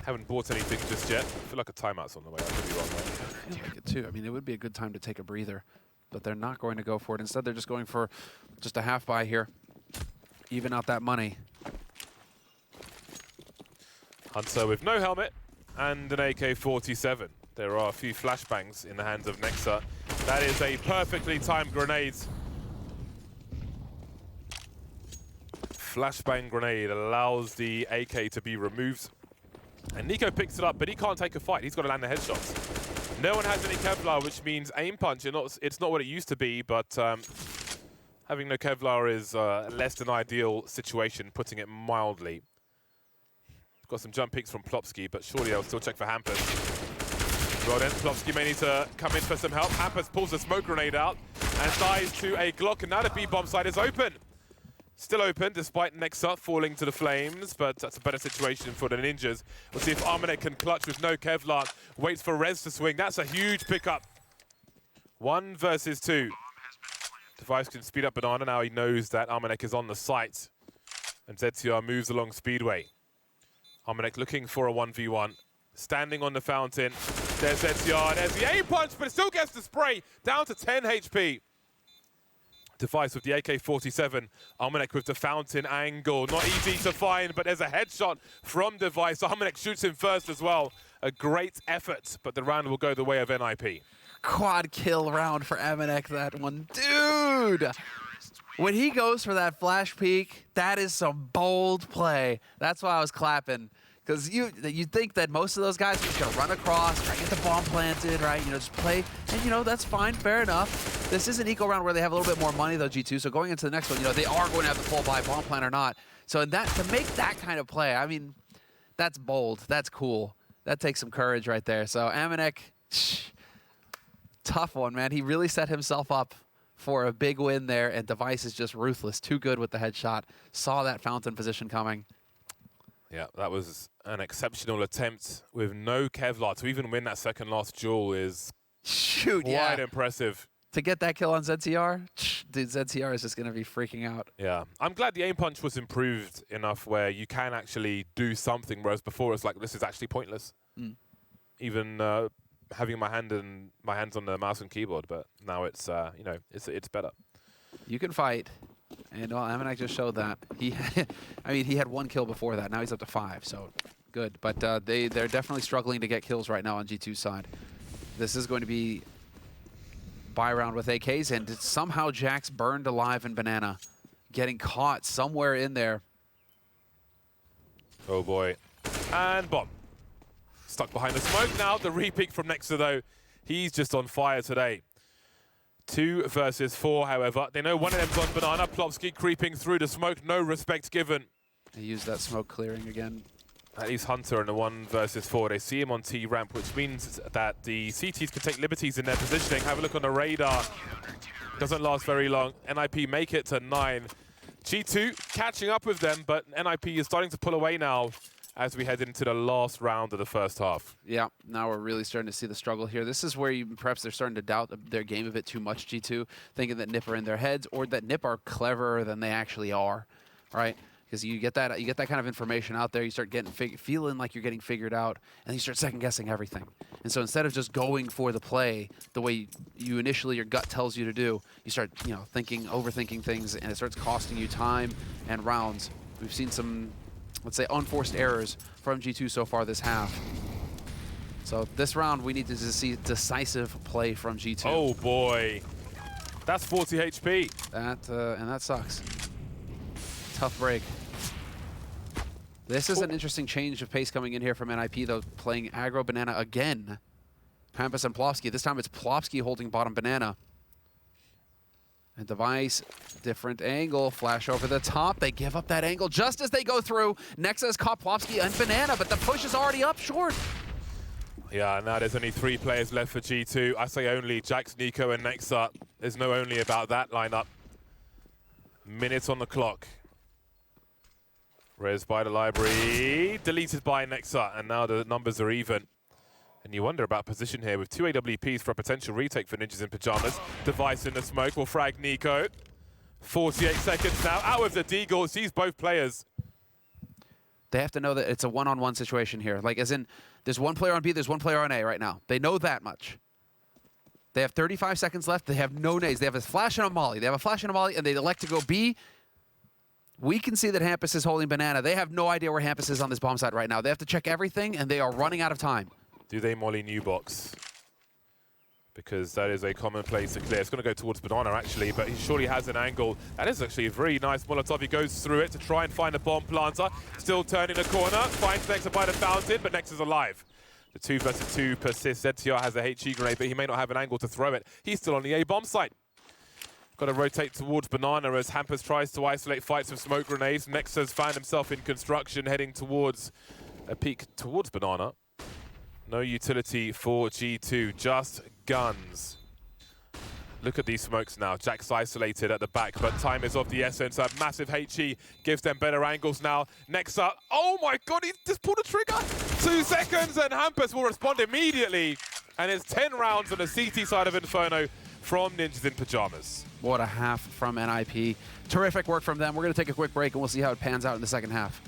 A: Haven't bought anything just yet. I feel like a timeout's on the way. I could be wrong there.
B: I feel like it too. I mean, it would be a good time to take a breather, but they're not going to go for it. Instead, they're just going for just a half buy here. Even out that money.
A: Hunter with no helmet and an AK-47. There are a few flashbangs in the hands of Nexa. That is a perfectly timed grenade. Flashbang grenade allows the AK to be removed. And Nico picks it up, but he can't take a fight. He's got to land the headshots. No one has any Kevlar, which means aim punch. It's not what it used to be, but having no Kevlar is a less than ideal situation, putting it mildly. Got some jump peaks from Plopsky, but surely I'll still check for Hampers. Well then, Plopsky may need to come in for some help. Hampers pulls a smoke grenade out and dies to a Glock, and now the B-bomb side is open. Still open, despite Nexa falling to the flames, but that's a better situation for the Ninjas. We'll see if Armanek can clutch with no Kevlar. Waits for Rez to swing. That's a huge pickup. 1 versus 2. Device can speed up Banana. Now he knows that Armanek is on the site. And ZTR moves along Speedway. Armanek looking for a 1v1. Standing on the fountain. There's ZTR. There's the aim punch, but it still gets the spray. Down to 10 HP. Device with the AK-47. Armanek with the fountain angle. Not easy to find, but there's a headshot from Device. Armanek shoots him first as well. A great effort, but the round will go the way of NIP.
B: Quad kill round for Armanek, that one. Dude! When he goes for that flash peek, that is some bold play. That's why I was clapping. Because you'd think that most of those guys are just going to run across, try to get the bomb planted, right? You know, just play. And, you know, that's fine. Fair enough. This is an eco round where they have a little bit more money, though, G2. So going into the next one, you know, they are going to have the full buy bomb plan or not. So that to make that kind of play, I mean, That's bold. That's cool. That takes some courage right there. So Amanek, tough one, man. He really set himself up for a big win there, and Device is just ruthless. Too good with the headshot. Saw that fountain position coming.
A: Yeah, that was an exceptional attempt with no Kevlar. To even win that second last duel is quite impressive.
B: To get that kill on ZTR, dude, ZTR is just going to be freaking out.
A: Yeah, I'm glad the aim punch was improved enough where you can actually do something, whereas before it's like, this is actually pointless. Even having my hands on the mouse and keyboard, but now it's you know, it's better.
B: You can fight, and well, Amanek just showed that. I mean, he had 1 kill before that. Now he's up to 5, so good. But they're definitely struggling to get kills right now on G2's side. This is going to be buy round with AKs, and somehow Jack's burned alive in Banana, getting caught somewhere in there.
A: Oh boy, and bomb. Stuck behind the smoke now. The repeat from NXZT, though, he's just on fire today. 2 versus 4, however. They know one of them's on Banana. Plopsky creeping through the smoke. No respect given.
B: They use that smoke clearing again.
A: At least Hunter in the 1 versus 4. They see him on T ramp, which means that the CTs can take liberties in their positioning. Have a look on the radar. Doesn't last very long. NIP make it to 9. G2 catching up with them, but NIP is starting to pull away now as we head into the last round of the first half.
B: Yeah, now we're really starting to see the struggle here. This is where perhaps they're starting to doubt their game a bit too much, G2, thinking that NIP are in their heads or that NIP are cleverer than they actually are, right? Because you get that kind of information out there, you start getting feeling like you're getting figured out, and you start second guessing everything. And so instead of just going for the play the way you initially your gut tells you to do, you start overthinking things, and it starts costing you time and rounds. We've seen some, let's say, unforced errors from G2 so far this half. So this round we need to see decisive play from G2.
A: Oh boy, that's 40 HP.
B: And that sucks. Tough break. This is an interesting change of pace coming in here from NIP, though, playing aggro Banana again. Hampus and Plopsky. This time it's Plopsky holding bottom Banana. And Device, different angle, flash over the top. They give up that angle just as they go through. Nexa has caught Plopsky and Banana, but the push is already up short.
A: Yeah, now there's only 3 players left for G2. I say only. Jax, Nico, and Nexa. There's no only about that lineup. Minutes on the clock. Res by the library, deleted by Nexa, and now the numbers are even. And you wonder about position here with 2 AWPs for a potential retake for Ninjas in Pyjamas. Device in the smoke will frag Nico. 48 seconds now, out of the Deagle, sees both players.
B: They have to know that it's a one-on-one situation here. Like, as in, there's 1 player on B, there's 1 player on A right now. They know that much. They have 35 seconds left, they have no nades. They have a flash and a molly. They have a flash and a molly, and they elect to go B. We can see that Hampus is holding Banana. They have no idea where Hampus is on this bomb site right now. They have to check everything, and they are running out of time.
A: Do they molly new box? Because that is a common place to clear. It's going to go towards Banana, actually, but he surely has an angle. That is actually a very nice Molotov. He goes through it to try and find a bomb planter. Still turning the corner. Finds Nexa by the fountain, but Nexa's alive. The 2 versus 2 persists. ZTR has a HE grenade, but he may not have an angle to throw it. He's still on the A bomb site. Got to rotate towards Banana as Hampus tries to isolate fights with smoke grenades. Nexa's found himself in construction, heading towards a peek towards Banana. No utility for G2, just guns. Look at these smokes now. Jack's isolated at the back, but time is of the essence. A massive HE gives them better angles now. Nexa, oh my god, he just pulled a trigger. 2 seconds, and Hampus will respond immediately. And it's 10 rounds on the CT side of Inferno from Ninjas in Pyjamas.
B: What a half from NIP. Terrific work from them. We're going to take a quick break, and we'll see how it pans out in the second half.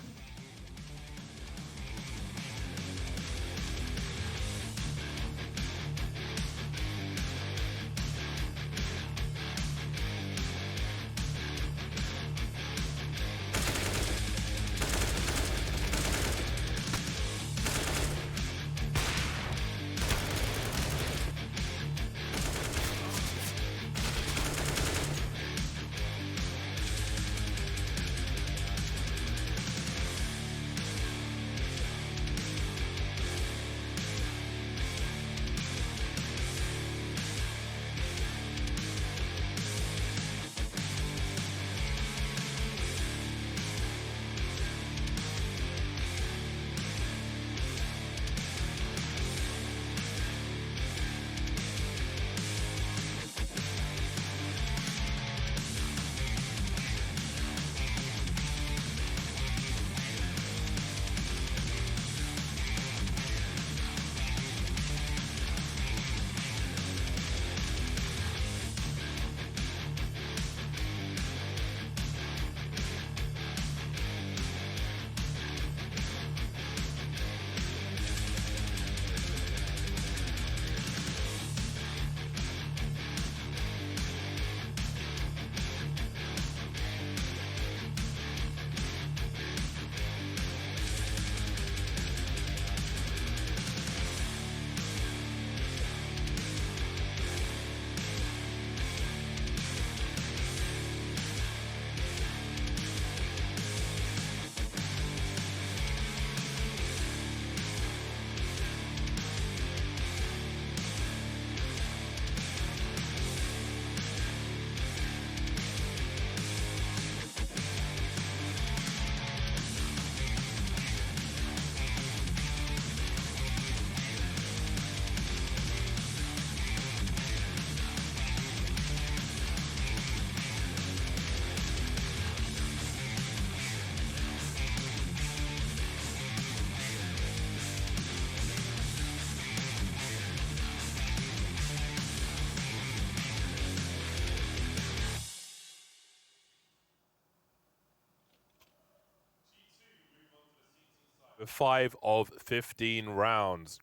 A: 5 of 15 rounds.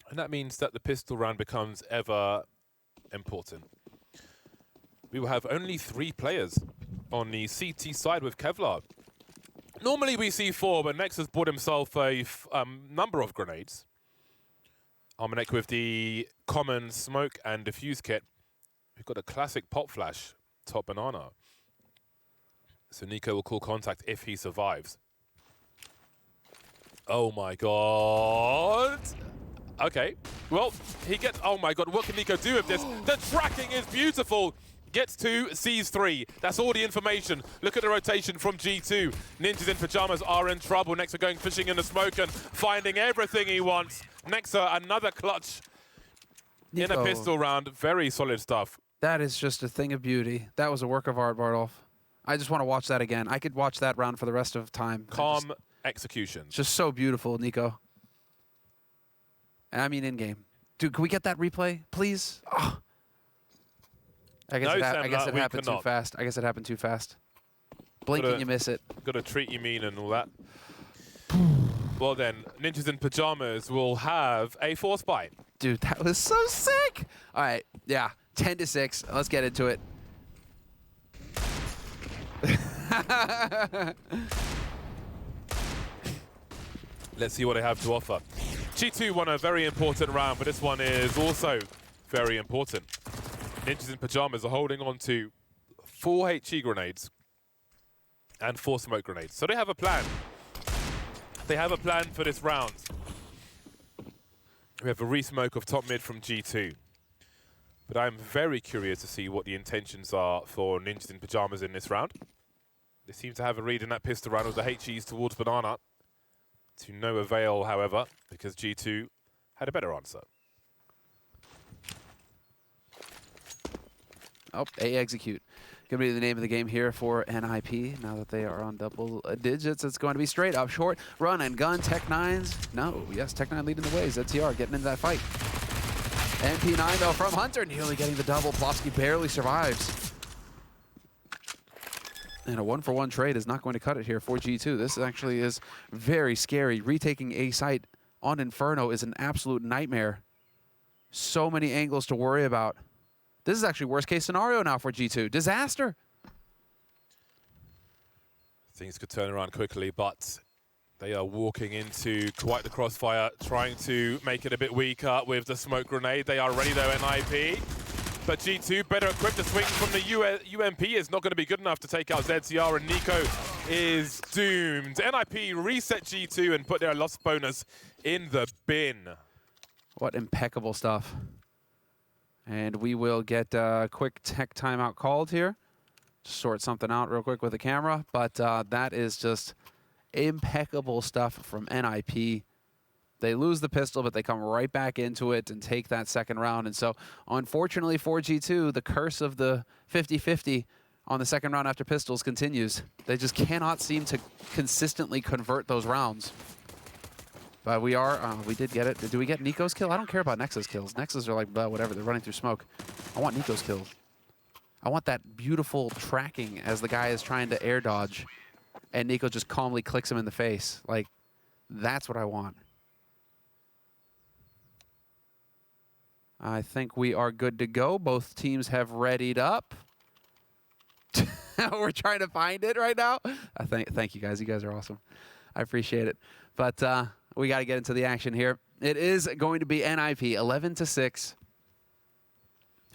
A: And that means that the pistol round becomes ever important. We will have only 3 players on the CT side with Kevlar. Normally we see 4, but Nex has bought himself a number of grenades. Armanek with the common smoke and diffuse kit. We've got a classic pop flash, top banana. So Nico will call contact if he survives. Oh my god. Okay, well, he gets, oh my god, what can Nico do with this? The tracking is beautiful. Gets 2, sees 3. That's all the information. Look at the rotation from G2. Ninjas in pajamas are in trouble. Nexa going fishing in the smoke and finding everything he wants. Nexa, another clutch
B: Nico,
A: in a pistol round. Very solid stuff.
B: That is just a thing of beauty. That was a work of art, Bardolph. I just want to watch that again. I could watch that round for the rest of time.
A: Calm execution.
B: Just so beautiful, Nico. I mean, in-game. Dude, can we get that replay, please? Oh. I guess it happened too fast. I guess it happened too fast. Blink and you miss it.
A: Gotta treat you mean and all that. Well then, Ninjas in Pajamas will have a force bite.
B: Dude, that was so sick! All right, yeah, 10-6. Let's get into it.
A: Let's see what they have to offer. G2 won a very important round, but this one is also very important. Ninjas in Pajamas are holding on to 4 HE grenades and 4 smoke grenades. So they have a plan. They have a plan for this round. We have a re-smoke of top mid from G2. But I'm very curious to see what the intentions are for Ninjas in Pajamas in this round. They seem to have a read in that pistol round with the HEs towards Banana. To no avail, however, because G2 had a better answer.
B: Oh, execute. Gonna be the name of the game here for NIP. Now that they are on double digits, it's going to be straight up short. Run and gun, Tech9s. No, yes, Tech9 leading the way. ZTR getting into that fight. MP9 though from Hunter, nearly getting the double. Plofsky barely survives. And a 1-for-1 trade is not going to cut it here for G2. This actually is very scary. Retaking a site on Inferno is an absolute nightmare. So many angles to worry about. This is actually worst case scenario now for G2. Disaster.
A: Things could turn around quickly, but they are walking into quite the crossfire, trying to make it a bit weaker with the smoke grenade. They are ready though, NIP. But G2 better equipped. The swing from the UMP is not going to be good enough to take out ZCR, and Nico is doomed. NIP reset G2 and put their loss bonus in the bin.
B: What impeccable stuff. And we will get a quick tech timeout called here. Just sort something out real quick with the camera. But that is just impeccable stuff from NIP. They lose the pistol, but they come right back into it and take that second round. And so, unfortunately for G2, the curse of the 50-50 on the second round after pistols continues. They just cannot seem to consistently convert those rounds. But we did get it. Do we get Nico's kill? I don't care about Nexa's kills. Nexa's are like, whatever, they're running through smoke. I want Nico's kill. I want that beautiful tracking as the guy is trying to air dodge, and Nico just calmly clicks him in the face. Like, that's what I want. I think we are good to go. Both teams have readied up. We're trying to find it right now. Thank you guys. You guys are awesome. I appreciate it. But we got to get into the action here. It is going to be NIP 11-6.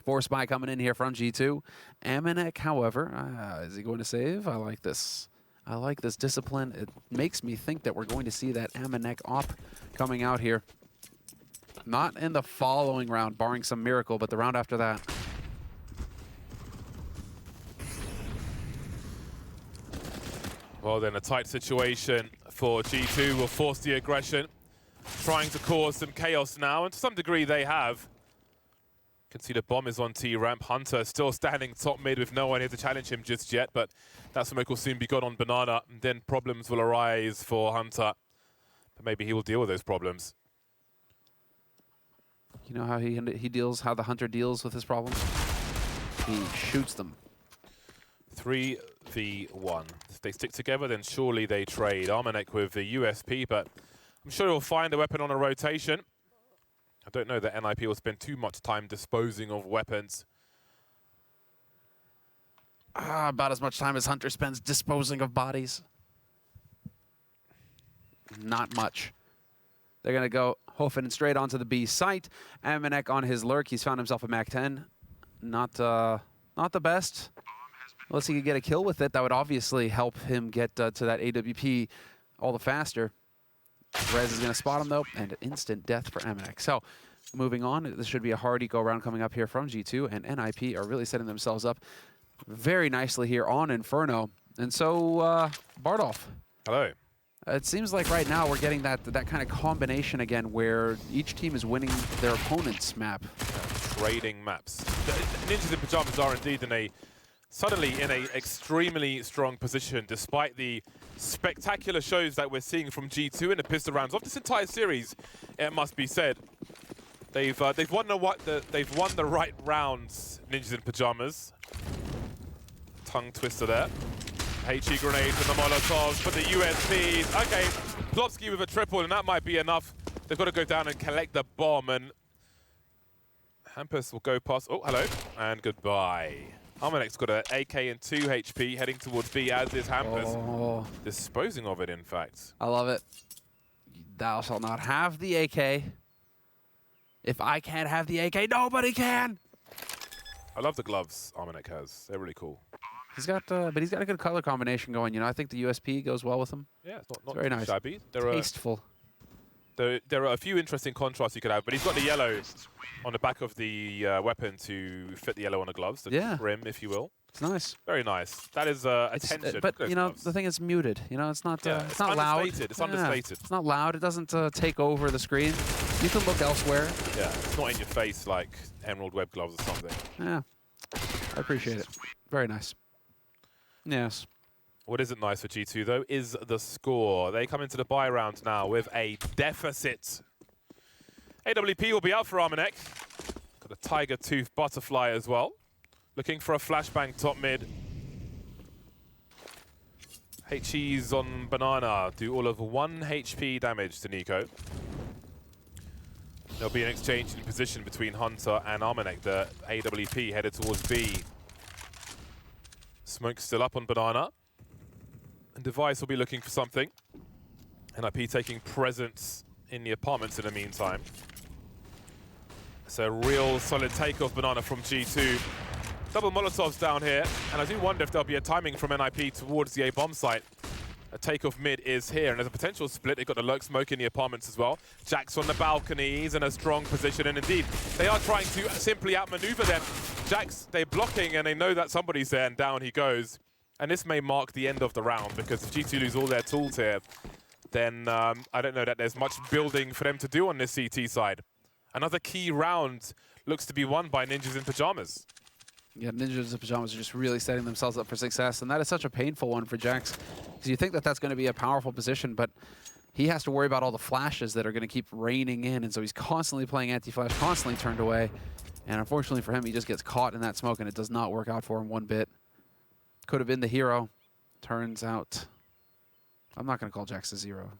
B: Force buy coming in here from G2. Amanek, however, is he going to save? I like this. I like this discipline. It makes me think that we're going to see that Amanek op coming out here. Not in the following round, barring some miracle, but the round after that.
A: Well then, a tight situation for G2 will force the aggression, trying to cause some chaos now, and to some degree they have. You can see the bomb is on T-ramp. Hunter still standing top mid with no one here to challenge him just yet, but that smoke will soon be gone on Banana, and then problems will arise for Hunter. But maybe he will deal with those problems.
B: You know how how the Hunter deals with his problems? He shoots them.
A: 3v1. If they stick together, then surely they trade. Armanek with the USP, but I'm sure he'll find a weapon on a rotation. I don't know that NIP will spend too much time disposing of weapons.
B: About as much time as Hunter spends disposing of bodies. Not much. They're going to go hoofing straight onto the B site. Amanek on his lurk. He's found himself a MAC-10. Not the best. Unless he could get a kill with it, that would obviously help him get to that AWP all the faster. Rez is going to spot him, though, and instant death for Amanek. So, moving on, this should be a hard eco-round coming up here from G2, and NIP are really setting themselves up very nicely here on Inferno. And so, Bardolph.
A: Hello.
B: It seems like right now we're getting that kind of combination again where each team is winning their opponent's map.
A: Trading maps. The Ninjas in Pajamas are indeed suddenly in a extremely strong position, despite the spectacular shows that we're seeing from G2 in the pistol rounds of this entire series. It must be said, they've won the right rounds. Ninjas in Pajamas. Tongue twister there. HE grenades and the Molotovs, but the USPs. Okay, Plopsky with a triple, and that might be enough. They've got to go down and collect the bomb, and Hampus will go past. Oh, hello, and goodbye. Armanek's got an AK and 2 HP heading towards B, as is Hampus.
B: Oh.
A: Disposing of it, in fact.
B: I love it. Thou shalt not have the AK. If I can't have the AK, nobody can.
A: I love the gloves Armanek has. They're really cool.
B: He's got, but he's got a good color combination going. You know, I think the USP goes well with him.
A: Yeah, it's not
B: very
A: too
B: nice.
A: shabby.
B: Tasteful.
A: There are a few interesting contrasts you could have, but he's got the yellow on the back of the weapon to fit the yellow on the gloves, the trim, if you will.
B: It's nice.
A: Very nice. That is attention.
B: But you know, the thing is muted. You know, it's not. It's not loud.
A: It's understated.
B: It's not loud. It doesn't take over the screen. You can look elsewhere.
A: Yeah, it's not in your face like Emerald Web gloves or something.
B: Yeah, I appreciate it. Very nice. Yes.
A: What isn't nice for G2, though, is the score. They come into the bye round now with a deficit. AWP will be out for Armanek. Got a Tiger Tooth Butterfly as well. Looking for a flashbang top mid. HE's on Banana. Do all of 1 HP damage to Nico. There'll be an exchange in position between Hunter and Armanek. The AWP headed towards B. Smoke's still up on Banana. And Device will be looking for something. NIP taking presence in the apartments in the meantime. It's a real solid take off Banana from G2. Double Molotovs down here, and I do wonder if there'll be a timing from NIP towards the A-bomb site. A takeoff mid is here, and there's a potential split. They've got the lurk smoke in the apartments as well. Jack's on the balcony, he's in a strong position, and indeed, they are trying to simply outmaneuver them. Jack's, they're blocking, and they know that somebody's there, and down he goes. And this may mark the end of the round, because if G2 lose all their tools here, then I don't know that there's much building for them to do on this CT side. Another key round looks to be won by Ninjas in Pajamas.
B: Yeah, Ninjas in Pajamas are just really setting themselves up for success, and that is such a painful one for Jax, because you think that that's going to be a powerful position, but he has to worry about all the flashes that are going to keep raining in, and so he's constantly playing anti-flash, constantly turned away, and unfortunately for him, he just gets caught in that smoke, and it does not work out for him one bit. Could have been the hero. Turns out, I'm not going to call Jax a zero,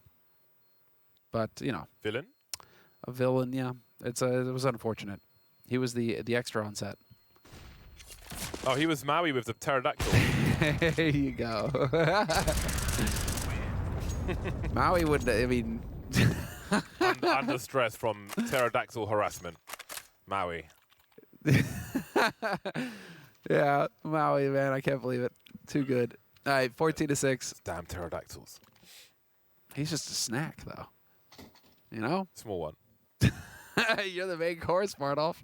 B: but you know,
A: villain.
B: A villain, yeah. It was unfortunate. He was the extra on set.
A: Oh, he was Maui with the pterodactyl.
B: There you go. Maui would, I mean...
A: under stress from pterodactyl harassment. Maui.
B: Yeah, Maui, man, I can't believe it. Too good. All right, 14-6.
A: Damn pterodactyls.
B: He's just a snack, though. You know?
A: Small one.
B: You're the main course, Bardolph.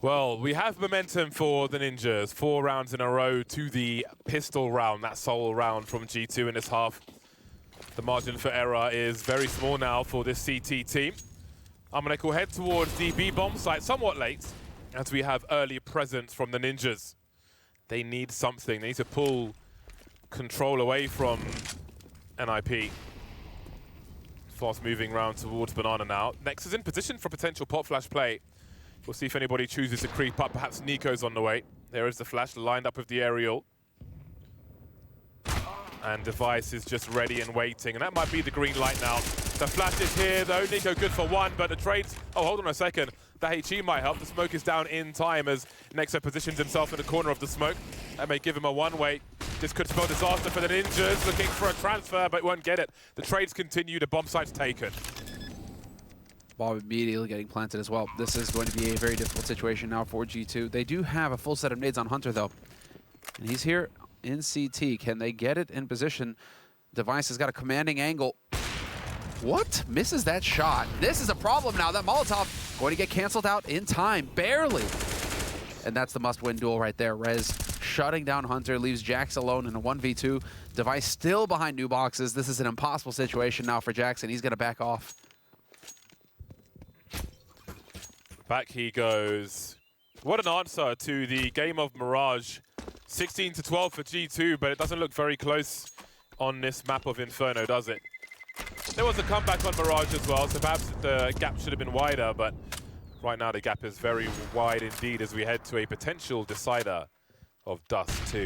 A: Well, we have momentum for the Ninjas. 4 rounds in a row to the pistol round, that sole round from G2 in this half. The margin for error is very small now for this CT team. Armanek will head towards the B-bomb site somewhat late, as we have early presence from the Ninjas. They need something. They need to pull control away from NIP. Fast moving round towards Banana now. Next is in position for potential pop flash play. We'll see if anybody chooses to creep up. Perhaps Nico's on the way. There is the flash lined up with the aerial. And Device is just ready and waiting. And that might be the green light now. The flash is here though. Nico good for one, but the trades... Oh, hold on a second. The HE might help. The smoke is down in time as Nexo positions himself in the corner of the smoke. That may give him a one-way. This could spell disaster for the Ninjas, looking for a transfer, but won't get it. The trades continue. The bomb site's taken.
B: Ball immediately getting planted as well. This is going to be a very difficult situation now for G2. They do have a full set of nades on Hunter, though. And he's here in CT. Can they get it in position? Device has got a commanding angle. What? Misses that shot. This is a problem now. That Molotov going to get canceled out in time. Barely. And that's the must-win duel right there. Rez shutting down Hunter, leaves Jax alone in a 1v2. Device still behind new boxes. This is an impossible situation now for Jackson. He's going to back off.
A: Back he goes. What an answer to the game of Mirage. 16-12 for G2, but it doesn't look very close on this map of Inferno, does it? There was a comeback on Mirage as well, so perhaps the gap should have been wider, but right now the gap is very wide indeed as we head to a potential decider of Dust 2.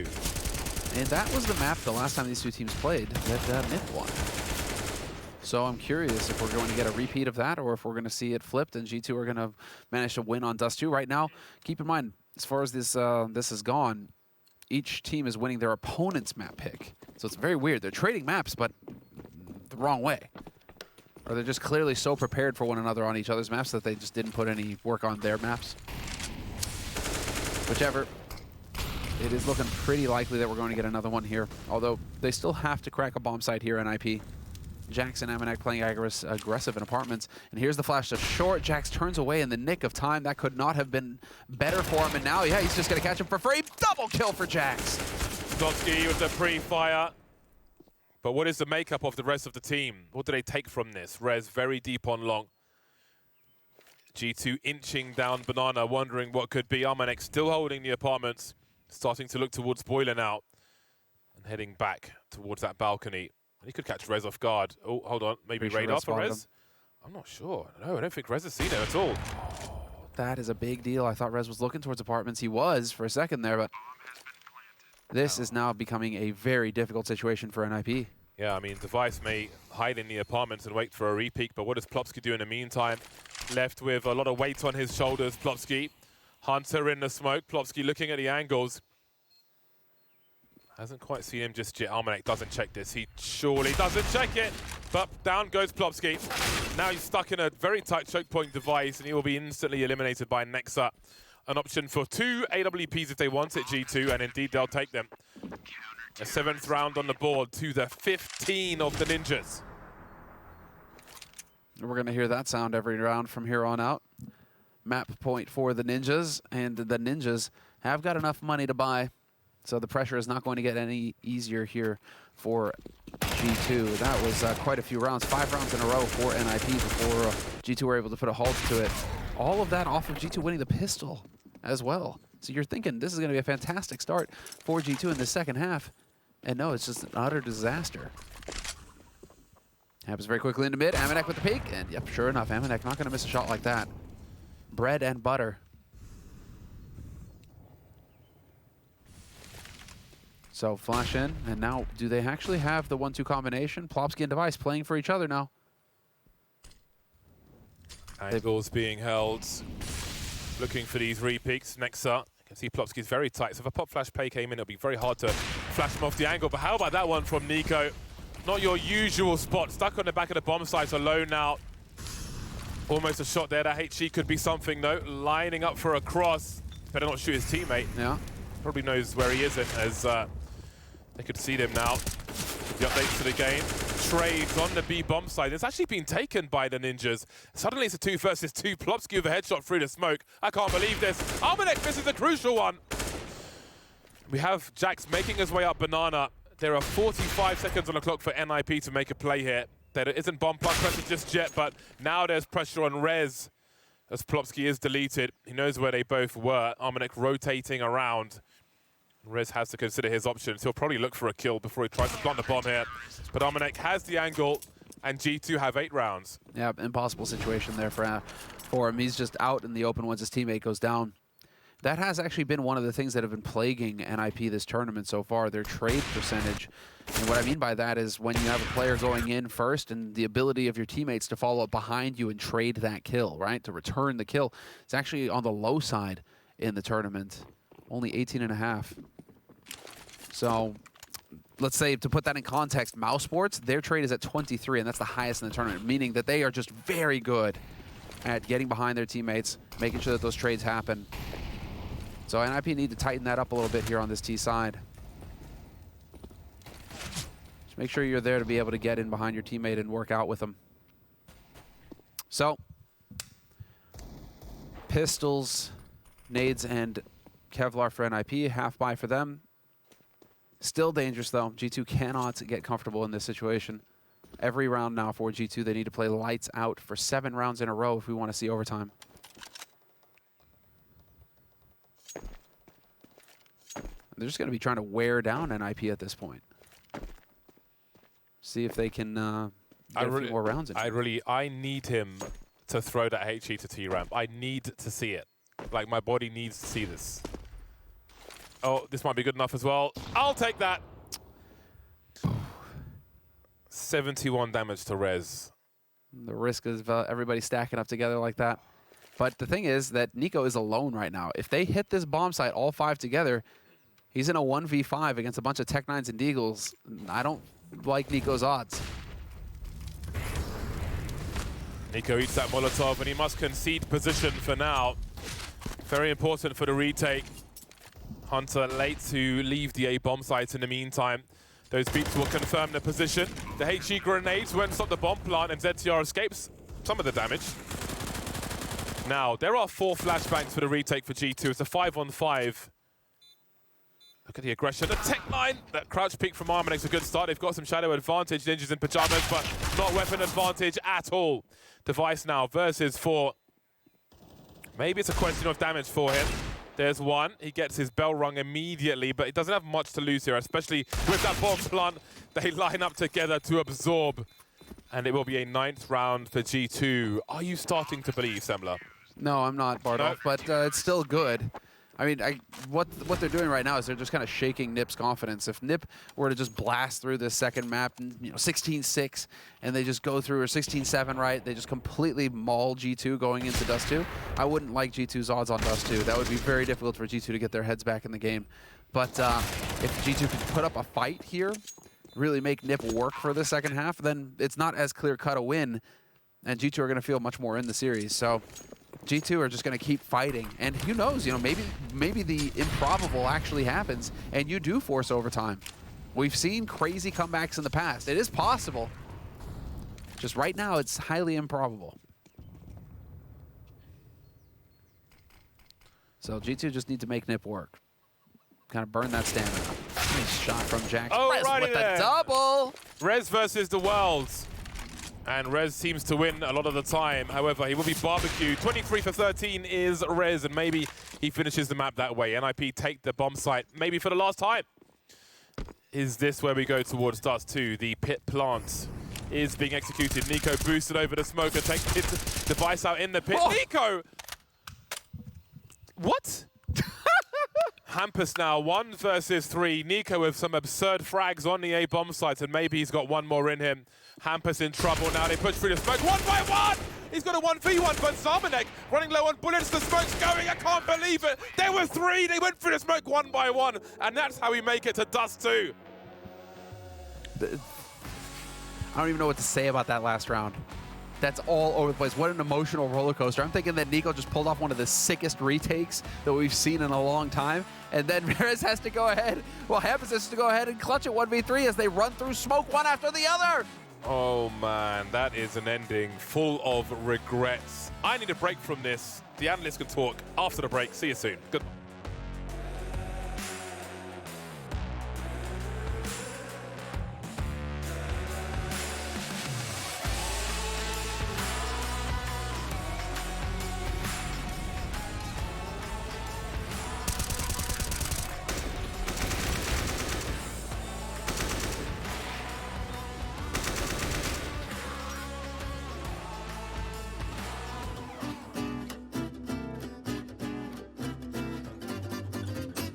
B: And that was the map the last time these two teams played that Myth won. So I'm curious if we're going to get a repeat of that or if we're going to see it flipped and G2 are going to manage to win on Dust 2. Right now, keep in mind, as far as this has gone, each team is winning their opponent's map pick. So it's very weird. They're trading maps, but the wrong way. Or they're just clearly so prepared for one another on each other's maps that they just didn't put any work on their maps. Whichever. It is looking pretty likely that we're going to get another one here. Although they still have to crack a bomb site here in IP. Jax and Amanek playing aggressive in apartments. And here's the flash to short. Jax turns away in the nick of time. That could not have been better for him. And now, yeah, he's just going to catch him for free. Double kill for Jax.
A: Dotsky with the pre-fire. But what is the makeup of the rest of the team? What do they take from this? Rez very deep on long. G2 inching down Banana, wondering what could be. Amanek still holding the apartments. Starting to look towards Boiler now. And heading back towards that balcony. He could catch Rez off guard. Oh, hold on. Maybe radar for Rez? I'm not sure. No, I don't think Rez has seen it at all.
B: Oh, that is a big deal. I thought Rez was looking towards apartments. He was for a second there, but this is now becoming a very difficult situation for NIP.
A: Yeah, I mean, Device may hide in the apartments and wait for a repeat, but what does Plopsky do in the meantime? Left with a lot of weight on his shoulders, Plopsky. Hunter in the smoke. Plopsky looking at the angles. Hasn't quite seen him just yet. Amanek doesn't check this. He surely doesn't check it. But down goes Plopsky. Now he's stuck in a very tight choke point Device, and he will be instantly eliminated by Nexa. An option for 2 AWPs if they want it, G2, and indeed they'll take them. A 7th round on the board to the 15 of the Ninjas.
B: We're going to hear that sound every round from here on out. Map point for the Ninjas, and the Ninjas have got enough money to buy. So the pressure is not going to get any easier here for G2. That was quite a few rounds, 5 rounds in a row for NIP before G2 were able to put a halt to it. All of that off of G2 winning the pistol as well. So you're thinking this is going to be a fantastic start for G2 in the second half. And no, it's just an utter disaster. Happens very quickly into mid. Amanek with the peek. And yep, sure enough, Amanek not going to miss a shot like that. Bread and butter. So flash in, and now do they actually have the 1-2 combination? Plopsky and Device playing for each other now.
A: Angles being held. Looking for these re-peaks. Nexa, you can see Plopsky's very tight. So if a pop flash pay came in, it'll be very hard to flash him off the angle. But how about that one from Nico? Not your usual spot. Stuck on the back of the bomb site alone now. Almost a shot there. That HE could be something though. Lining up for a cross. Better not shoot his teammate.
B: Yeah.
A: Probably knows where he isn't as they could see them now. The updates to the game. Trades on the B bomb side. It's actually been taken by the Ninjas. Suddenly it's a 2 versus 2. Plopsky with a headshot through the smoke. I can't believe this. Amanek misses a crucial one. We have Jax making his way up Banana. There are 45 seconds on the clock for NIP to make a play here. There isn't bomb plus pressure just yet, but now there's pressure on Rez as Plopsky is deleted. He knows where they both were. Amanek rotating around. Rez has to consider his options. He'll probably look for a kill before he tries to plant the bomb here. But Amanek has the angle, and G2 have 8 rounds.
B: Yeah, impossible situation there for him. He's just out in the open once his teammate goes down. that has actually been one of the things that have been plaguing NIP this tournament so far, their trade percentage. And what I mean by that is when you have a player going in first and the ability of your teammates to follow up behind you and trade that kill, right? To return the kill. It's actually on the low side in the tournament. Only 18.5. So let's say, to put that in context, Mousesports, their trade is at 23, and that's the highest in the tournament, meaning that they are just very good at getting behind their teammates, making sure that those trades happen. So NIP need to tighten that up a little bit here on this T side. Just make sure you're there to be able to get in behind your teammate and work out with them. So, pistols, nades, and Kevlar for NIP, half buy for them. Still dangerous though. G2 cannot get comfortable in this situation. Every round now for G2, they need to play lights out for 7 rounds in a row if we want to see overtime. They're just going to be trying to wear down NIP at this point. See if they can get a few more rounds in.
A: I need him to throw that HE to T ramp. I need to see it. Like, my body needs to see this. Oh, this might be good enough as well. I'll take that. 71 damage to Rez.
B: The risk of everybody stacking up together like that. But the thing is that Nico is alone right now. If they hit this bomb site, all 5 together, he's in a 1v5 against a bunch of Tech 9s and Deagles. I don't like Nico's odds.
A: Nico eats that Molotov, and he must concede position for now. Very important for the retake. Hunter late to leave the A bomb site in the meantime. Those beeps will confirm the position. The HE grenades won't stop the bomb plant, and ZTR escapes some of the damage. Now, there are 4 flashbangs for the retake for G2. It's a 5-on-5. Look at the aggression. The Tech 9, that crouch peek from Arma makes a good start. They've got some shadow advantage. Ninjas in pajamas, but not weapon advantage at all. Device now versus 4. Maybe it's a question of damage for him. There's 1. He gets his bell rung immediately, but he doesn't have much to lose here, especially with that bomb plant. They line up together to absorb. And it will be a 9th round for G2. Are you starting to believe, Semler?
B: No, I'm not, Bardolph, no. But it's still good. I mean, what they're doing right now is they're just kind of shaking Nip's confidence. If Nip were to just blast through this second map, 16-6, and they just go through, or 16-7, right? They just completely maul G2 going into Dust 2. I wouldn't like G2's odds on Dust 2. That would be very difficult for G2 to get their heads back in the game. But if G2 could put up a fight here, really make Nip work for the second half, then it's not as clear-cut a win, and G2 are going to feel much more in the series. So G2 are just going to keep fighting, and who knows, maybe the improbable actually happens, and you do force overtime. We've seen crazy comebacks in the past. It is possible. Just right now, it's highly improbable. So G2 just need to make Nip work. Kind of burn that stamina. Nice shot from Jax.
A: Oh,
B: Rez with the double!
A: Rez versus the Worlds. And Rez seems to win a lot of the time. However, he will be barbecued. 23 for 13 is Rez, and maybe he finishes the map that way. NIP take the bomb site, maybe for the last time. Is this where we go towards Dust 2? The pit plant is being executed. Nico boosted over the smoker, takes his device out in the pit. Oh. Nico! What? Hampus now, 1 versus 3. Nico with some absurd frags on the A bomb site, and maybe he's got one more in him. Hampus in trouble now. They push through the smoke 1 by 1. He's got a 1v1, but Zamanek running low on bullets. The smoke's going. I can't believe it. There were 3. They went through the smoke 1 by 1, and that's how we make it to Dust 2.
B: I don't even know what to say about that last round. That's all over the place. What an emotional roller coaster. I'm thinking that Nico just pulled off one of the sickest retakes that we've seen in a long time. And then Rez has to go ahead. Well, Hampus has to go ahead and clutch it 1v3 as they run through smoke one after the other.
A: Oh, man. That is an ending full of regrets. I need a break from this. The analysts can talk after the break. See you soon. Goodbye.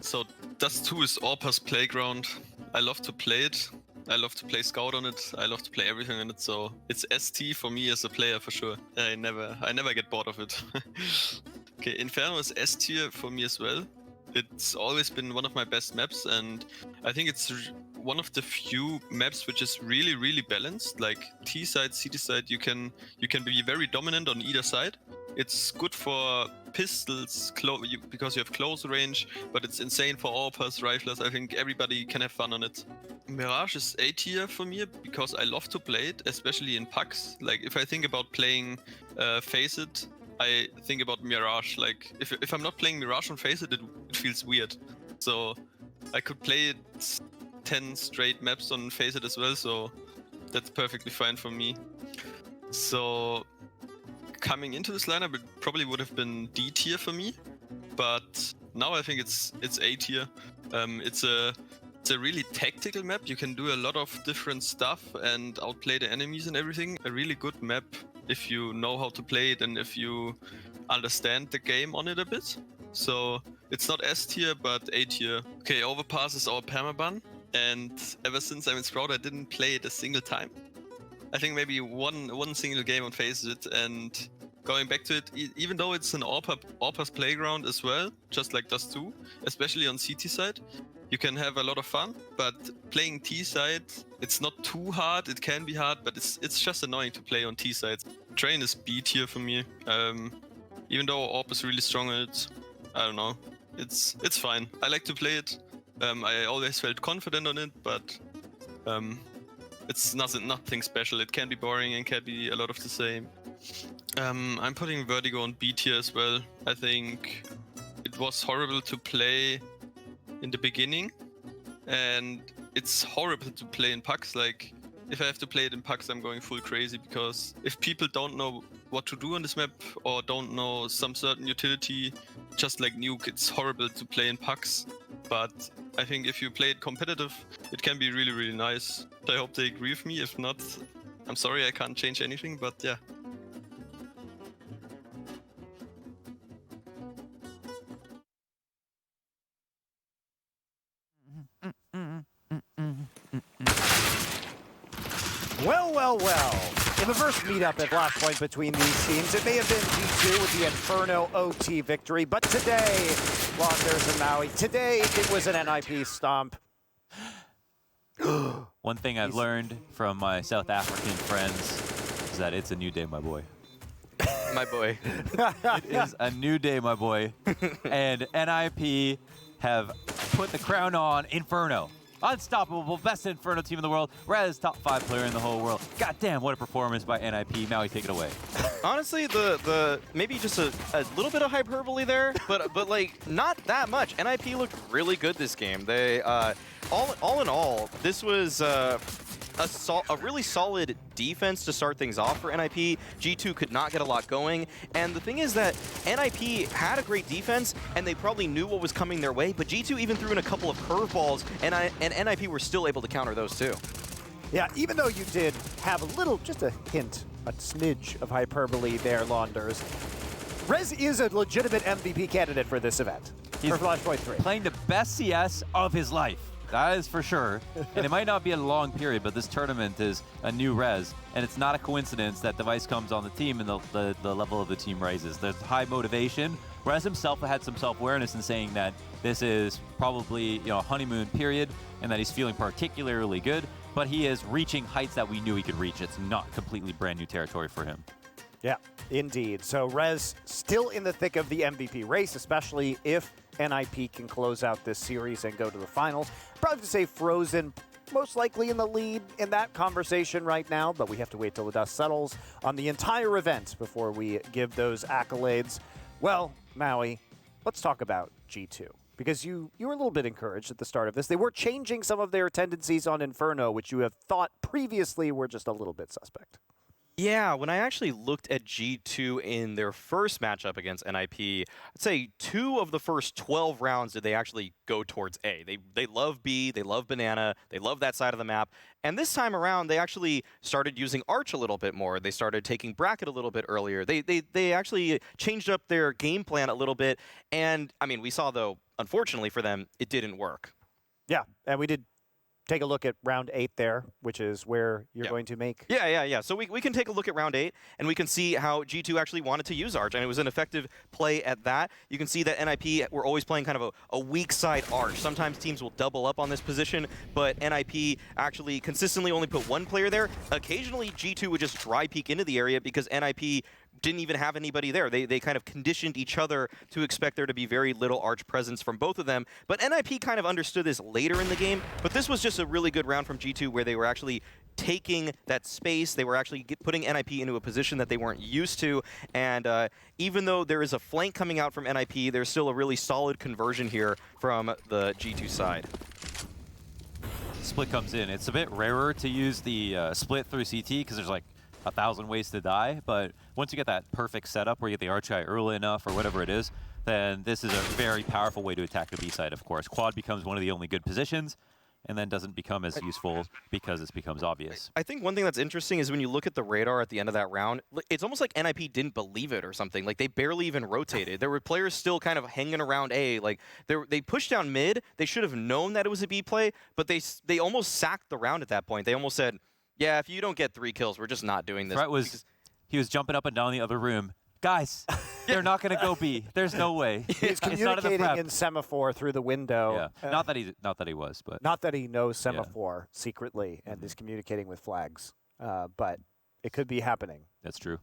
G: So Dust 2 is Orpa's playground. I love to play it. I love to play Scout on it. I love to play everything on it. So it's ST for me as a player for sure. I never get bored of it. Okay, Inferno is S tier for me as well. It's always been one of my best maps, and I think it's one of the few maps which is really, really balanced. Like T side, CT side, you can be very dominant on either side. It's good for pistols because you have close range, but it's insane for AWPers, riflers. I think everybody can have fun on it. Mirage is A tier for me because I love to play it, especially in packs. Like if I think about playing Faceit, I think about Mirage. Like if I'm not playing Mirage on Faceit, it feels weird. So I could play it 10 straight maps on Faceit as well, so that's perfectly fine for me. So coming into this lineup, it probably would have been D tier for me, but now I think it's A tier. It's a really tactical map. You can do a lot of different stuff and outplay the enemies and everything. A really good map if you know how to play it and if you understand the game on it a bit. So it's not S tier, but A tier. Okay, Overpass is our permaban, and ever since I'm in Sprout, I didn't play it a single time. I think maybe one single game on Faceit, and going back to it, even though it's an AWPer's playground as well, just like Dust 2, especially on CT side, you can have a lot of fun, but playing T side, it's not too hard. It can be hard, but it's just annoying to play on T side. Train is B tier for me. Even though AWP is really strong on it, I don't know. It's fine. I like to play it. I always felt confident on it, but it's nothing special. It can be boring and can be a lot of the same. I'm putting Vertigo on B tier as well. I think it was horrible to play in the beginning, and it's horrible to play in packs. Like if I have to play it in packs, I'm going full crazy, because if people don't know what to do on this map or don't know some certain utility, just like Nuke, it's horrible to play in packs. But I think if you play it competitive, it can be really, really nice. I hope they agree with me. If not, I'm sorry, I can't change anything, but yeah.
K: Well. In the first meetup at FlashPoint between these teams, it may have been G2 with the Inferno OT victory, but today, Londers and Maui, today it was an NIP stomp.
L: One thing I've learned from my South African friends is that it's a new day, my boy.
M: My boy.
L: It is a new day, my boy. And NIP have put the crown on Inferno. Unstoppable, best Inferno team in the world. Rez, top 5 player in the whole world. God damn, what a performance by NIP. Maui, take it away.
M: Honestly, the maybe just a little bit of hyperbole there, but like not that much. NIP looked really good this game. They all in all, this was a really solid defense to start things off for NIP. G2 could not get a lot going, and the thing is that NIP had a great defense, and they probably knew what was coming their way, but G2 even threw in a couple of curveballs, and NIP were still able to counter those too.
K: Yeah, even though you did have a little, just a hint, a smidge of hyperbole there, Londers, Rez is a legitimate MVP candidate for this event, for FlashPoint 3.
L: Playing the best CS of his life. That is for sure. And it might not be a long period, but this tournament is a new Rez. And it's not a coincidence that Device comes on the team and the level of the team raises. There's high motivation. Rez himself had some self-awareness in saying that this is probably a honeymoon period and that he's feeling particularly good. But he is reaching heights that we knew he could reach. It's not completely brand new territory for him.
K: Yeah, indeed. So Rez still in the thick of the MVP race, especially if NIP can close out this series and go to the finals. Probably to say Frozen most likely in the lead in that conversation right now, but we have to wait till the dust settles on the entire event before we give those accolades. Well, Maui, let's talk about G2. Because you were a little bit encouraged at the start of this. They were changing some of their tendencies on Inferno, which you have thought previously were just a little bit suspect.
M: Yeah, when I actually looked at G2 in their first matchup against NIP, I'd say 2 of the first 12 rounds did they actually go towards A. They love B, they love Banana, they love that side of the map. And this time around, they actually started using Arch a little bit more. They started taking Bracket a little bit earlier. They actually changed up their game plan a little bit. And, I mean, we saw, though, unfortunately for them, it didn't work.
K: Yeah, and we did take a look at round 8 there, which is where you're going to make.
M: Yeah. So we can take a look at round 8, and we can see how G2 actually wanted to use Arch, and it was an effective play at that. You can see that NIP were always playing kind of a weak side Arch. Sometimes teams will double up on this position, but NIP actually consistently only put 1 player there. Occasionally, G2 would just dry peek into the area because NIP didn't even have anybody there. They kind of conditioned each other to expect there to be very little Arch presence from both of them. But NIP kind of understood this later in the game. But this was just a really good round from G2 where they were actually taking that space. They were actually putting NIP into a position that they weren't used to. And even though there is a flank coming out from NIP, there's still a really solid conversion here from the G2 side.
L: Split comes in. It's a bit rarer to use the split through CT because there's like 1,000 ways to die, but once you get that perfect setup where you get the arch guy early enough or whatever it is, then this is a very powerful way to attack the B side, of course. Quad becomes one of the only good positions, and then doesn't become as useful because it becomes obvious.
M: I think one thing that's interesting is when you look at the radar at the end of that round, it's almost like NIP didn't believe it or something. Like, they barely even rotated. There were players still kind of hanging around A. Like, they pushed down mid. They should have known that it was a B play, but they almost sacked the round at that point. They almost said, yeah, if you don't get 3 kills, we're just not doing this.
L: He was jumping up and down the other room. Guys, they're not going to go B. There's no way.
K: He's communicating in semaphore through the window.
L: Yeah. Not that he was, but
K: not that he knows semaphore secretly and is communicating with flags. But it could be happening.
L: That's true.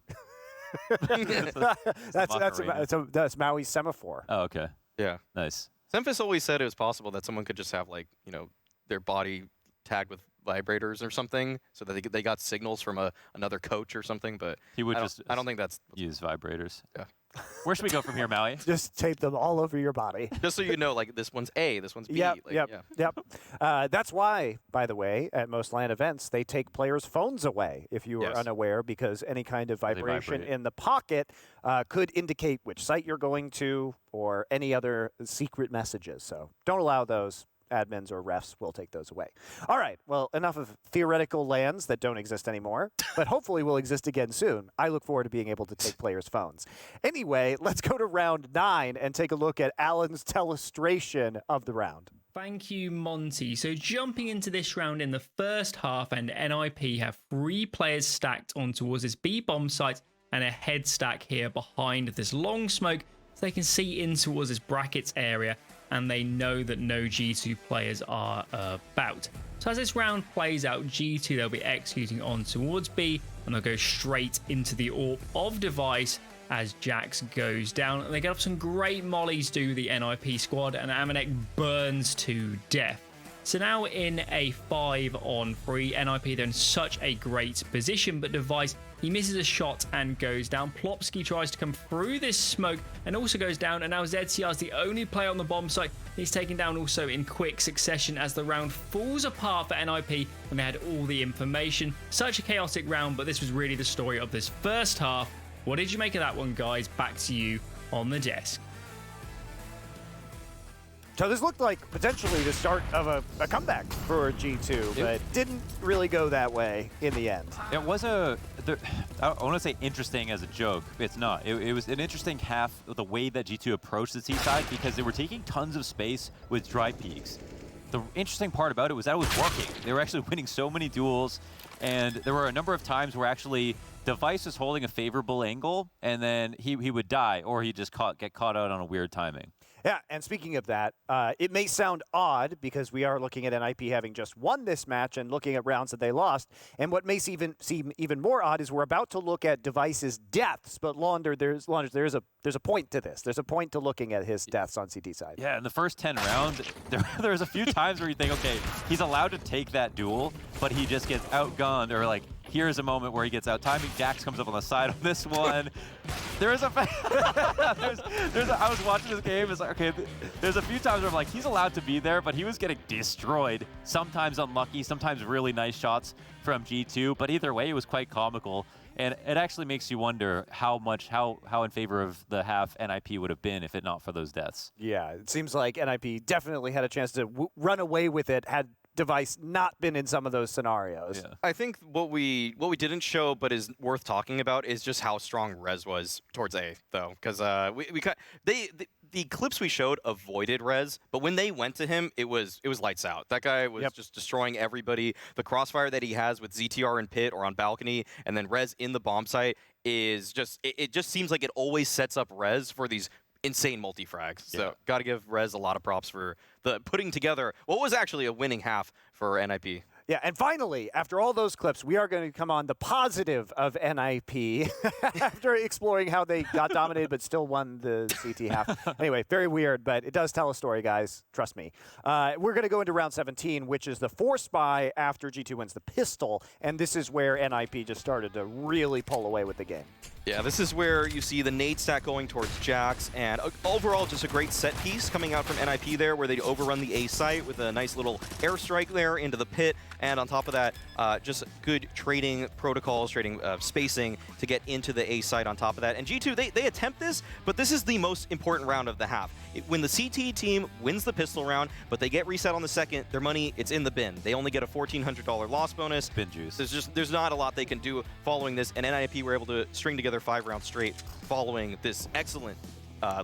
K: That's Maui's semaphore.
L: Oh, okay.
M: Yeah.
L: Nice.
M: Semphis always said it was possible that someone could just have, like, their body tagged with vibrators or something, so that they got signals from another coach or something. But
L: he would
M: I don't think that's
L: use vibrators.
M: Yeah.
L: Where should we go from here, Maui?
K: Just tape them all over your body.
M: Just so you know, like, this one's A, this one's B.
K: Yep. That's why, by the way, at most LAN events, they take players' phones away, if you are unaware, because any kind of vibration in the pocket could indicate which site you're going to or any other secret messages. So don't allow those. Admins or refs will take those away. All right, well, enough of theoretical LANs that don't exist anymore, but hopefully will exist again soon. I look forward to being able to take players' phones. Anyway, let's go to round 9 and take a look at Alan's telestration of the round.
N: Thank you, Monty. So jumping into this round in the first half, and NIP have 3 players stacked on towards this B bomb site and a head stack here behind this long smoke, so they can see in towards this brackets area, and they know that no G2 players are about. So as this round plays out, G2, they'll be executing on towards B, and they'll go straight into the AWP of device as Jax goes down. And they get up some great mollies to the NIP squad, and Amanek burns to death. So now in a 5-on-3, NIP, they're in such a great position, but Device, he misses a shot and goes down. Plopsky tries to come through this smoke and also goes down, and now ZCR is the only player on the bomb site. He's taken down also in quick succession as the round falls apart for NIP, and they had all the information. Such a chaotic round, but this was really the story of this first half. What did you make of that one, guys? Back to you on the desk.
K: So this looked like potentially the start of a comeback for G2, but didn't really go that way in the end.
L: It was I want to say interesting as a joke. It's not. It was an interesting half of the way that G2 approached the C side because they were taking tons of space with dry peaks. The interesting part about it was that it was working. They were actually winning so many duels, and there were a number of times where actually Device was holding a favorable angle, and then he would die, or he'd just get caught out on a weird timing.
K: Yeah, and speaking of that, it may sound odd because we are looking at NIP having just won this match and looking at rounds that they lost. And what makes seem even more odd is we're about to look at Device's deaths. But Launder, there's a point to this. There's a point to looking at his deaths on CT side.
L: Yeah, in the first 10 rounds, there's a few times where you think, okay, he's allowed to take that duel, but he just gets outgunned, or like, here's a moment where he gets out timing. Jax comes up on the side of this one. I was watching this game. It's like, okay, there's a few times where I'm like, he's allowed to be there, but he was getting destroyed. Sometimes unlucky, sometimes really nice shots from G2. But either way, it was quite comical And it actually makes you wonder how in favor of the half NIP would have been if it not for those deaths.
K: Yeah, it seems like NIP definitely had a chance to run away with it had Device not been in some of those scenarios.
M: Yeah. I think what we didn't show but is worth talking about is just how strong Rez was towards A, though, because the clips we showed avoided Rez, but when they went to him, it was lights out. That guy was just destroying everybody. The crossfire that he has with ZTR in pit or on balcony, and then Rez in the bomb site is just it just seems like it always sets up Rez for these insane multi-frags. So got to give Rez a lot of props for the putting together what was actually a winning half for NIP.
K: Yeah, and finally, after all those clips, we are going to come on the positive of NIP after exploring how they got dominated but still won the CT half. Anyway, very weird, but it does tell a story, guys. Trust me. We're going to go into round 17, which is the force buy after G2 wins the pistol, and this is where NIP just started to really pull away with the game.
M: Yeah, this is where you see the nade stack going towards Jax, and overall just a great set piece coming out from NIP there, where they overrun the A site with a nice little airstrike there into the pit, and on top of that, just good trading protocols, trading spacing to get into the A site on top of that. And G2, they attempt this, but this is the most important round of the half. When the CT team wins the pistol round, but they get reset on the second, their money, it's in the bin. They only get a $1,400 loss bonus.
L: Bin juice.
M: There's not a lot they can do following this, and NIP were able to string together 5 rounds straight following this excellent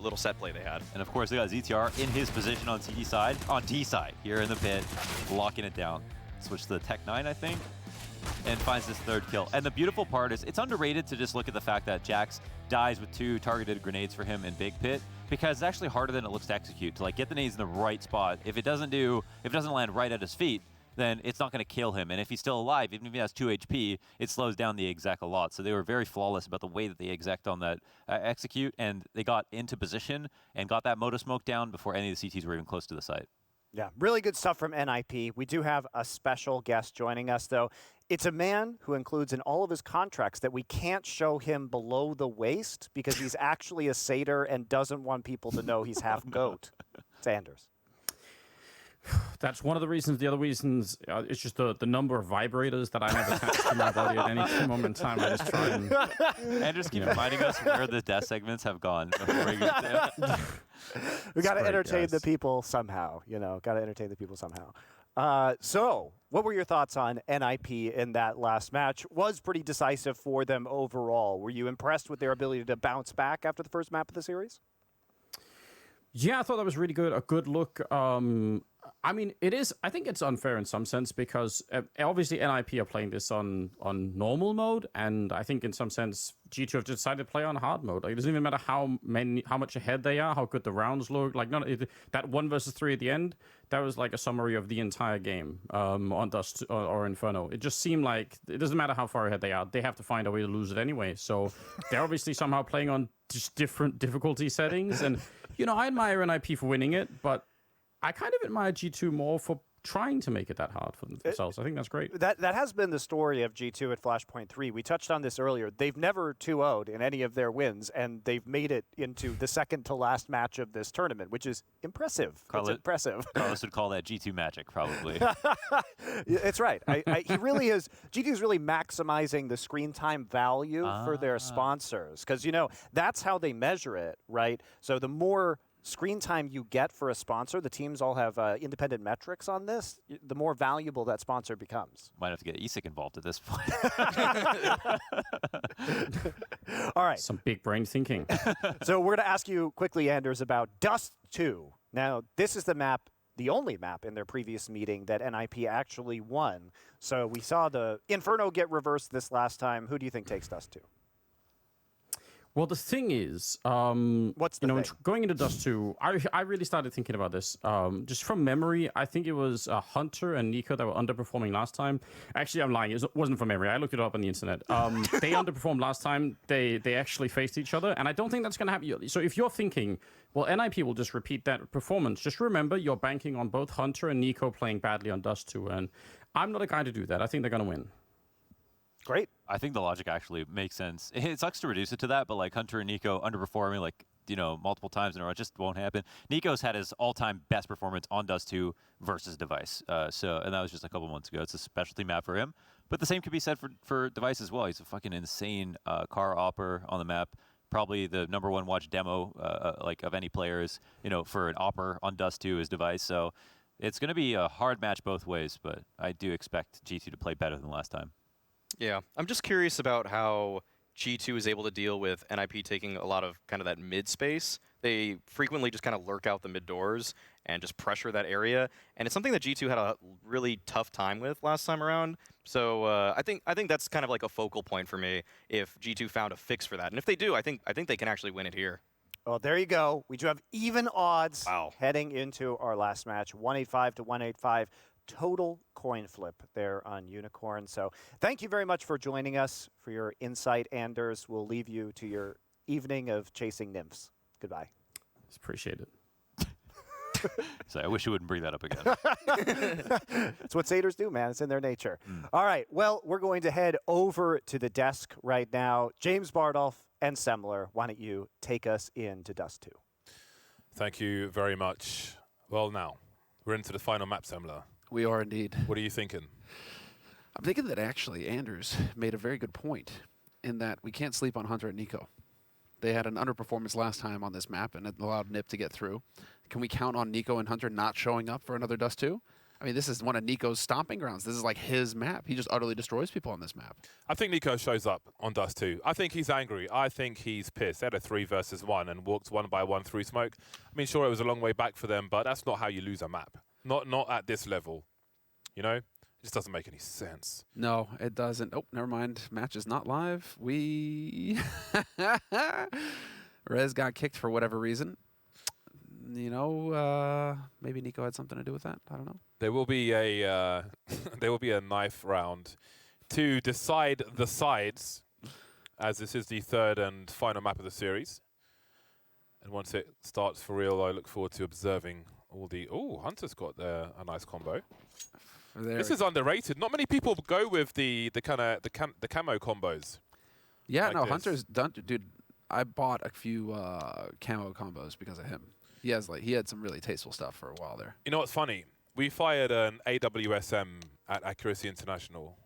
M: little set play they had.
L: And of course, they got ZTR in his position on CT side, on D side, here in the pit, locking it down. Switch to the Tech 9, I think, and finds this third kill. And the beautiful part is, it's underrated to just look at the fact that Jax dies with 2 targeted grenades for him in Big Pit, because it's actually harder than it looks to execute, to like get the nades in the right spot. If it doesn't land right at his feet, then it's not going to kill him. And if he's still alive, even if he has 2 HP, it slows down the exec a lot. So they were very flawless about the way that they exec on that execute, and they got into position and got that motor smoke down before any of the CTs were even close to the site.
K: Yeah, really good stuff from NIP. We do have a special guest joining us, though. It's a man who includes in all of his contracts that we can't show him below the waist because he's actually a satyr and doesn't want people to know he's half goat. It's Anders.
O: That's one of the reasons. The other reasons is just the number of vibrators that I have attached to my body at any moment in time. I just try and...
L: Anders, keep reminding us where the death segments have gone before we get there.
K: We got to entertain the people somehow, got to entertain the people somehow. So, what were your thoughts on NIP in that last match? Was pretty decisive for them overall. Were you impressed with their ability to bounce back after the first map of the series?
O: Yeah, I thought that was really good. A good look. I mean, it is. I think it's unfair in some sense because obviously NIP are playing this on normal mode, and I think in some sense G2 have decided to play on hard mode. Like, it doesn't even matter how much ahead they are, how good the rounds look. Like that 1 versus 3 at the end, that was like a summary of the entire game on Dust or Inferno. It just seemed like it doesn't matter how far ahead they are; they have to find a way to lose it anyway. So they're obviously somehow playing on just different difficulty settings, and I admire NIP for winning it, but I kind of admire G2 more for trying to make it that hard for themselves. I think that's great.
K: That has been the story of G2 at Flashpoint 3. We touched on this earlier. They've never 2-0'd in any of their wins, and they've made it into the second to last match of this tournament, which is impressive. Impressive.
L: Carlos would call that G2 magic, probably.
K: It's right. He really is. G2 is really maximizing the screen time value for their sponsors, because, that's how they measure it, right? So the more screen time you get for a sponsor, the teams all have independent metrics on this, the more valuable that sponsor becomes.
L: Might have to get ESIC involved at this point.
K: All right.
O: Some big brain thinking.
K: So we're going to ask you quickly, Anders, about Dust 2. Now, this is the only map in their previous meeting that NIP actually won. So we saw the Inferno get reversed this last time. Who do you think takes Dust 2?
O: Well, the thing is,
K: what's the thing?
O: Going into Dust 2, I really started thinking about this. Just from memory, I think it was Hunter and Nico that were underperforming last time. Actually, I'm lying. It wasn't from memory. I looked it up on the internet. They underperformed last time. They actually faced each other, and I don't think that's going to happen. So if you're thinking, well, NIP will just repeat that performance, just remember you're banking on both Hunter and Nico playing badly on Dust 2, and I'm not a guy to do that. I think they're going to win.
K: Great.
L: I think the logic actually makes sense. It sucks to reduce it to that, but like Hunter and Nico underperforming multiple times in a row, it just won't happen. Nico's had his all-time best performance on Dust 2 versus Device. And that was just a couple months ago. It's a specialty map for him. But the same could be said for Device as well. He's a fucking insane car opper on the map. Probably the #1 watch demo like of any players, for an opper on Dust 2 is Device. So it's going to be a hard match both ways, but I do expect G2 to play better than last time.
M: Yeah, I'm just curious about how G2 is able to deal with NIP taking a lot of kind of that mid space. They frequently just kind of lurk out the mid doors and just pressure that area, and it's something that G2 had a really tough time with last time around. So I think that's kind of like a focal point for me if G2 found a fix for that, and if they do, I think they can actually win it here.
K: Well, there you go. We do have even odds heading into our last match, 185 to 185. Total coin flip there on Unicorn. So thank you very much for joining us, for your insight, Anders. We'll leave you to your evening of chasing nymphs. Goodbye.
O: Just appreciate it.
L: So I wish you wouldn't bring that up again.
K: It's what satyrs do, man. It's in their nature. All right. Well, we're going to head over to the desk right now. James Bardolph and Semler, why don't you take us into Dust 2?
A: Thank you very much. Well, now, we're into the final map, Semler.
B: We are indeed.
A: What are you thinking?
B: I'm thinking that actually Anders made a very good point in that we can't sleep on Hunter and Nico. They had an underperformance last time on this map and it allowed Nip to get through. Can we count on Nico and Hunter not showing up for another Dust 2? I mean, this is one of Nico's stomping grounds. This is like his map. He just utterly destroys people on this map.
A: I think Nico shows up on Dust 2. I think he's angry. I think he's pissed. They had a 3 versus 1 and walked 1 by 1 through smoke. I mean, sure, it was a long way back for them, but that's not how you lose a map. Not at this level. It just doesn't make any sense.
B: No, it doesn't. Oh, never mind. Match is not live. Rez got kicked for whatever reason. Maybe Nico had something to do with that. I don't know.
A: There will be a knife round to decide the sides, as this is the 3rd and final map of the series. And once it starts for real, I look forward to observing all the. Oh, Hunter's got a nice combo. This is underrated. Not many people go with the camo combos.
B: Yeah,
A: like
B: no,
A: this.
B: Hunter's done. Dude, I bought a few camo combos because of him. He had some really tasteful stuff for a while there.
A: You know what's funny? We fired an AWSM at Accuracy International,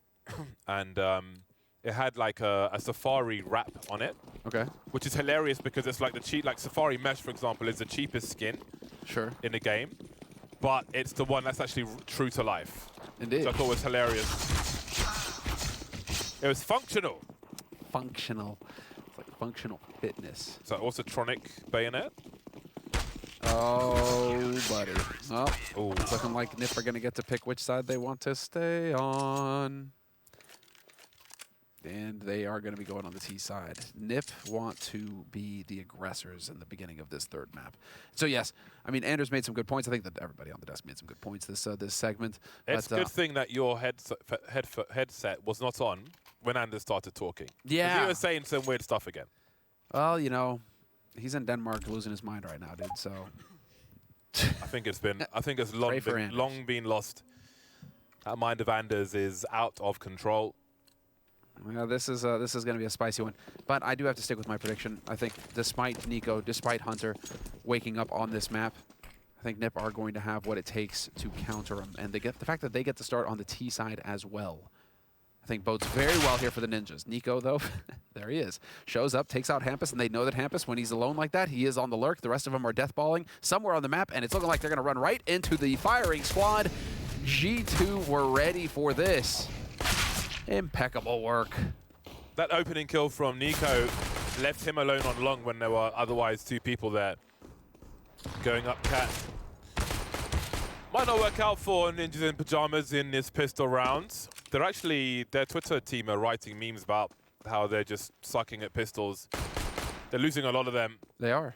A: and it had like a Safari wrap on it.
B: Okay.
A: Which is hilarious because it's like like Safari Mesh, for example, is the cheapest skin.
B: Sure.
A: In the game, but it's the one that's actually true to life.
B: Indeed.
A: So I thought it was hilarious. It was functional.
B: Functional. It's like functional fitness.
A: So also Tronic bayonet.
B: Oh, buddy. Oh, it's looking like Nip are going to get to pick which side they want to stay on. And they are going to be going on the T side. Nip want to be the aggressors in the beginning of this 3rd map. So yes, I mean, Anders made some good points. I think that everybody on the desk made some good points this segment.
A: It's a good thing that your headset was not on when Anders started talking.
B: Yeah.
A: He was saying some weird stuff again.
B: Well, he's in Denmark losing his mind right now, dude. So
A: I think it's long been lost. That mind of Anders is out of control.
B: Well, this is going to be a spicy one, but I do have to stick with my prediction. I think despite Nico, despite Hunter waking up on this map, I think Nip are going to have what it takes to counter them, and the fact that they get to start on the T side as well, I think bodes very well here for the Ninjas. Nico, though, there he is, shows up, takes out Hampus, and they know that Hampus, when he's alone like that, he is on the lurk. The rest of them are deathballing somewhere on the map, and it's looking like they're going to run right into the firing squad. G2 were ready for this. Impeccable work.
A: That opening kill from Nico left him alone on long when there were otherwise 2 people there. Going up cat. Might not work out for Ninjas in Pajamas in this pistol round. Their Twitter team are writing memes about how they're just sucking at pistols. They're losing a lot of them.
B: They are.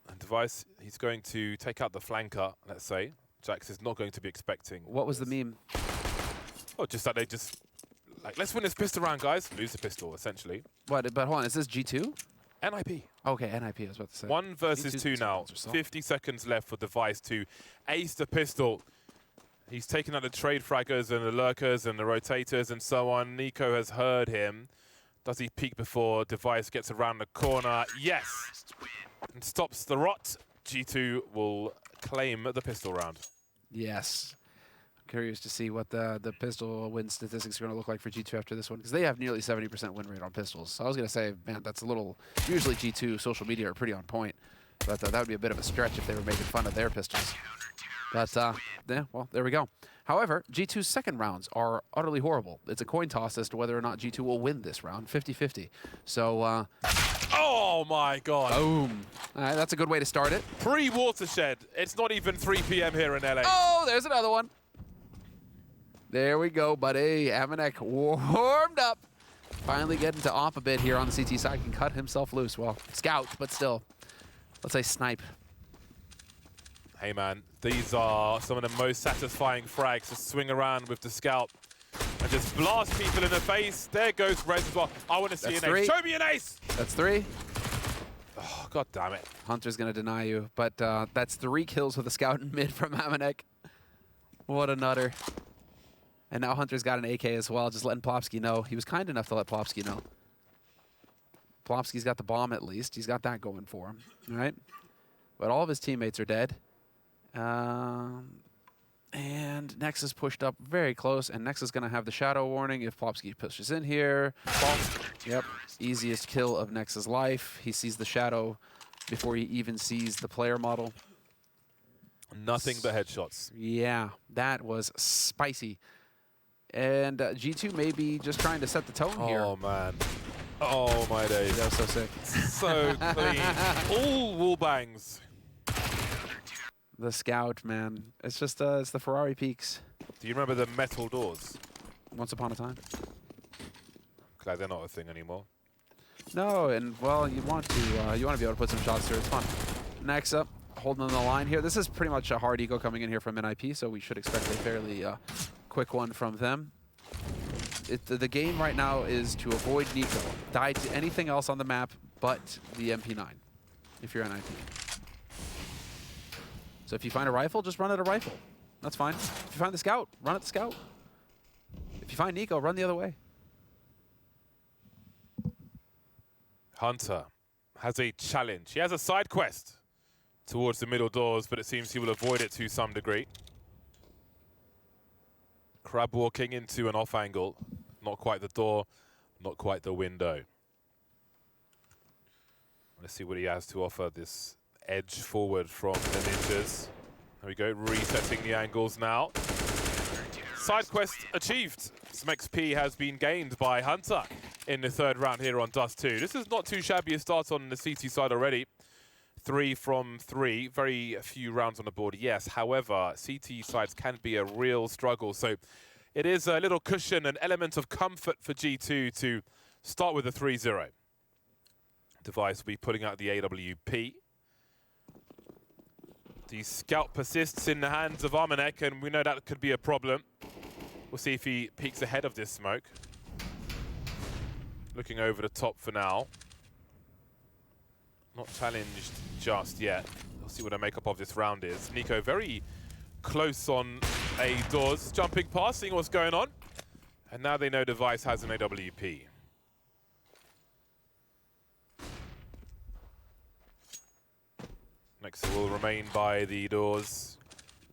A: And Device, he's going to take out the flanker, let's say. Jax is not going to be expecting.
B: What was the meme?
A: Oh, just that they just... Like, let's win this pistol round, guys. Lose the pistol, essentially.
B: What? But hold on, is this G2?
A: NIP.
B: Okay, NIP, I was about to say.
A: 1 versus 2 now. 50 seconds left for Device to ace the pistol. He's taken out the trade fraggers and the lurkers and the rotators and so on. Nico has heard him. Does he peek before Device gets around the corner? Yes! And stops the rot. G2 will claim the pistol round.
B: Yes. Curious to see what the pistol win statistics are going to look like for G2 after this one, because they have nearly 70% win rate on pistols. So I was going to say, man, that's a little... Usually G2 social media are pretty on point, but that would be a bit of a stretch if they were making fun of their pistols. But, yeah, well, there we go. However, G2's second rounds are utterly horrible. It's a coin toss as to whether or not G2 will win this round, 50-50. So,
A: oh my god.
B: Boom. All right, that's a good way to start it.
A: Pre-watershed. It's not even 3 p.m. here in LA.
B: Oh, there's another one. There we go, buddy. Amanek warmed up. Finally getting to off a bit here on the CT side. Can cut himself loose. Well, scout, but still. Let's say snipe.
A: Hey man, these are some of the most satisfying frags to swing around with the scout and just blast people in the face. There goes Rez as well. I want to see an ace. Show me an ace!
B: That's 3.
A: Oh, god damn it.
B: Hunter's going to deny you, but that's 3 kills with a scout in mid from Amanek. What a nutter. And now Hunter's got an AK as well, just letting Plopsky know. He was kind enough to let Plopsky know. Plopsky's got the bomb at least. He's got that going for him, all right? But all of his teammates are dead. And Nexus pushed up very close, and Nexus is going to have the shadow warning if Plopsky pushes in here. Yep, easiest kill of Nexus' life. He sees the shadow before he even sees the player model.
A: Nothing but headshots.
B: Yeah, that was spicy. And G2 may be just trying to set the tone here.
A: Oh, man. Oh, my days.
B: That was so sick.
A: So clean. All wall bangs.
B: The scout, man. It's just, it's the Ferrari peaks.
A: Do you remember the metal doors?
B: Once upon a time.
A: Glad they're not a thing anymore.
B: No, and well, you want to be able to put some shots through. It's fun. Next up, holding on the line here. This is pretty much a hard eco coming in here from NIP, so we should expect a fairly quick one from them. The game right now is to avoid Nico. Die to anything else on the map but the MP9, if you're NIP. So if you find a rifle, just run at a rifle. That's fine. If you find the scout, run at the scout. If you find Nico, run the other way.
A: Hunter has a challenge. He has a side quest towards the middle doors, but it seems he will avoid it to some degree. Crab walking into an off angle. Not quite the door, not quite the window. Let's see what he has to offer. This edge forward from the Ninjas. There we go, resetting the angles now. Side quest achieved. Some XP has been gained by Hunter in the third round here on Dust 2. This is not too shabby a start on the CT side already. 3 from 3, very few rounds on the board, yes. However, CT sides can be a real struggle. So it is a little cushion, an element of comfort for G2 to start with a 3-0. Device will be putting out the AWP. The scout persists in the hands of Armanek, and we know that could be a problem. We'll see if he peeks ahead of this smoke. Looking over the top for now. Not challenged just yet. We'll see what the makeup of this round is. Nico very close on A doors, jumping past, seeing what's going on. And now they know Device has an AWP. Next will remain by the doors.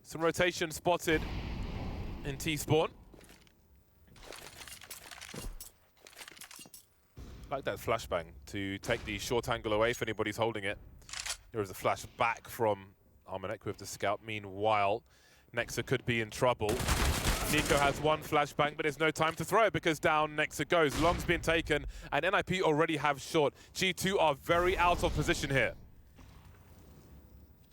A: Some rotation spotted in T-spawn. Like that flashbang to take the short angle away if anybody's holding it. There is a flash back from Armanek with the scout. Meanwhile, Nexa could be in trouble. Nico has one flashbang, but there's no time to throw it because down Nexa goes. Long's been taken, and NIP already have short. G2 are very out of position here.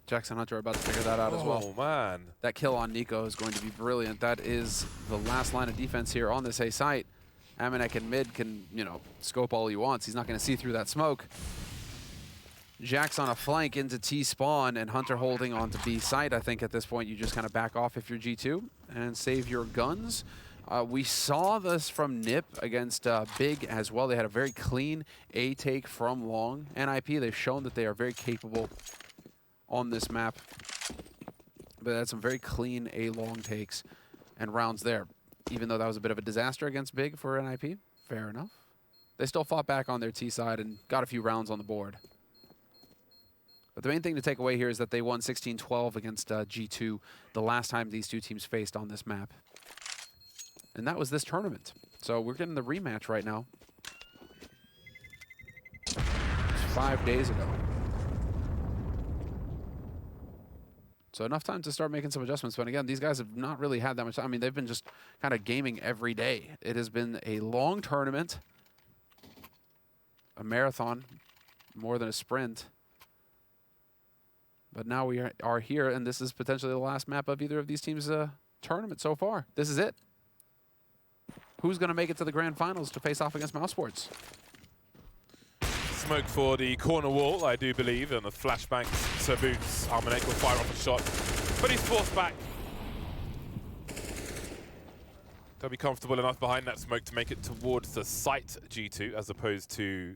B: Jackson Hunter are about to figure that out as well.
A: Oh, man.
B: That kill on Nico is going to be brilliant. That is the last line of defense here on this A site. Amanek in mid can, you know, scope all he wants. He's not going to see through that smoke. Jack's on a flank into T-spawn, and Hunter holding on to B site. I think at this point you just kind of back off if you're G2 and save your guns. We saw this from NIP against Big as well. They had a very clean A take from Long. NIP, they've shown that they are very capable on this map. But they had some very clean A long takes and rounds there. Even though that was a bit of a disaster against Big for NIP. Fair enough. They still fought back on their T side and got a few rounds on the board. But the main thing to take away here is that they won 16-12 against G2 the last time these two teams faced on this map. And that was this tournament. So we're getting the rematch right now. It's 5 days ago. So enough time to start making some adjustments. But again, these guys have not really had that much time. I mean, they've been just kind of gaming every day. It has been a long tournament, a marathon, more than a sprint. But now we are here, and this is potentially the last map of either of these teams' tournament so far. This is it. Who's going to make it to the grand finals to face off against Mouseboards?
A: Smoke for the corner wall, I do believe, and the flashbang. So Boots, Armanek will fire off a shot, but he's forced back. They'll be comfortable enough behind that smoke to make it towards the site G2, as opposed to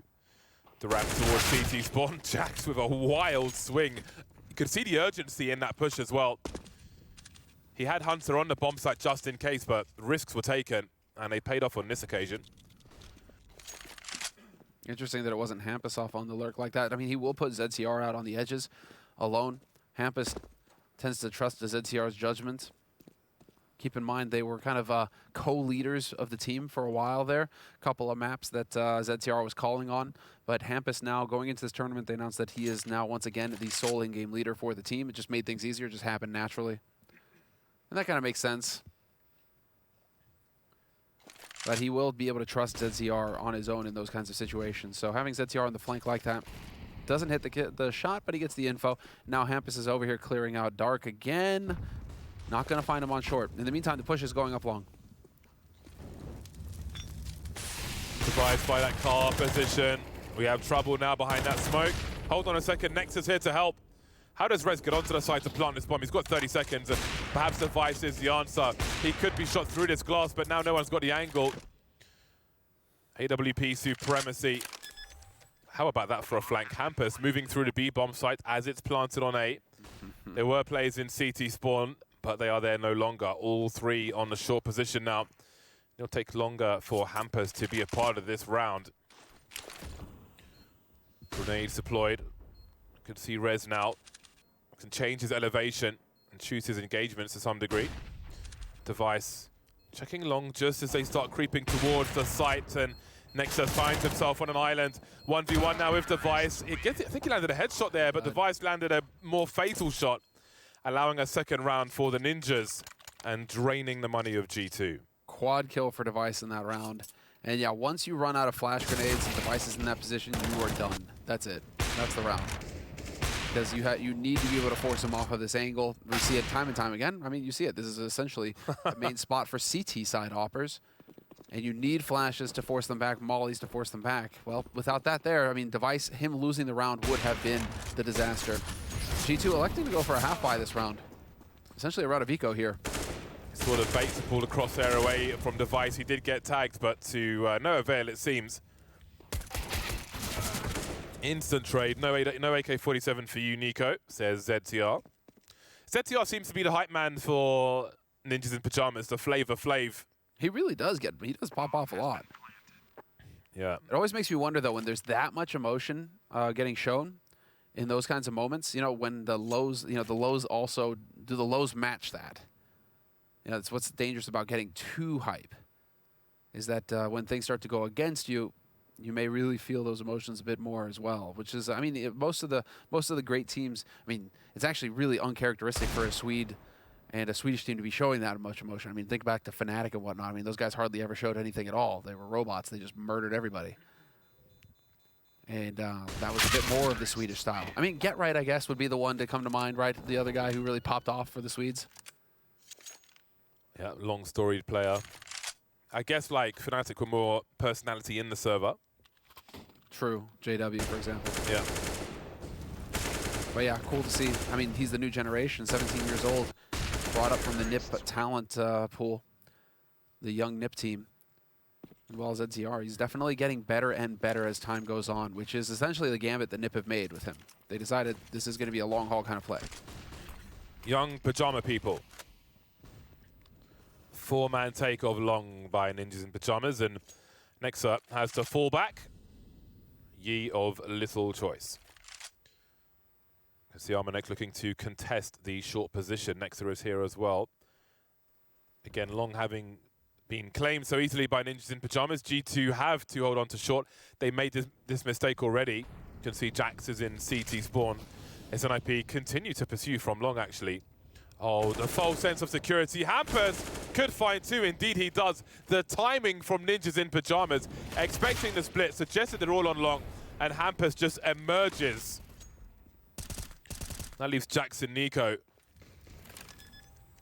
A: the ramp towards CT spawn. Jax with a wild swing. You could see the urgency in that push as well. He had Hunter on the bomb site just in case, but risks were taken, and they paid off on this occasion.
B: Interesting that it wasn't Hampus off on the lurk like that. I mean, he will put ZTR out on the edges alone. Hampus tends to trust the ZTR's judgment. Keep in mind, they were kind of co-leaders of the team for a while there. A couple of maps that ZTR was calling on. But Hampus now, going into this tournament, they announced that he is now, once again, the sole in-game leader for the team. It just made things easier. It just happened naturally. And that kind of makes sense. But he will be able to trust ZTR on his own in those kinds of situations. So having ZTR on the flank like that doesn't hit the shot, but he gets the info. Now Hampus is over here clearing out Dark again. Not going to find him on short. In the meantime, the push is going up long.
A: Surprised by that car position. We have trouble now behind that smoke. Hold on a second, Nexus here to help. How does Rez get onto the side to plant this bomb? He's got 30 seconds, and perhaps Device is the answer. He could be shot through this glass, but now no one's got the angle. AWP supremacy. How about that for a flank? Hampus moving through the B bomb site as it's planted on A. There were players in CT spawn, but they are there no longer. All three on the short position now. It'll take longer for Hampus to be a part of this round. Grenades deployed. You can see Rez now can change his elevation and choose his engagements to some degree. Device checking long just as they start creeping towards the site, and Nexus finds himself on an island. 1v1 now with Device. I think he landed a headshot there, but Device landed a more fatal shot, allowing a second round for the Ninjas and draining the money of G2.
B: Quad kill for Device in that round. And yeah, once you run out of flash grenades and Device is in that position, you are done. That's it. That's the round. Because you need to be able to force him off of this angle. We see it time and time again. I mean, you see it. This is essentially the main spot for CT side hoppers. And you need flashes to force them back, mollies to force them back. Well, without that there, I mean, Device, him losing the round would have been the disaster. G2 electing to go for a half buy this round. Essentially a route of eco here.
A: Sort of bait to pull the crosshair away from Device. He did get tagged, but to no avail, it seems. Instant trade. No AK-47 for you, Nico, says ZTR. ZTR seems to be the hype man for Ninjas in Pajamas, the Flavor Flav.
B: He really does he does pop off a lot.
A: Yeah.
B: It always makes me wonder, though, when there's that much emotion getting shown in those kinds of moments, you know, when the lows, you know, the lows also, do the lows match that? You know, that's what's dangerous about getting too hype, is that when things start to go against you, you may really feel those emotions a bit more as well, which is, I mean, most of the great teams, I mean, it's actually really uncharacteristic for a Swede and a Swedish team to be showing that much emotion. I mean, think back to Fnatic and whatnot. I mean, those guys hardly ever showed anything at all. They were robots. They just murdered everybody. And that was a bit more of the Swedish style. I mean, Get Right, I guess, would be the one to come to mind, right? The other guy who really popped off for the Swedes.
A: Yeah, long storied player. I guess, like, Fnatic were more personality in the server.
B: True. JW, for example.
A: Yeah.
B: But yeah, cool to see. I mean, he's the new generation, 17 years old. Brought up from the NIP talent pool, the young NIP team, as well as ZTR. He's definitely getting better and better as time goes on, which is essentially the gambit that NIP have made with him. They decided this is going to be a long-haul kind of play.
A: Young Pajama people. Four-man take of long by Ninjas in Pajamas, and Nexa has to fall back. Ye of little choice. You see Armanek looking to contest the short position. Nexer is here as well. Again, long having been claimed so easily by Ninjas in Pyjamas. G2 have to hold on to short. They made this mistake already. You can see Jax is in CT spawn. SNIP continue to pursue from long, actually. Oh, the false sense of security. Hampers could find two. Indeed, he does. The timing from Ninjas in Pyjamas, expecting the split, suggested they're all on long, and Hampers just emerges. That leaves Jax and Nico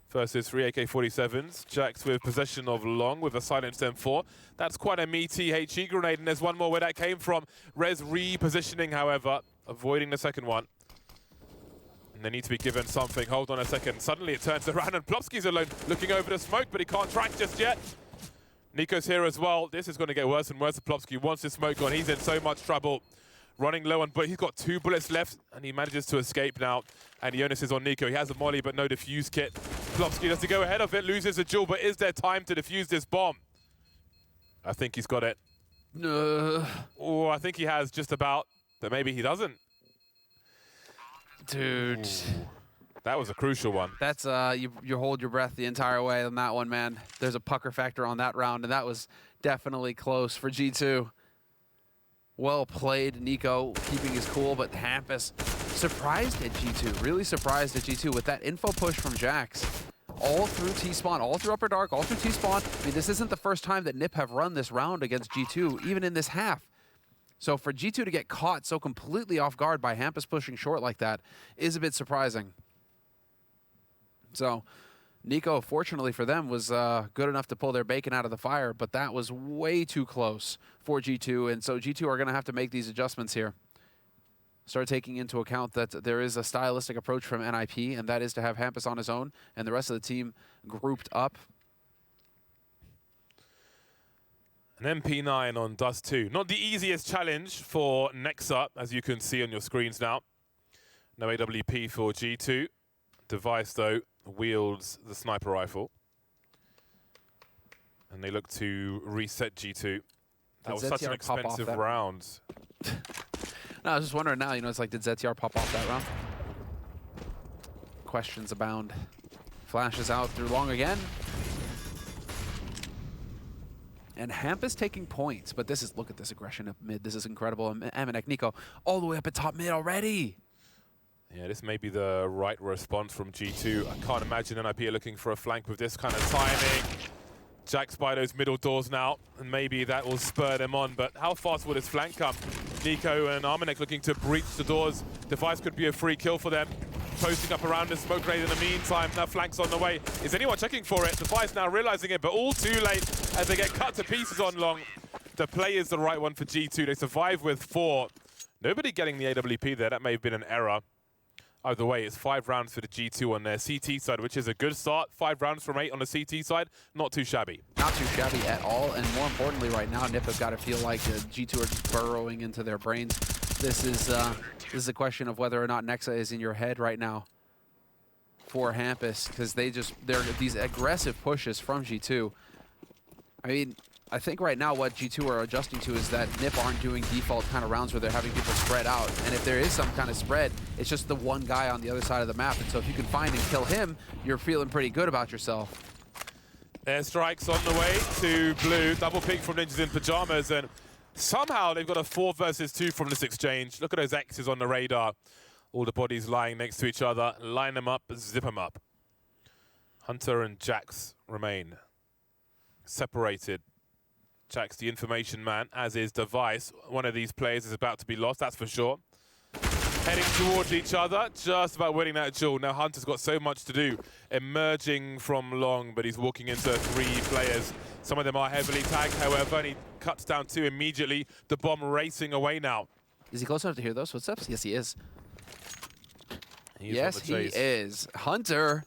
A: versus 3 AK-47s. Jax with possession of long with a silenced M4. That's quite a meaty HE grenade, and there's one more where that came from. Rez repositioning, however, avoiding the second one. And they need to be given something. Hold on a second. Suddenly it turns around and Plopsky's alone, looking over the smoke, but he can't track just yet. Nico's here as well. This is going to get worse and worse for Plopsky. Once his smoke gone, he's in so much trouble. Running low on, but he's got 2 bullets left, and he manages to escape now. And the onus is on Nico. He has a molly, but no defuse kit. Plopsky does to go ahead of it, loses a duel, but is there time to defuse this bomb? I think he's got it. Oh, I think he has just about, but maybe he doesn't.
B: Dude.
A: Ooh. That was a crucial one.
B: That's, you hold your breath the entire way on that one, man. There's a pucker factor on that round, and that was definitely close for G2. Well played, Nico, keeping his cool, but Hampus surprised at G2, really surprised at G2 with that info push from Jax. All through T-spawn, all through Upper Dark, all through T-spawn. I mean, this isn't the first time that NiP have run this round against G2, even in this half. So for G2 to get caught so completely off guard by Hampus pushing short like that is a bit surprising. So Nico, fortunately for them, was good enough to pull their bacon out of the fire, but that was way too close for G2, and so G2 are going to have to make these adjustments here. Start taking into account that there is a stylistic approach from NIP, and that is to have Hampus on his own and the rest of the team grouped up.
A: An MP9 on Dust 2. Not the easiest challenge for Nexa, as you can see on your screens now. No AWP for G2. Device, though, wields the sniper rifle. And they look to reset G2. That was such an expensive round.
B: No, I was just wondering now, you know, it's like, did ZTR pop off that round? Questions abound. Flashes out through long again. And Hampus taking points, but this is, look at this aggression up mid. This is incredible. Amanek, Nico, all the way up at top mid already.
A: Yeah, this may be the right response from G2. I can't imagine NIP are looking for a flank with this kind of timing. Jax by those middle doors now, and maybe that will spur them on, but how fast will this flank come? Nico and Armanek looking to breach the doors. Device could be a free kill for them. Posting up around the smoke grenade in the meantime. That flank's on the way. Is anyone checking for it? Device now realizing it, but all too late as they get cut to pieces on long. The play is the right one for G2. They survive with 4. Nobody getting the AWP there. That may have been an error. Either way, it's 5 rounds for the G2 on their CT side, which is a good start. 5 rounds from 8 on the CT side. Not too shabby.
B: Not too shabby at all. And more importantly, right now, NiP have got to feel like G2 are just burrowing into their brains. This is a question of whether or not Nexa is in your head right now for Hampus, because they're these aggressive pushes from G2. I mean, I think right now what G2 are adjusting to is that NiP aren't doing default kind of rounds where they're having people spread out. And if there is some kind of spread, it's just the one guy on the other side of the map. And so if you can find and kill him, you're feeling pretty good about yourself.
A: Airstrikes on the way to blue. Double pick from Ninjas in Pyjamas. And somehow they've got a 4 versus 2 from this exchange. Look at those X's on the radar. All the bodies lying next to each other. Line them up, zip them up. Hunter and Jax remain separated. Jax, the information man, as is Device. One of these players is about to be lost, that's for sure. Heading towards each other, just about winning that duel. Now Hunter's got so much to do. Emerging from long, but he's walking into 3 players. Some of them are heavily tagged, however, and he cuts down 2 immediately. The bomb racing away now.
B: Is he close enough to hear those footsteps? Yes, he is.
A: Yes,
B: he is. Hunter,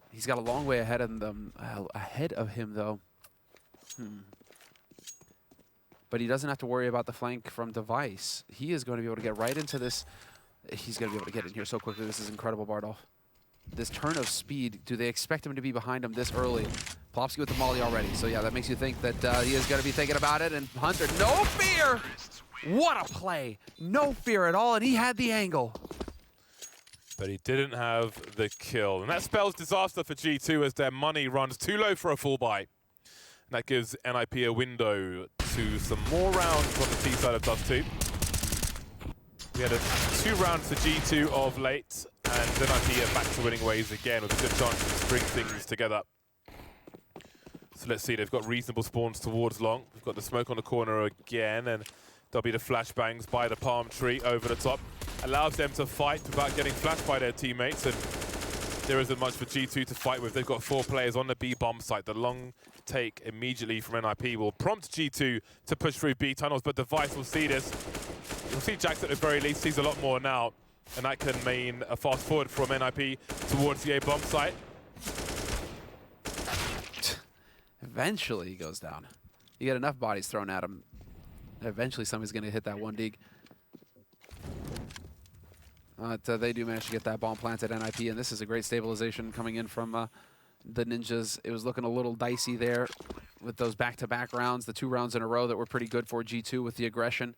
B: he's got a long way ahead of them. Ahead of him, though. But he doesn't have to worry about the flank from Device. He is going to be able to get right into this. He's going to be able to get in here so quickly. This is incredible, Bardolph. This turn of speed, do they expect him to be behind him this early? Plopsky with the molly already. So yeah, that makes you think that he is going to be thinking about it. And Hunter, no fear! What a play! No fear at all, and he had the angle.
A: But he didn't have the kill. And that spells disaster for G2 as their money runs too low for a full buy. And that gives NIP a window to some more rounds on the T side of Dust 2. We had 2 rounds for G2 of late, and NIP are back to winning ways again with a good chance to string things together. So let's see, they've got reasonable spawns towards long. We've got the smoke on the corner again, and there'll be the flashbangs by the palm tree over the top. Allows them to fight without getting flashed by their teammates, and there isn't much for G2 to fight with. They've got 4 players on the B bomb site. The long take immediately from NIP will prompt G2 to push through B tunnels, but Device will see this. You'll see Jax at the very least, sees a lot more now, and that can mean a fast forward from NIP towards the A bomb site.
B: Eventually he goes down. You get enough bodies thrown at him. Eventually somebody's going to hit that 1 dig. They do manage to get that bomb planted at NIP, and this is a great stabilization coming in from the Ninjas. It was looking a little dicey there with those back-to-back rounds, the 2 rounds in a row that were pretty good for G2 with the aggression.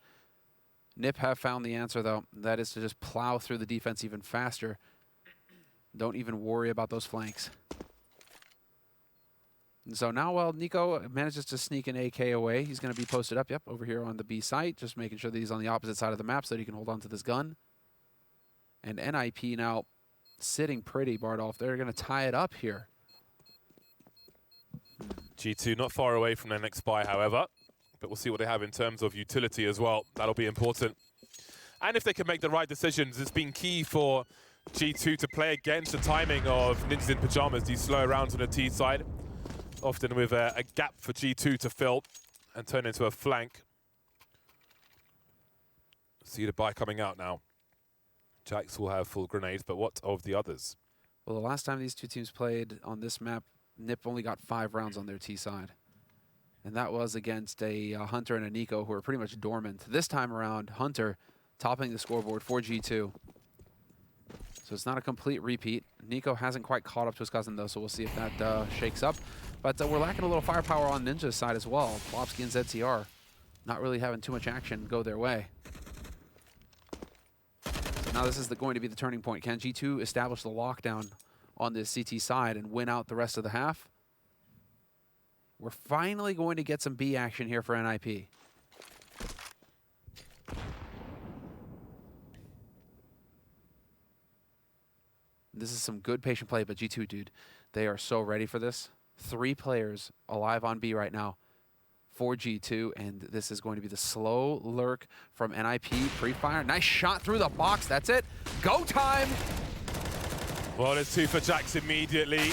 B: NIP have found the answer, though. That is to just plow through the defense even faster. Don't even worry about those flanks. And so now, while Nico manages to sneak an AK away, he's going to be posted up, over here on the B site, just making sure that he's on the opposite side of the map so that he can hold on to this gun. And NIP now sitting pretty, Bardolph. They're going to tie it up here.
A: G2 not far away from their next buy, however. But we'll see what they have in terms of utility as well. That'll be important. And if they can make the right decisions, it's been key for G2 to play against the timing of Ninjas in Pyjamas, these slow rounds on the T side. Often with a gap for G2 to fill and turn into a flank. See the buy coming out now. Jax will have full grenades, but what of the others?
B: Well, the last time these 2 teams played on this map, NIP only got 5 rounds on their T side. And that was against a Hunter and a Nico who are pretty much dormant. This time around, Hunter topping the scoreboard for G2. So it's not a complete repeat. Nico hasn't quite caught up to his cousin, though, so we'll see if that shakes up. But we're lacking a little firepower on Ninja's side as well. Plopsky and ZTR not really having too much action go their way. So now this is going to be the turning point. Can G2 establish the lockdown on this CT side and win out the rest of the half? We're finally going to get some B action here for NIP. This is some good patient play, but G2, dude, they are so ready for this. 3 players alive on B right now for G2, and this is going to be the slow lurk from NIP. Pre-fire, nice shot through the box, that's it. Go time!
A: Well, there's 2 for Jax immediately.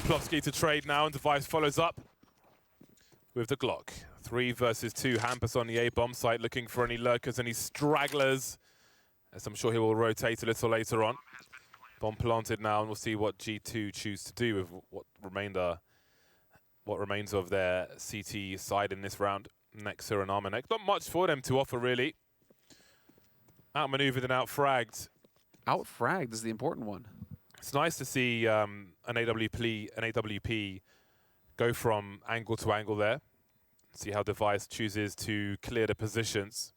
A: Plofsky to trade now, and Device follows up with the Glock. 3 versus 2. Hampus on the A bomb site looking for any lurkers, any stragglers, as I'm sure he will rotate a little later on. Bomb planted now, and we'll see what G2 choose to do with what remains of their CT side in this round. Nexer and Armanek. Not much for them to offer, really. Outmaneuvered and outfragged.
B: Outfragged is the important one.
A: It's nice to see an AWP go from angle to angle there. See how Device chooses to clear the positions.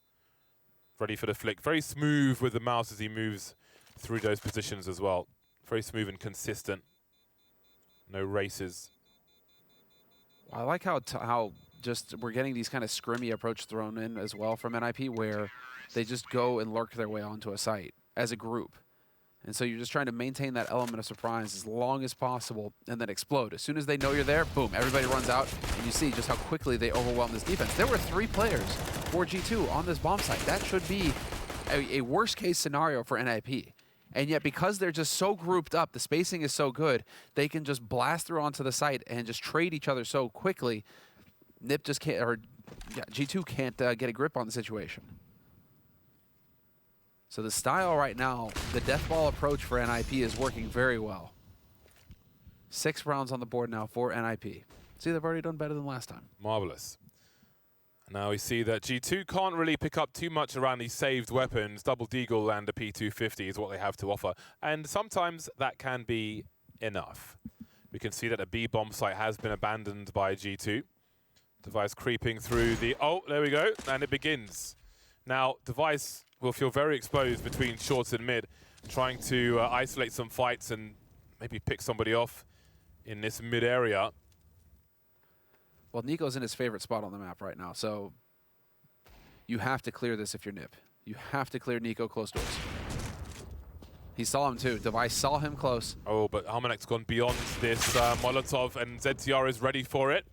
A: Ready for the flick. Very smooth with the mouse as he moves through those positions as well. Very smooth and consistent. No races.
B: I like how just we're getting these kind of scrimmy approach thrown in as well from NIP, where they just go and lurk their way onto a site as a group. And so you're just trying to maintain that element of surprise as long as possible and then explode. As soon as they know you're there, boom, everybody runs out, and you see just how quickly they overwhelm this defense. There were 3 players for G2 on this bomb site. That should be a worst case scenario for NIP. And yet, because they're just so grouped up, the spacing is so good, they can just blast through onto the site and just trade each other so quickly. NIP just can't, or G2 can't get a grip on the situation. So the style right now, the death ball approach for NIP is working very well. 6 rounds on the board now for NIP. See, they've already done better than last time.
A: Marvelous. Now we see that G2 can't really pick up too much around these saved weapons. Double Deagle and the P250 is what they have to offer. And sometimes that can be enough. We can see that a B bomb site has been abandoned by G2. Device creeping through the... Oh, there we go. And it begins. Now, Device will feel very exposed between shorts and mid. trying to isolate some fights and maybe pick somebody off in this mid area.
B: Well, Nico's in his favorite spot on the map right now, so you have to clear this if you're Nip. You have to clear Nico close doors. He saw him too. Device saw him close.
A: Oh, but Harmonix's gone beyond this Molotov, and ZTR is ready for it.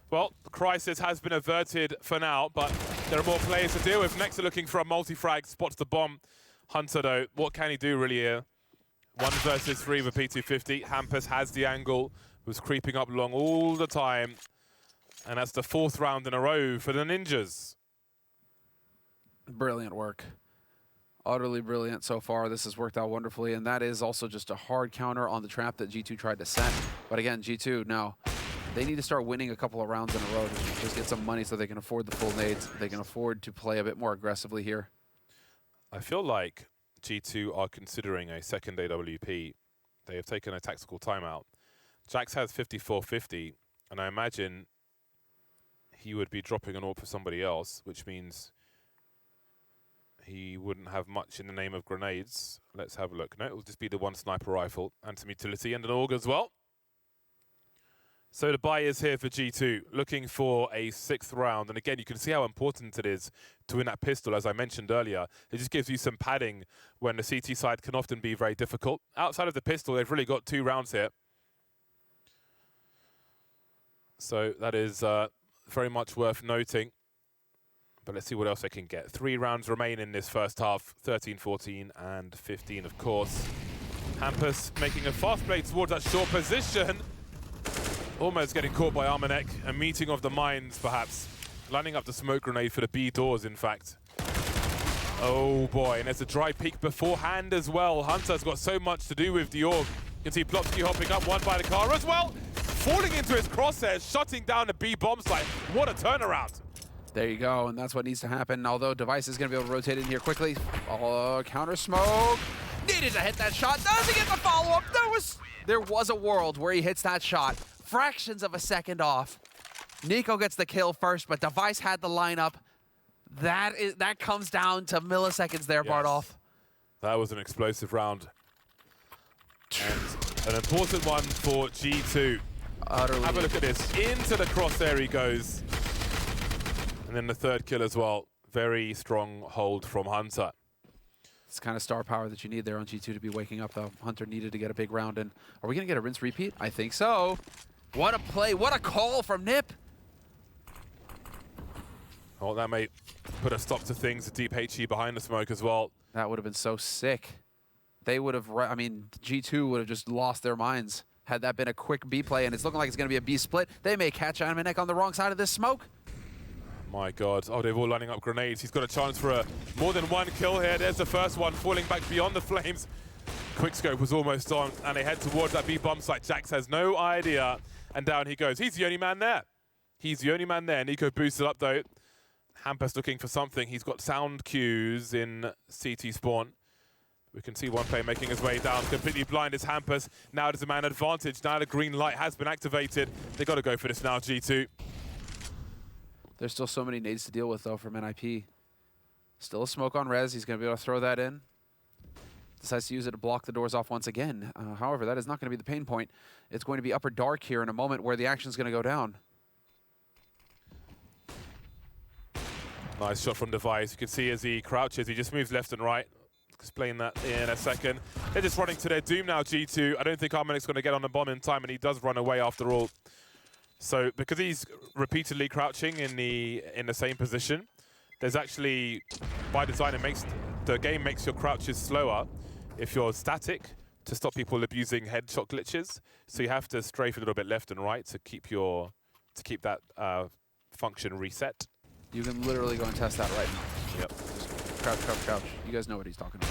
A: Well, the crisis has been averted for now, but there are more players to deal with. Next, are looking for a multi-frag, spots the bomb. Hunter, though, what can he do really here? 1 versus 3 with a P250. Hampus has the angle, was creeping up long all the time. And that's the 4th round in a row for the Ninjas.
B: Brilliant work. Utterly brilliant so far. This has worked out wonderfully, and that is also just a hard counter on the trap that G2 tried to set. But again, G2 now, they need to start winning a couple of rounds in a row to just get some money so they can afford the full nades. They can afford to play a bit more aggressively here.
A: I feel like G2 are considering a second AWP. They have taken a tactical timeout. Jax has 54-50, and I imagine he would be dropping an AWP for somebody else, which means he wouldn't have much in the name of grenades. Let's have a look. No, it will just be the 1 sniper rifle and some utility and an AUG as well. So the buy is here for G2, looking for a 6th round. And again, you can see how important it is to win that pistol, as I mentioned earlier. It just gives you some padding when the CT side can often be very difficult. Outside of the pistol, they've really got 2 rounds here. So that is very much worth noting. But let's see what else they can get. 3 rounds remain in this first half. 13, 14, and 15, of course. Hampus making a fast play towards that short position. Almost getting caught by Armanek. A meeting of the minds, perhaps. Lining up the smoke grenade for the B doors, in fact. Oh, boy. And there's a dry peek beforehand as well. Hunter's got so much to do with the AUG. You can see Plopsky hopping up, one by the car as well. Falling into his crosshairs, shutting down the B bomb site. What a turnaround.
B: There you go, and that's what needs to happen. Although Device is going to be able to rotate in here quickly. Counter smoke. Needed to hit that shot. Doesn't get the follow-up. There was a world where he hits that shot. Fractions of a second off. Nico gets the kill first, but Device had the lineup. That comes down to milliseconds there, yes. Bardolph.
A: That was an explosive round. And an important one for G2.
B: Utterly.
A: Have a look at this. Into the crosshair he goes. And then the 3rd kill as well. Very strong hold from Hunter.
B: It's kind of star power that you need there on G2 to be waking up, though. Hunter needed to get a big round in. Are we going to get a rinse repeat? I think so. What a play. What a call from Nip.
A: Oh, that may put a stop to things. The deep HE behind the smoke as well.
B: That would have been so sick. They would have, I mean, G2 would have just lost their minds had that been a quick B play, and it's looking like it's going to be a B split. They may catch Armanek on the wrong side of this smoke.
A: My God. Oh, they're all lining up grenades. He's got a chance for more than 1 kill here. There's the first one, falling back beyond the flames. Quickscope was almost on, and they head towards that B bomb site. Jax has no idea, and down he goes. He's the only man there. He's the only man there. Nico boosted up, though. Hampus looking for something. He's got sound cues in CT spawn. We can see one player making his way down. Completely blind is Hampus. Now there's a man advantage. Now the green light has been activated. They've got to go for this now, G2.
B: There's still so many nades to deal with, though, from NIP. Still a smoke on Rez. He's going to be able to throw that in. Decides to use it to block the doors off once again. However, that is not going to be the pain point. It's going to be upper dark here in a moment where the action's going to go down.
A: Nice shot from Device. You can see as he crouches, he just moves left and right. Explain that in a second. They're just running to their doom now, G2. I don't think Armanik's going to get on the bomb in time, and he does run away after all. So because he's repeatedly crouching in the same position, there's actually, by design, the game makes your crouches slower if you're static to stop people abusing headshot glitches. So you have to strafe a little bit left and right to keep that function reset.
B: You can literally go and test that right now.
A: Yep.
B: Just crouch, crouch, crouch. You guys know what he's talking about.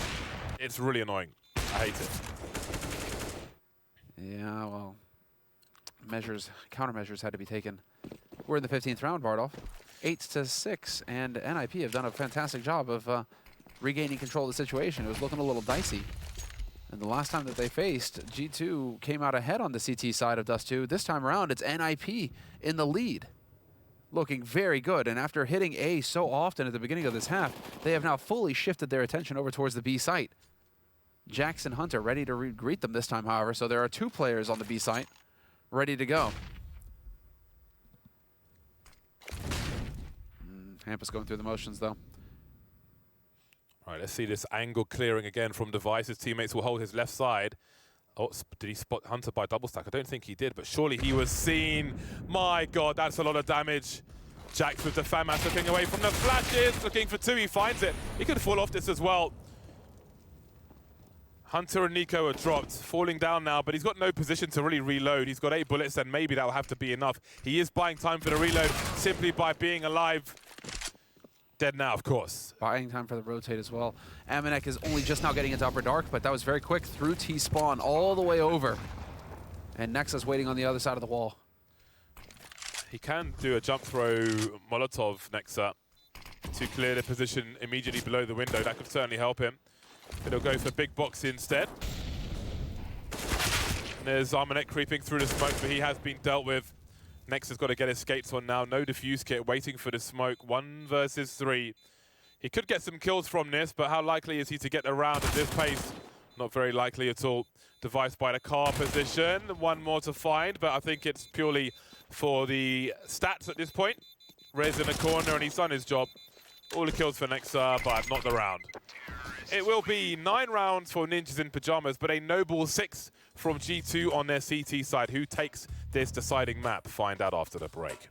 A: It's really annoying. I hate it.
B: Yeah, well, countermeasures had to be taken. We're in the 15th round, Bardolph. 8-6, and NIP have done a fantastic job of regaining control of the situation. It was looking a little dicey. And the last time that they faced, G2 came out ahead on the CT side of Dust 2. This time around, it's NIP in the lead. Looking very good, and after hitting A so often at the beginning of this half, they have now fully shifted their attention over towards the B site. Jackson Hunter ready to greet them this time, however. So there are 2 players on the B site ready to go. Hampus going through the motions, though.
A: All right, let's see this angle clearing again from Device. His teammates will hold his left side. Oh, did he spot Hunter by double stack? I don't think he did, but surely he was seen. My God, that's a lot of damage. Jax with the FAMAS looking away from the flashes, looking for 2. He finds it. He could fall off this as well. Hunter and Nico are dropped, falling down now, but he's got no position to really reload. He's got 8 bullets, and maybe that will have to be enough. He is buying time for the reload simply by being alive. Dead now, of course.
B: Buying time for the rotate as well. Amanek is only just now getting into Upper Dark, but that was very quick through T-spawn all the way over. And Nexa's waiting on the other side of the wall.
A: He can do a jump throw Molotov, Nexa, to clear the position immediately below the window. That could certainly help him. But he'll go for big box instead. And there's Amanek creeping through the smoke, but he has been dealt with. Nexa's got to get his skates on now. No defuse kit, waiting for the smoke. 1 versus 3. He could get some kills from this, but how likely is he to get around at this pace? Not very likely at all. Device by the car position. 1 more to find, but I think it's purely for the stats at this point. Rez in the corner, and he's done his job. All the kills for Nexa, but not the round. It will be 9 rounds for Ninjas in Pajamas, but a noble 6 from G2 on their CT side. Who takes this deciding map? Find out after the break.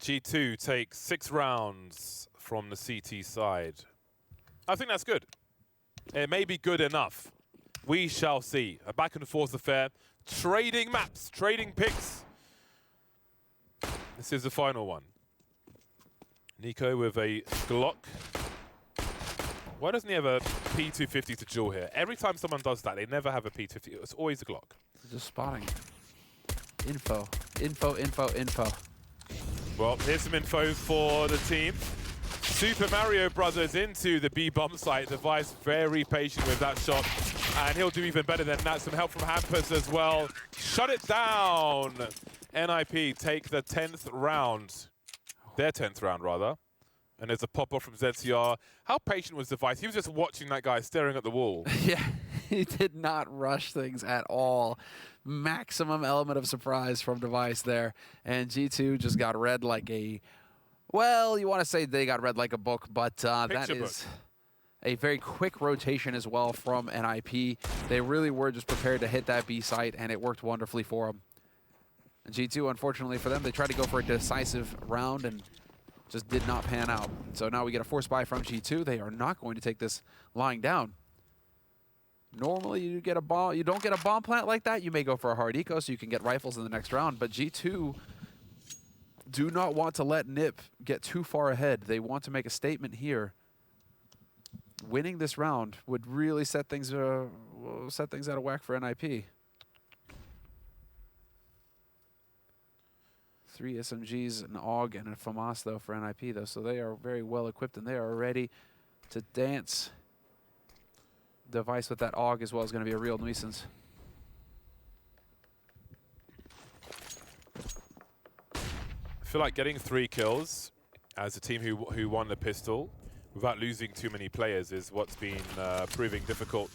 A: G2 takes 6 rounds from the CT side. I think that's good. It may be good enough. We shall see. A back and forth affair. Trading maps, trading picks. This is the final one. Nico with a Glock. Why doesn't he have a P250 to duel here? Every time someone does that, they never have a P250. It's always a Glock.
B: Just spotting. Info, info, info, info.
A: Well, here's some info for the team. Super Mario Brothers into the B bomb site. Device very patient with that shot. And he'll do even better than that. Some help from Hampus as well. Shut it down. NIP take the 10th round. Their 10th round, rather. And there's a pop-off from ZCR. How patient was Device? He was just watching that guy staring at the wall.
B: Yeah, he did not rush things at all. Maximum element of surprise from Device there. And G2 just got read like a Well, you want to say they got read like a book, but that
A: Picture
B: is a very quick rotation as well from NIP. They really were just prepared to hit that B site, and it worked wonderfully for them. And G2, unfortunately for them, they tried to go for a decisive round and just did not pan out. So now we get a force buy from G2. They are not going to take this lying down. Normally, you get a bomb. You don't get a bomb plant like that. You may go for a hard eco so you can get rifles in the next round. But G2 do not want to let NIP get too far ahead. They want to make a statement here. Winning this round would really set things out of whack for NIP. 3 SMGs, an AUG, and a FAMAS, though, for NIP, though. So they are very well equipped, and they are ready to dance. Device with that AUG as well is going to be a real nuisance.
A: I feel like getting 3 kills as a team who won the pistol without losing too many players is what's been proving difficult.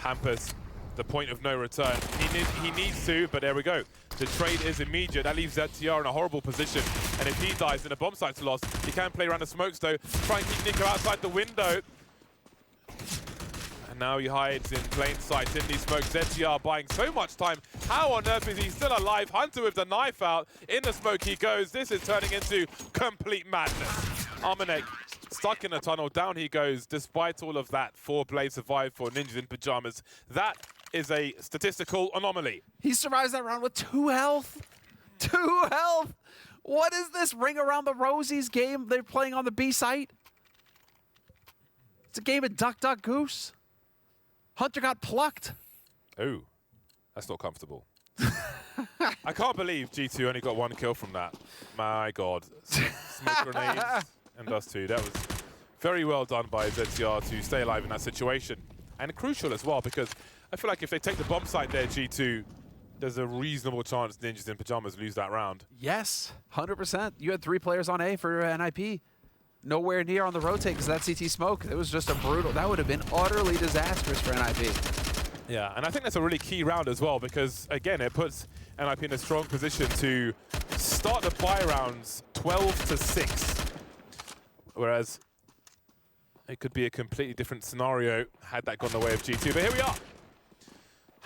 A: Hampus, the point of no return. He needs to, but there we go. The trade is immediate. That leaves ZTR in a horrible position. And if he dies, then a bomb site's lost. He can play around the smokes, though. Try and keep Nico outside the window. And now he hides in plain sight in these smokes. ZTR buying so much time. How on earth is he still alive? Hunter with the knife out. In the smoke he goes. This is turning into complete madness. Armanek stuck in a tunnel. Down he goes. Despite all of that, 4 players survived for Ninjas in Pajamas. That is a statistical anomaly.
B: He survives that round with 2 health. 2 health. What is this Ring Around the Rosies game they're playing on the B site? It's a game of Duck, Duck, Goose. Hunter got plucked.
A: Oh, that's not comfortable. I can't believe G2 only got 1 kill from that. My God. Smoke grenades and dust 2. That was very well done by ZTR to stay alive in that situation. And crucial as well, because I feel like if they take the bomb site there, G2, there's a reasonable chance Ninjas in Pajamas lose that round.
B: Yes, 100%. You had 3 players on A for NIP. Nowhere near on the rotate because that CT smoke. It was just a brutal. That would have been utterly disastrous for NIP.
A: Yeah, and I think that's a really key round as well because, again, it puts NIP in a strong position to start the buy rounds 12-6. Whereas it could be a completely different scenario had that gone the way of G2. But here we are.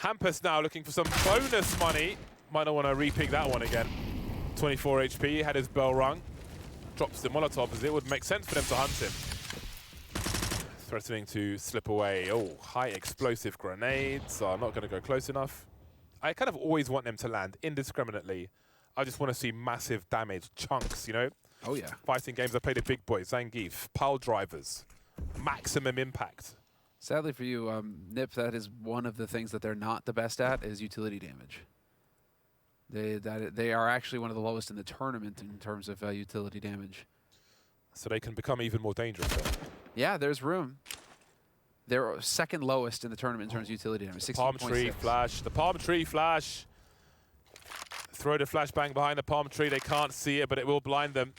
A: Hampus now looking for some bonus money. Might not want to re-pick that one again. 24 HP, had his bell rung. Drops the Molotov as it would make sense for them to hunt him. Threatening to slip away. Oh, high explosive grenades are not going to go close enough. I kind of always want them to land indiscriminately. I just want to see massive damage, chunks, you know?
B: Oh, yeah.
A: Fighting games, I played the big boys, Zangief, pile drivers, maximum impact.
B: Sadly for you, NIP, that is one of the things that they're not the best at is utility damage. They are actually one of the lowest in the tournament in terms of utility damage.
A: So they can become even more dangerous then.
B: Yeah, there's room. They're 2nd lowest in the tournament in terms of utility damage. 16.6.
A: Palm tree flash. The palm tree flash. Throw the flashbang behind the palm tree. They can't see it, but it will blind them.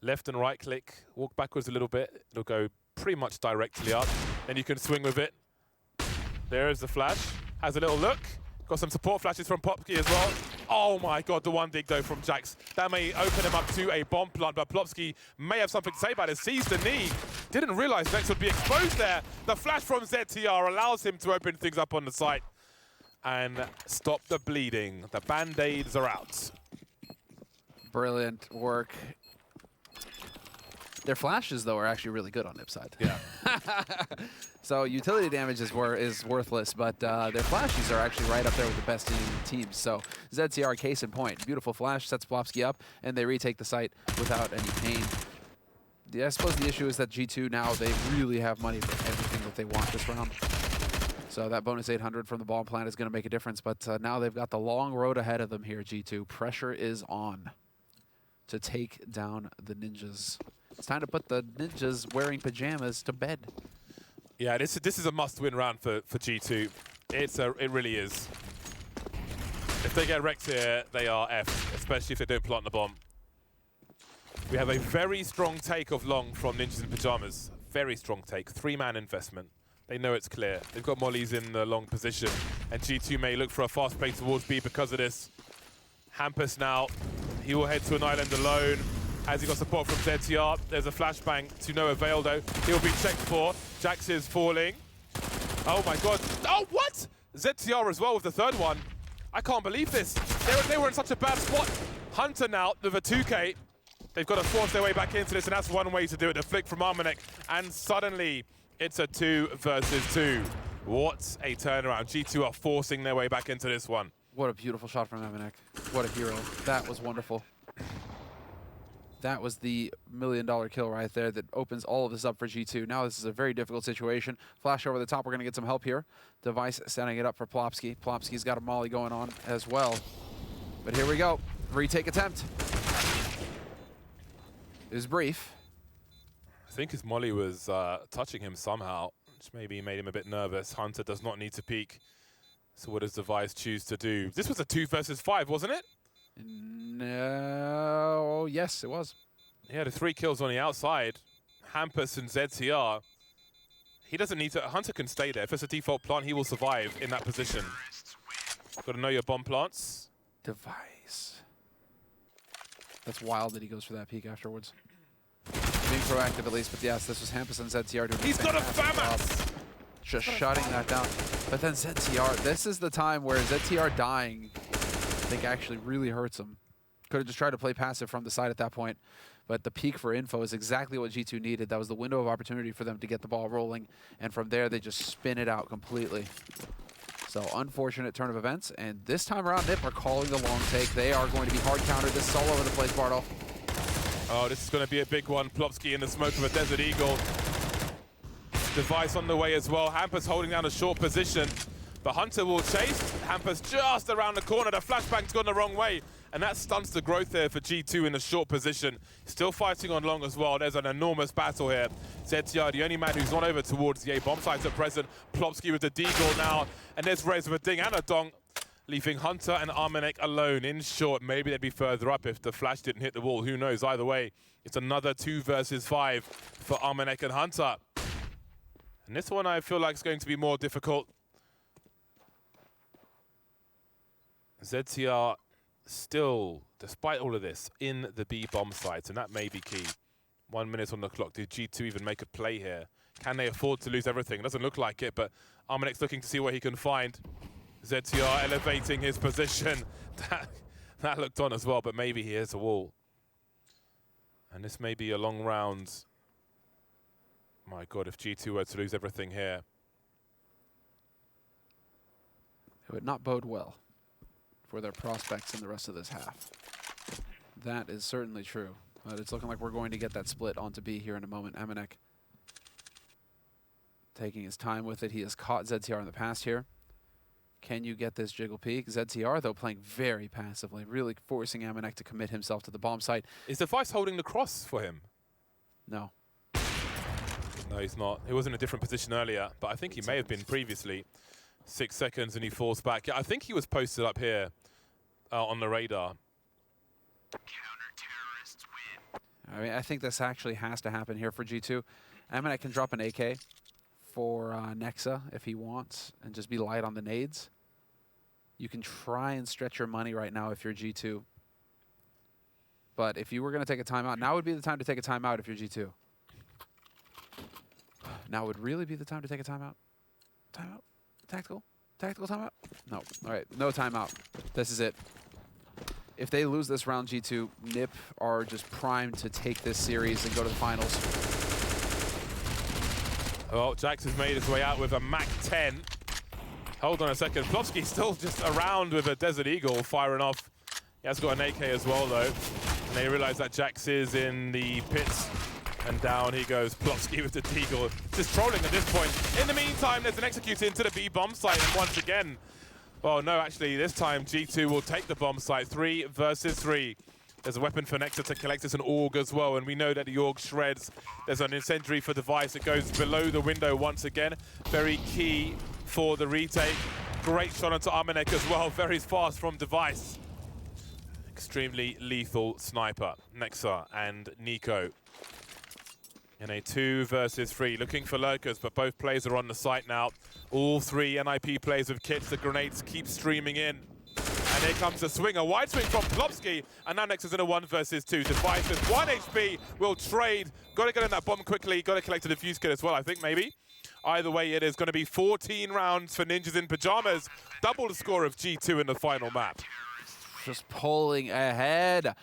A: Left and right click. Walk backwards a little bit. It'll go pretty much directly up. Then you can swing with it. There is the flash. Has a little look. Got some support flashes from Popsky as well. Oh my God, the 1 dig though from Jax. That may open him up to a bomb plant, but Popsky may have something to say about it. Sees the need. Didn't realize Nex would be exposed there. The flash from ZTR allows him to open things up on the site and stop the bleeding. The band-aids are out.
B: Brilliant work. Their flashes, though, are actually really good on NIP side.
A: Yeah.
B: So utility damage is worthless, but their flashes are actually right up there with the best teams. So ZTR, case in point. Beautiful flash, sets Plopsky up, and they retake the site without any pain. I suppose the issue is that G2 now, they really have money for everything that they want this round. So that bonus 800 from the bomb plant is going to make a difference, but now they've got the long road ahead of them here, G2. Pressure is on to take down the Ninjas. It's time to put the Ninjas wearing pajamas to bed.
A: Yeah, this is a must-win round for G2. It really is. If they get wrecked here, they are F, especially if they don't plant the bomb. We have a very strong take of long from Ninjas in Pajamas. Very strong take. 3-man investment. They know it's clear. They've got mollies in the long position, and G2 may look for a fast play towards B because of this. Hampus now, he will head to an island alone. as he got support from ZTR. There's a flashbang to no avail though. He'll be checked for. Jax is falling. Oh my god. Oh, what? ZTR as well with the third one. I can't believe this. They were in such a bad spot. Hunter now with a 2K. They've got to force their way back into this, and that's one way to do it. The flick from Armanek, and suddenly it's a 2 versus 2. What a turnaround. G2 are forcing their way back into this one.
B: What a beautiful shot from Armanek. What a hero. That was wonderful. That was the $1 million kill right there that opens all of this up for G2. Now this is a very difficult situation. Flash over the top. We're going to get some help here. Device setting it up for Plopsky. Plopsky's got a molly going on as well. But here we go. Retake attempt. It was brief.
A: I think his molly was touching him somehow, which maybe made him a bit nervous. Hunter does not need to peek. So what does Device choose to do? This was a 2 versus 5, wasn't it?
B: No, yes, it was.
A: He had 3 kills on the outside. Hampus and ZTR. He doesn't need to. Hunter can stay there. If it's a default plant, he will survive in that position. Got to know your bomb plants.
B: Device. That's wild that he goes for that peek afterwards. Being proactive at least, but yes, this was Hampus and ZTR doing.
A: He's got a FAMAS!
B: Just shutting that down. But then ZTR, this is the time where ZTR dying, I think, actually really hurts him. Could have just tried to play passive from the side at that point. But the peak for info is exactly what G2 needed. That was the window of opportunity for them to get the ball rolling. And from there, they just spin it out completely. So unfortunate turn of events. And this time around, NiP are calling the long take. They are going to be hard countered. This is all over the place, Bartle.
A: Oh, this is going to be a big one. Plopsky in the smoke of a Desert Eagle. Device on the way as well. Hampus holding down a short position. But Hunter will chase. Hampus just around the corner. The flashbang's gone the wrong way. And that stunts the growth there for G2 in a short position. Still fighting on long as well. There's an enormous battle here. ZTR, the only man who's not over towards the A bomb sites at present. Plopsky with the deagle now. And there's Rez with a ding and a dong, leaving Hunter and Armanek alone. In short, maybe they'd be further up if the flash didn't hit the wall. Who knows? Either way, it's another 2 versus 5 for Armanek and Hunter. And this one I feel like is going to be more difficult. ZTR still, despite all of this, in the B bomb sites, and that may be key. 1 minute on the clock. Did G2 even make a play here? Can they afford to lose everything? It doesn't look like it, but Armanek's looking to see what he can find. ZTR elevating his position. That looked on as well, but maybe he hits a wall. And this may be a long round. My God, if G2 were to lose everything here.
B: It would not bode well for their prospects in the rest of this half. That is certainly true. But it's looking like we're going to get that split onto B here in a moment. Armanek taking his time with it. He has caught ZTR in the past here. Can you get this jiggle peek? ZTR, though, playing very passively, really forcing Armanek to commit himself to the bomb site.
A: Is Device holding the cross for him?
B: No.
A: No, he's not. He was in a different position earlier, but I think he may have been previously. 6 seconds and he falls back. I think he was posted up here on the radar.
B: I mean, I think this actually has to happen here for G2. Armanek can drop an AK for Nexa if he wants and just be light on the nades. You can try and stretch your money right now if you're G2. But if you were going to take a timeout, now would be the time to take a timeout if you're G2. Now would really be the time to take a timeout. Timeout? Tactical? Tactical timeout? No. All right, no timeout. This is it. If they lose this round, G2, NiP are just primed to take this series and go to the finals.
A: Oh, Jax has made his way out with a Mac 10. Hold on a second. Plopsky's still just around with a Desert Eagle firing off. He has got an AK as well, though. And they realize that Jax is in the pits. And down he goes. Plopsky with the deagle. Just trolling at this point. In the meantime, there's an execute into the B bomb site. And once again, well, no, actually, this time G2 will take the bomb site. 3 versus 3. There's a weapon for Nexa to collect. It's an AUG as well. And we know that the AUG shreds. There's an incendiary for Device. It goes below the window once again. Very key for the retake. Great shot onto Armanek as well. Very fast from Device. Extremely lethal sniper. Nexa and Nico. In a 2 versus 3, looking for lurkers, but both players are on the site now. All 3 NIP players with kits. The grenades keep streaming in. And here comes the swing, a wide swing from Plopsky, and now Nex is in a 1 versus 2. Device with 1 HP, will trade. Got to get in that bomb quickly, got to collect a defuse kit as well, I think, maybe. Either way, it is going to be 14 rounds for Ninjas in Pajamas. Double the score of G2 in the final map.
B: Just pulling ahead.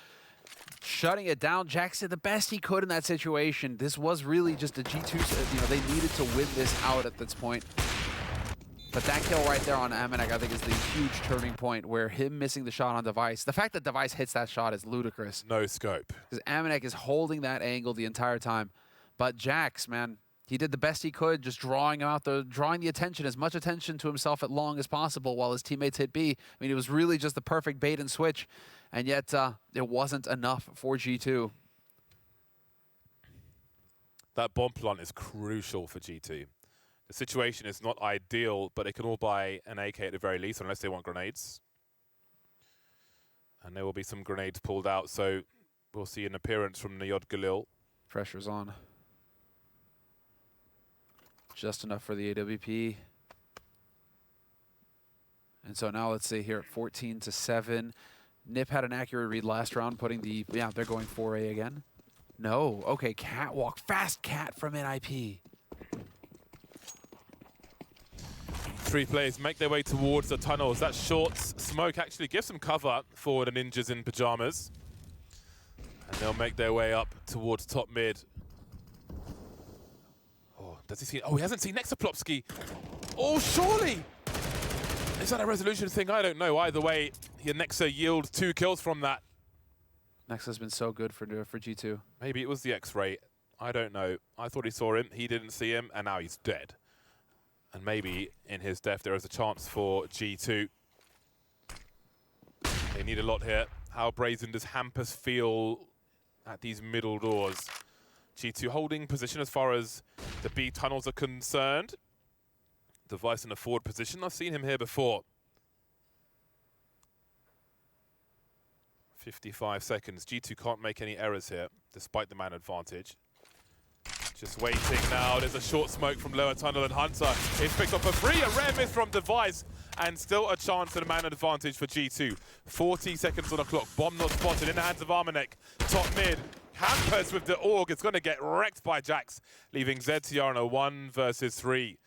B: Shutting it down. Jack did the best he could in that situation. This was really just a G2, you know, they needed to win this out at this point. But that kill right there on Amanek, I think, is the huge turning point where him missing the shot on Device. The fact that Device hits that shot is ludicrous.
A: No scope.
B: Because Amanek is holding that angle the entire time. But Jax, man, he did the best he could, just drawing the attention, as much attention to himself at long as possible while his teammates hit B. I mean, it was really just the perfect bait and switch, and yet it wasn't enough for G2.
A: That bomb plant is crucial for G2. The situation is not ideal, but they can all buy an AK at the very least, unless they want grenades. And there will be some grenades pulled out, so we'll see an appearance from Nyod Galil.
B: Pressure's on. Just enough for the AWP. And so now let's see here at 14-7. Nip had an accurate read last round, putting the, yeah, they're going 4A again. No, okay, catwalk, fast cat from NIP.
A: 3 players make their way towards the tunnels. That short smoke actually gives some cover for the Ninjas in Pajamas. And they'll make their way up towards top mid. Does he see? Oh, he hasn't seen next to Plopsky. Oh, surely! Is that a resolution thing? I don't know. Either way, Nexa yields 2 kills from that.
B: Nexa's been so good for G2.
A: Maybe it was the X-ray. I don't know. I thought he saw him. He didn't see him, and now he's dead. And maybe in his death, there is a chance for G2. They need a lot here. How brazen does Hampus feel at these middle doors? G2 holding position as far as the B tunnels are concerned. Device in a forward position. I've seen him here before. 55 seconds. G2 can't make any errors here, despite the man advantage. Just waiting now. There's a short smoke from lower tunnel, and Hunter is picked up for free. A rare miss from Device, and still a chance at a man advantage for G2. 40 seconds on the clock. Bomb not spotted in the hands of Armanek. Top mid. Hampers with the AUG. It's going to get wrecked by Jax, leaving ZTR in a 1 versus 3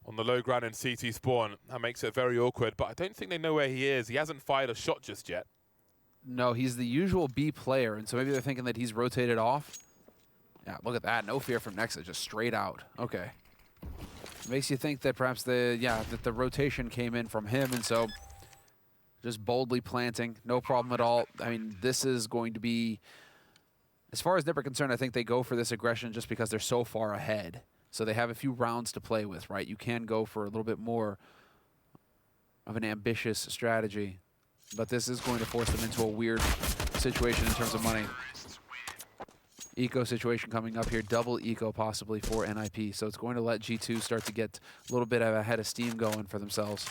A: on the low ground in CT spawn. That makes it very awkward, but I don't think they know where he is. He hasn't fired a shot just yet.
B: No, he's the usual B player, and so maybe they're thinking that he's rotated off. Yeah, look at that. No fear from Nexa, just straight out. Okay. Makes you think that perhaps that the rotation came in from him, and so just boldly planting. No problem at all. I mean, this is going to be, as far as Nip are concerned, I think they go for this aggression just because they're so far ahead. So they have a few rounds to play with, right? You can go for a little bit more of an ambitious strategy, but this is going to force them into a weird situation in terms of money. Eco situation coming up here, double eco possibly for NIP, so it's going to let G2 start to get a little bit of a head of steam going for themselves.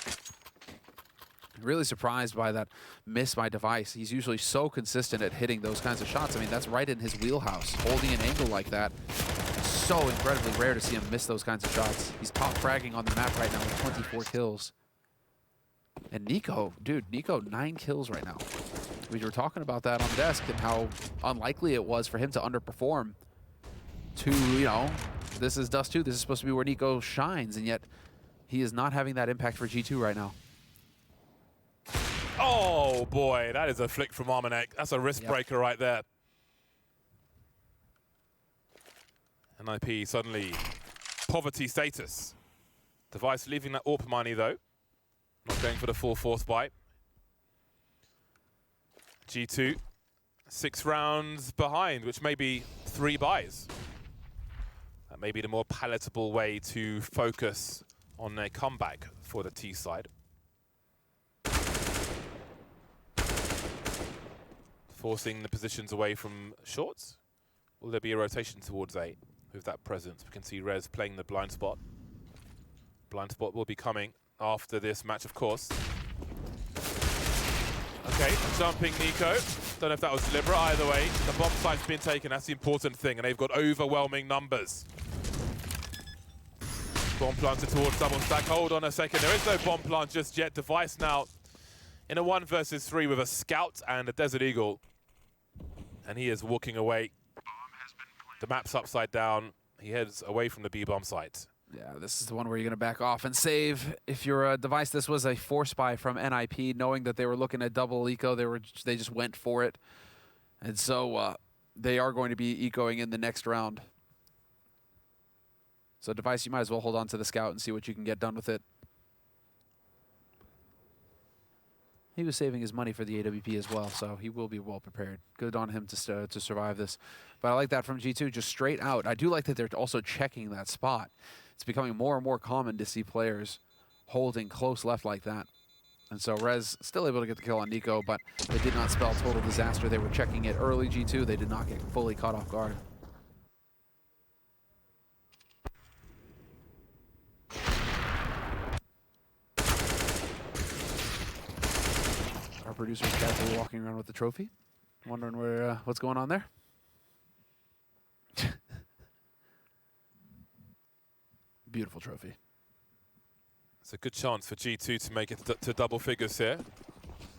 B: Really surprised by that miss by Device. He's usually so consistent at hitting those kinds of shots. I mean, that's right in his wheelhouse. Holding an angle like that, so incredibly rare to see him miss those kinds of shots. He's top fragging on the map right now with 24 kills. And Nico, dude, Nico 9 kills right now. We were talking about that on the desk and how unlikely it was for him to underperform to, you know, this is Dust 2. This is supposed to be where Nico shines, and yet he is not having that impact for G2 right now.
A: Oh, boy, that is a flick from Armanek. That's a wrist breaker right there. NIP suddenly poverty status. Device leaving that AWP money, though. Not going for the full force bite. G2, 6 rounds behind, which may be 3 buys. That may be the more palatable way to focus on a comeback for the T side. Forcing the positions away from shorts. Will there be a rotation towards A with that presence? We can see Rez playing the blind spot. Blind spot will be coming after this match, of course. Okay, jumping Nico. Don't know if that was deliberate. Either way, the bomb site's been taken. That's the important thing, and they've got overwhelming numbers. Bomb planted towards double stack. Hold on a second. There is no bomb plant just yet. Device now in a 1 versus 3 with a Scout and a Desert Eagle. And he is walking away. The map's upside down. He heads away from the B-bomb site.
B: Yeah, this is the one where you're going to back off and save. If your device, this was a force buy from NIP, knowing that they were looking at double eco, they just went for it. And so they are going to be ecoing in the next round. So device, you might as well hold on to the Scout and see what you can get done with it. He was saving his money for the AWP as well, so he will be well prepared. Good on him to survive this. But I like that from G2, just straight out. I do like that they're also checking that spot. It's becoming more and more common to see players holding close left like that. And so Rez still able to get the kill on Nico, but it did not spell total disaster. They were checking it early, G2. They did not get fully caught off guard. Our producer's casually walking around with the trophy, wondering what's going on there. Beautiful trophy.
A: It's a good chance for G2 to make it to double figures here.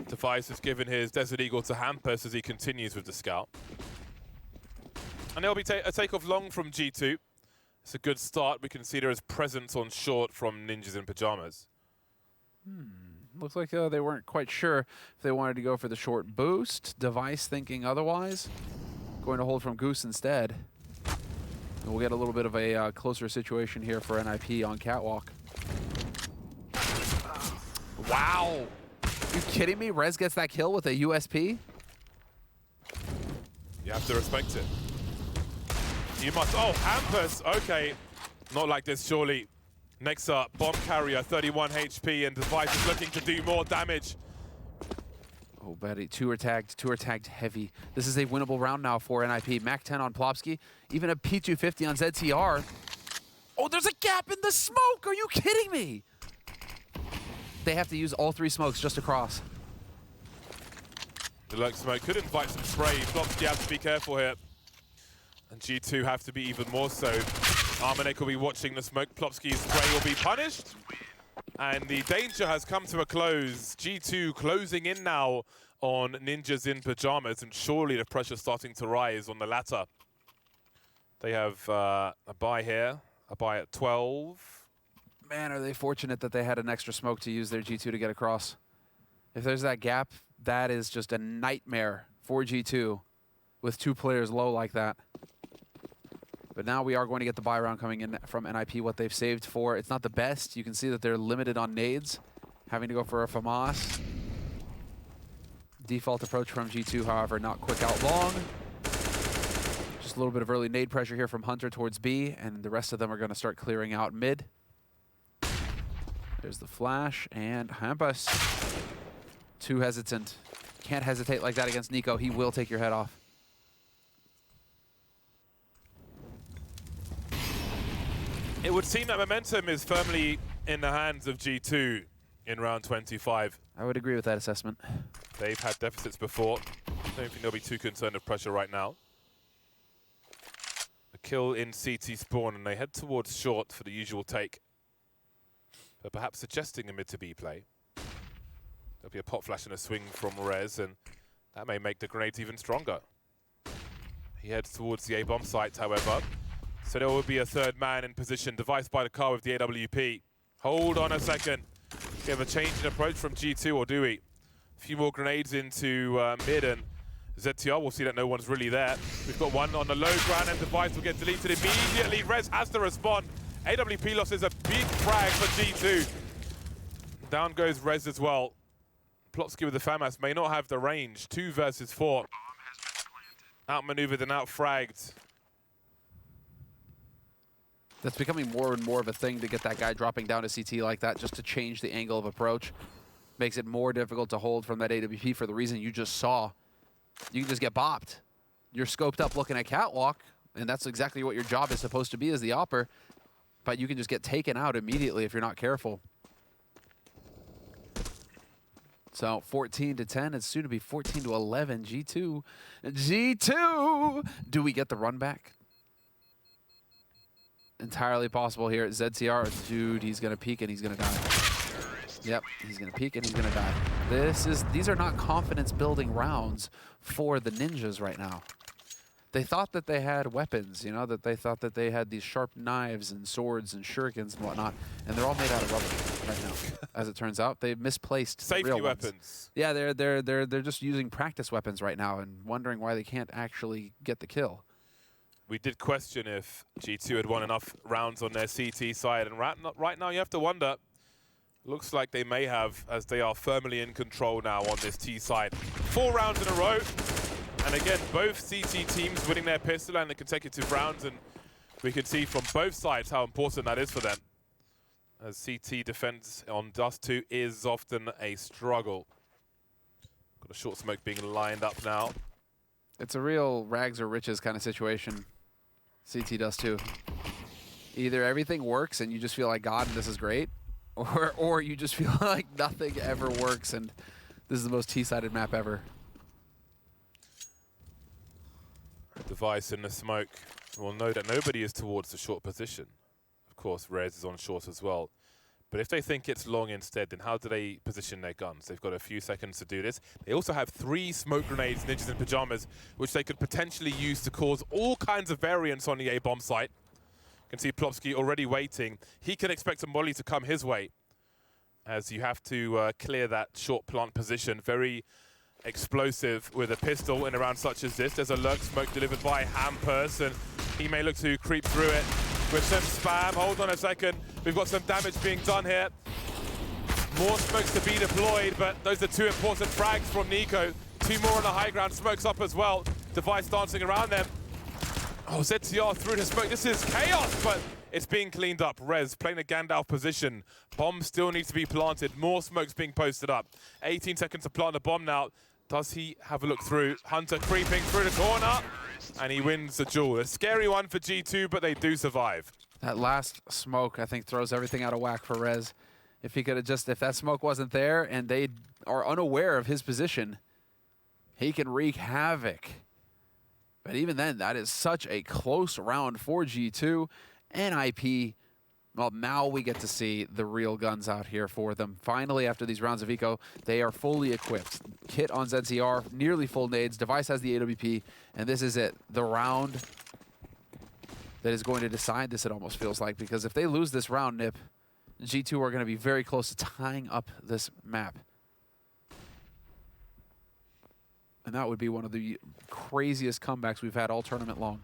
A: Device has given his Desert Eagle to Hampus as he continues with the Scout. And there'll be a takeoff long from G2. It's a good start. We can see there is presence on short from Ninjas in Pajamas.
B: Looks like they weren't quite sure if they wanted to go for the short boost. Device thinking otherwise. Going to hold from Goose instead. And we'll get a little bit of a closer situation here for NIP on Catwalk. Wow! You kidding me? Rez gets that kill with a USP?
A: You have to respect it. You must. Oh, Hampus. Okay. Not like this, surely. Next up, Bomb Carrier, 31 HP, and Device is looking to do more damage.
B: Oh, buddy, two are tagged heavy. This is a winnable round now for NIP. Mac 10 on Plopsky, even a P250 on ZTR. Oh, there's a gap in the smoke! Are you kidding me? They have to use all 3 smokes just across.
A: The lurk smoke could invite some spray. Plopsky has to be careful here. And G2 have to be even more so. Armanek will be watching the smoke. Plopsky's spray will be punished. And the danger has come to a close. G2 closing in now on Ninjas in Pajamas, and surely the pressure's starting to rise on the latter. They have a buy here, a buy at 12.
B: Man, are they fortunate that they had an extra smoke to use their G2 to get across. If there's that gap, that is just a nightmare for G2 with 2 players low like that. But now we are going to get the buy round coming in from NIP, what they've saved for. It's not the best. You can see that they're limited on nades, having to go for a FAMAS. Default approach from G2, however, not quick out long. Just a little bit of early nade pressure here from Hunter towards B, and the rest of them are going to start clearing out mid. There's the flash, and Hampus. Too hesitant. Can't hesitate like that against Nico. He will take your head off.
A: It would seem that momentum is firmly in the hands of G2 in round 25.
B: I would agree with that assessment.
A: They've had deficits before. I don't think they'll be too concerned of pressure right now. A kill in CT spawn, and they head towards short for the usual take. But perhaps suggesting a mid to B play. There'll be a pop flash and a swing from Rez, and that may make the grenades even stronger. He heads towards the A-bomb site, however. So there will be a third man in position. Device by the car with the AWP. Hold on a second. We have a change in approach from G2, or do we? A few more grenades into mid, and ZTR will see that no one's really there. We've got one on the low ground, and Device will get deleted immediately. Rez has to respond. AWP loss is a big frag for G2. Down goes Rez as well. Plopsky with the FAMAS may not have the range. 2 versus 4. Outmaneuvered and outfragged.
B: That's becoming more and more of a thing to get that guy dropping down to CT like that, just to change the angle of approach. Makes it more difficult to hold from that AWP for the reason you just saw. You can just get bopped. You're scoped up looking at Catwalk, and that's exactly what your job is supposed to be as the opper. But you can just get taken out immediately if you're not careful. So 14-10, it's soon to be 14-11. G2. Do we get the run back? Entirely possible here at ZTR. Dude, he's going to peek and he's going to die. Yep, he's going to peek and he's going to die. These are not confidence-building rounds for the Ninjas right now. They thought that they had weapons, you know, that they thought that they had these sharp knives and swords and shurikens and whatnot, and they're all made out of rubber right now. As it turns out, they've misplaced
A: safety
B: real
A: weapons.
B: Ones. Yeah, they're just using practice weapons right now and wondering why they can't actually get the kill.
A: We did question if G2 had won enough rounds on their CT side, and right now you have to wonder. Looks like they may have, as they are firmly in control now on this T side. 4 rounds in a row. And again, both CT teams winning their pistol and the consecutive rounds, and we can see from both sides how important that is for them. As CT defense on Dust 2 is often a struggle. Got a short smoke being lined up now.
B: It's a real rags or riches kind of situation, CT Dust 2. Either everything works and you just feel like God and this is great, or you just feel like nothing ever works and this is the most T-sided map ever.
A: Device in the smoke will know that nobody is towards the short position. Of course, Rez is on short as well. But if they think it's long instead, then how do they position their guns? They've got a few seconds to do this. They also have 3 smoke grenades, Ninjas in Pajamas, which they could potentially use to cause all kinds of variants on the A-bomb site. You can see Plopsky already waiting. He can expect a molly to come his way, as you have to clear that short plant position. Very explosive with a pistol in a round such as this. There's a lurk smoke delivered by Hampus, and he may look to creep through it with some spam. Hold on a second. We've got some damage being done here. More smokes to be deployed, but those are 2 important frags from Nico. 2 more on the high ground. Smokes up as well. Device dancing around them. Oh, ZTR through the smoke. This is chaos, but it's being cleaned up. Rez playing the Gandalf position. Bomb still needs to be planted. More smokes being posted up. 18 seconds to plant the bomb now. Does he have a look through? Hunter creeping through the corner, and he wins the duel. A scary one for G2, but they do survive.
B: That last smoke, I think, throws everything out of whack for Rez. If he could have if that smoke wasn't there and they are unaware of his position, he can wreak havoc. But even then, that is such a close round for G2. NIP, well, now we get to see the real guns out here for them. Finally, after these rounds of eco, they are fully equipped. Kit on ZCR, nearly full nades. Device has the AWP, and this is it. The round that is going to decide this, it almost feels like, because if they lose this round, Nip, G2 are going to be very close to tying up this map. And that would be one of the craziest comebacks we've had all tournament long.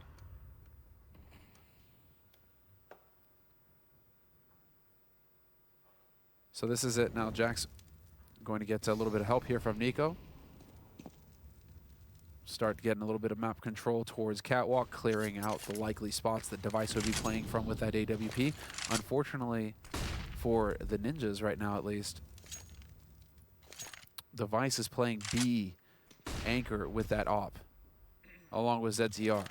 B: So this is it now. Jack's going to get a little bit of help here from Nico. Start getting a little bit of map control towards Catwalk, clearing out the likely spots that Device would be playing from with that AWP. Unfortunately, for the Ninjas right now at least, Device is playing B anchor with that AWP, along with ZZR.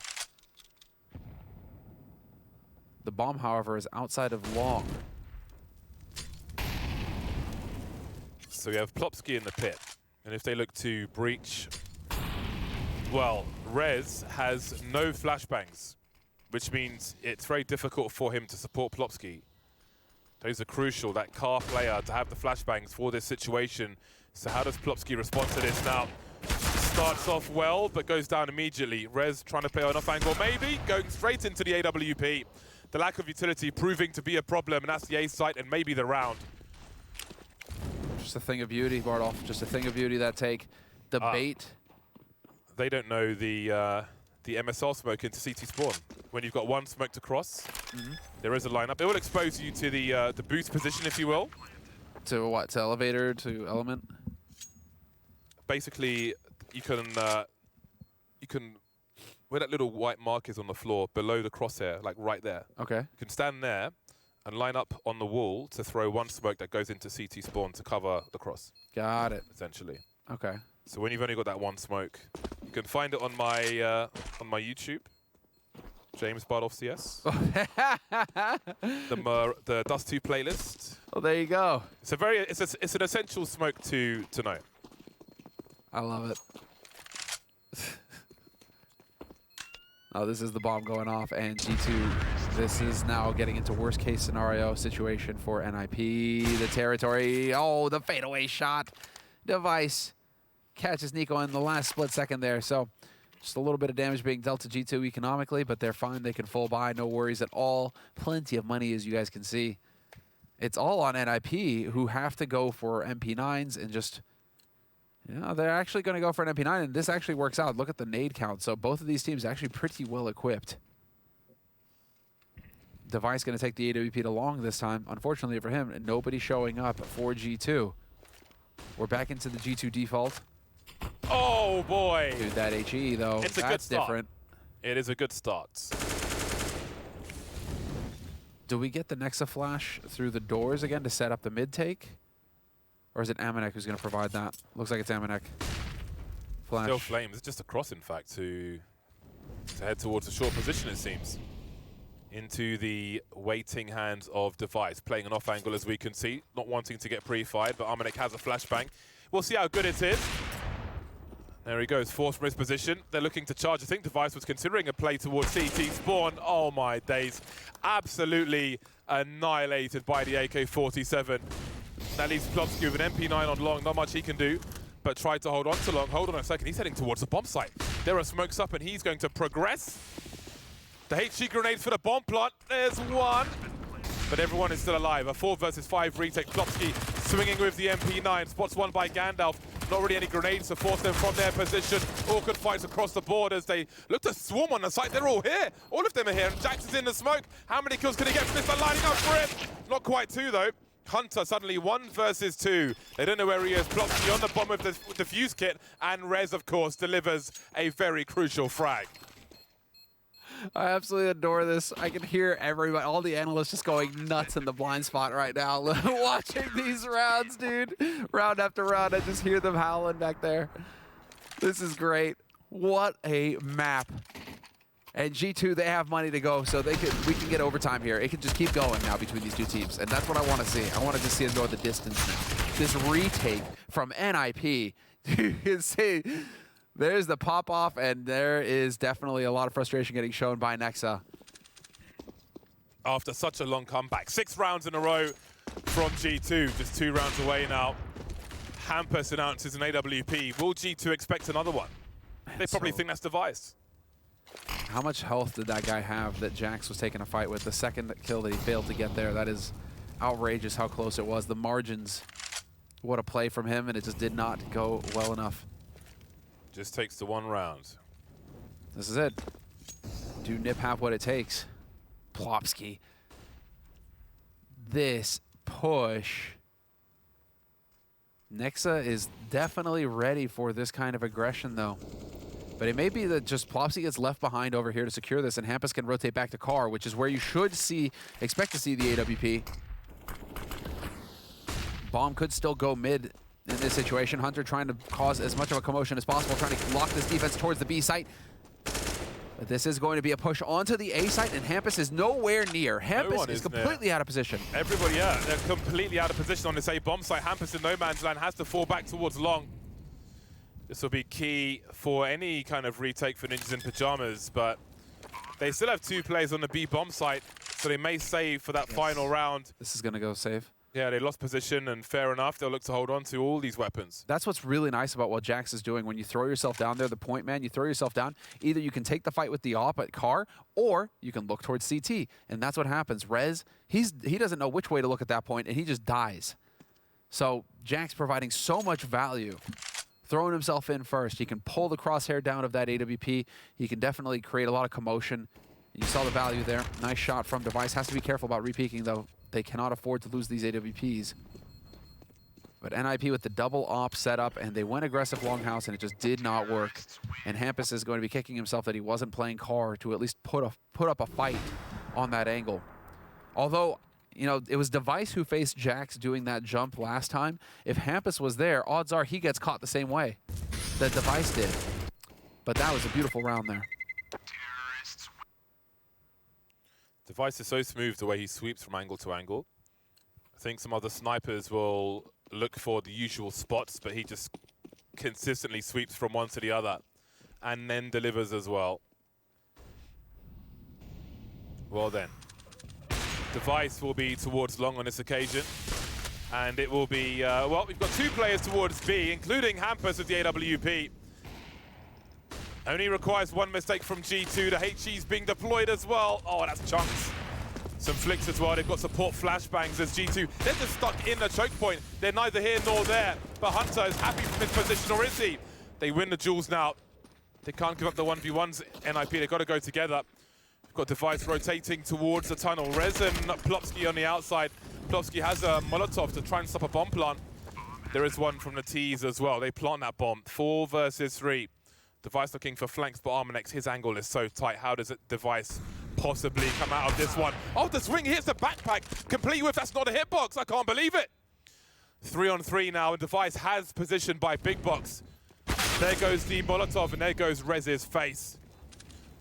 B: The bomb, however, is outside of long.
A: So we have Plopsky in the pit, and if they look to breach, well, Rez has no flashbangs, which means it's very difficult for him to support Plopsky. Those are crucial, that car player, to have the flashbangs for this situation. So how does Plopsky respond to this now? Starts off well, but goes down immediately. Rez trying to play on off angle, maybe, going straight into the AWP. The lack of utility proving to be a problem, and that's the A site and maybe the round.
B: Just a thing of beauty, Bardolph. Just a thing of beauty, that take. The bait.
A: They don't know the MSR smoke into CT spawn. When you've got one smoke to cross, there is a lineup. It will expose you to the boost position, if you will.
B: To what? To elevator? To element?
A: Basically, you can where that little white mark is on the floor below the crosshair, like right there.
B: Okay.
A: You can stand there and line up on the wall to throw one smoke that goes into CT spawn to cover the cross.
B: Got it.
A: Essentially.
B: Okay.
A: So when you've only got that one smoke, you can find it on my YouTube, James Bardolph CS. the Dust 2 playlist.
B: Oh, there you go.
A: It's an essential smoke to know.
B: I love it. Oh, this is the bomb going off, and G2, this is now getting into worst case scenario situation for NIP. The territory, oh, the fadeaway shot. Device catches Nico in the last split second there. So just a little bit of damage being dealt to G2 economically, but they're fine. They can full buy, no worries at all. Plenty of money, as you guys can see. It's all on NIP, who have to go for MP9s and just, you know, they're actually going to go for an MP9, and this actually works out. Look at the nade count. So both of these teams actually pretty well equipped. Device going to take the AWP to long this time. Unfortunately for him, nobody showing up for G2. We're back into the G2 default.
A: Oh boy!
B: Dude, that HE though,
A: It's a good
B: that's
A: start.
B: different.
A: It is a good start.
B: Do we get the Nexa flash through the doors again to set up the mid take? Or is it Amanek who's going to provide that? Looks like it's Amanek. Flash.
A: Still Flames. It's just a cross, in fact, to head towards a short position, it seems. Into the waiting hands of Device. Playing an off angle, as we can see. Not wanting to get pre-fired, but Amanek has a flashbang. We'll see how good it is. There he goes, forced from his position. They're looking to charge. I think Device was considering a play towards CT spawn. Oh my days. Absolutely annihilated by the AK-47. That leaves Plopsky with an MP9 on long. Not much he can do, but tried to hold on to long. Hold on a second. He's heading towards the bomb site. There are smokes up, and he's going to progress. The HG grenade for the bomb plot. There's one. But everyone is still alive. A 4 versus 5 retake. Plopsky swinging with the MP9. Spots one by Gandalf. Not really any grenades to force them from their position. Awkward fights across the board as they look to swarm on the site. They're all here. All of them are here. And Jax is in the smoke. How many kills can he get from this? They're lining up for him. Not quite 2, though. Hunter suddenly 1 versus 2. They don't know where he is. Plopsky on the bomb with the fuse kit. And Rez, of course, delivers a very crucial frag.
B: I absolutely adore this. I can hear everybody, all the analysts just going nuts in the blind spot right now, watching these rounds, dude. Round after round, I just hear them howling back there. This is great. What a map. And G2, they have money to go, so we can get overtime here. It can just keep going now between these two teams, and that's what I want to see. I want to just see them go the distance now. This retake from NIP, you can see. There's the pop-off, and there is definitely a lot of frustration getting shown by Nexa.
A: After such a long comeback. 6 rounds in a row from G2, just 2 rounds away now. Hampus announces an AWP. Will G2 expect another one? They probably think that's Device.
B: How much health did that guy have that Jax was taking a fight with? The second kill that he failed to get there, that is outrageous how close it was. The margins, what a play from him, and it just did not go well enough.
A: Just takes the 1 round.
B: This is it. Do Nip have what it takes? Plopsky. This push. Nexa is definitely ready for this kind of aggression, though. But it may be that just Plopsky gets left behind over here to secure this, and Hampus can rotate back to Car, which is where you should expect to see the AWP. Bomb could still go mid in this situation. Hunter trying to cause as much of a commotion as possible, trying to lock this defense towards the B site. But this is going to be a push onto the A site, and Hampus is nowhere near. Hampus is completely out of position.
A: Everybody, yeah, they're completely out of position on this A bomb site. Hampus in no man's land has to fall back towards long. This will be key for any kind of retake for Ninjas in Pajamas, but they still have 2 players on the B bomb site, so they may save for that final round.
B: This is going to go safe.
A: Yeah, they lost position, and fair enough. They'll look to hold on to all these weapons.
B: That's what's really nice about what Jax is doing. When you throw yourself down there, the point man, you throw yourself down, either you can take the fight with the op at Car, or you can look towards CT. And that's what happens. Rez, he doesn't know which way to look at that point, and he just dies. So Jax providing so much value. Throwing himself in first. He can pull the crosshair down of that AWP. He can definitely create a lot of commotion. You saw the value there. Nice shot from Device. Has to be careful about repeaking, though. They cannot afford to lose these AWPs. But NIP with the double op setup, and they went aggressive longhouse, and it just did not work. And Hampus is going to be kicking himself that he wasn't playing Car to at least put up a fight on that angle. Although, you know, it was Device who faced Jax doing that jump last time. If Hampus was there, odds are he gets caught the same way that Device did. But that was a beautiful round there.
A: Device is so smooth the way he sweeps from angle to angle. I think some other snipers will look for the usual spots, but he just consistently sweeps from one to the other and then delivers as well. Well then, Device will be towards long on this occasion. And it will be, well, we've got 2 players towards B, including Hampus with the AWP. Only requires 1 mistake from G2. The HE's being deployed as well. Oh, that's chunks. Some flicks as well. They've got support flashbangs as G2. They're just stuck in the choke point. They're neither here nor there. But Hunter is happy from his position, or is he? They win the duels now. They can't give up the 1v1s, NIP. They've got to go together. We've got Device rotating towards the tunnel. Rez and Plopsky on the outside. Plopsky has a Molotov to try and stop a bomb plant. There is one from the T's as well. They plant that bomb. 4 versus 3. Device looking for flanks, but Armanex, his angle is so tight. How does it Device possibly come out of this one? Oh, the swing hits the backpack, complete with, that's not a hitbox, I can't believe it. 3 on 3 now, and Device has position by Big Box. There goes the Molotov, and there goes Rez's face.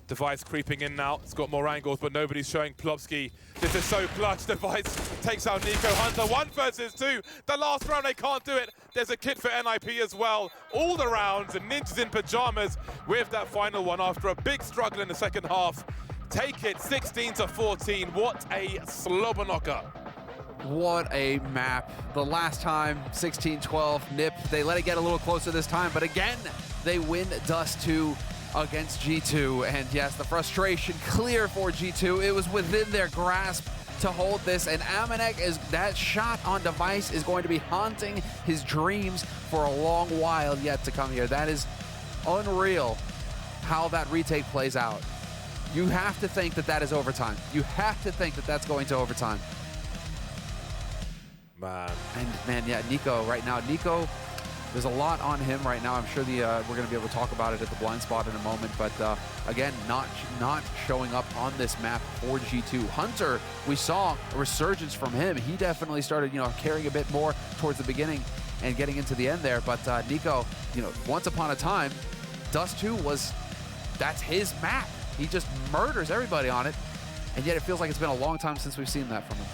A: Device creeping in now, it's got more angles, but nobody's showing Plopsky. This is so clutch. Device takes out Nico Hunter, 1 versus 2. The last round, they can't do it. There's a kit for NIP as well. All the rounds, and Ninjas in pajamas with that final one after a big struggle in the second half. Take it 16-14. What a slobber knocker.
B: What a map. The last time, 16-12, NIP. They let it get a little closer this time, but again, they win Dust 2 against G2. And yes, the frustration clear for G2. It was within their grasp to hold this, and Amanek is, that shot on Device is going to be haunting his dreams for a long while yet to come here. That is unreal how that retake plays out. You have to think that that is overtime. You have to think that that's going to overtime.
A: Man.
B: And man, yeah, Nico right now. Nico, there's a lot on him right now. I'm sure we're going to be able to talk about it at the blind spot in a moment. But again, not showing up on this map for G2. Hunter, we saw a resurgence from him. He definitely started, carrying a bit more towards the beginning and getting into the end there. But Nico, once upon a time, Dust 2 that's his map. He just murders everybody on it. And yet it feels like it's been a long time since we've seen that from him.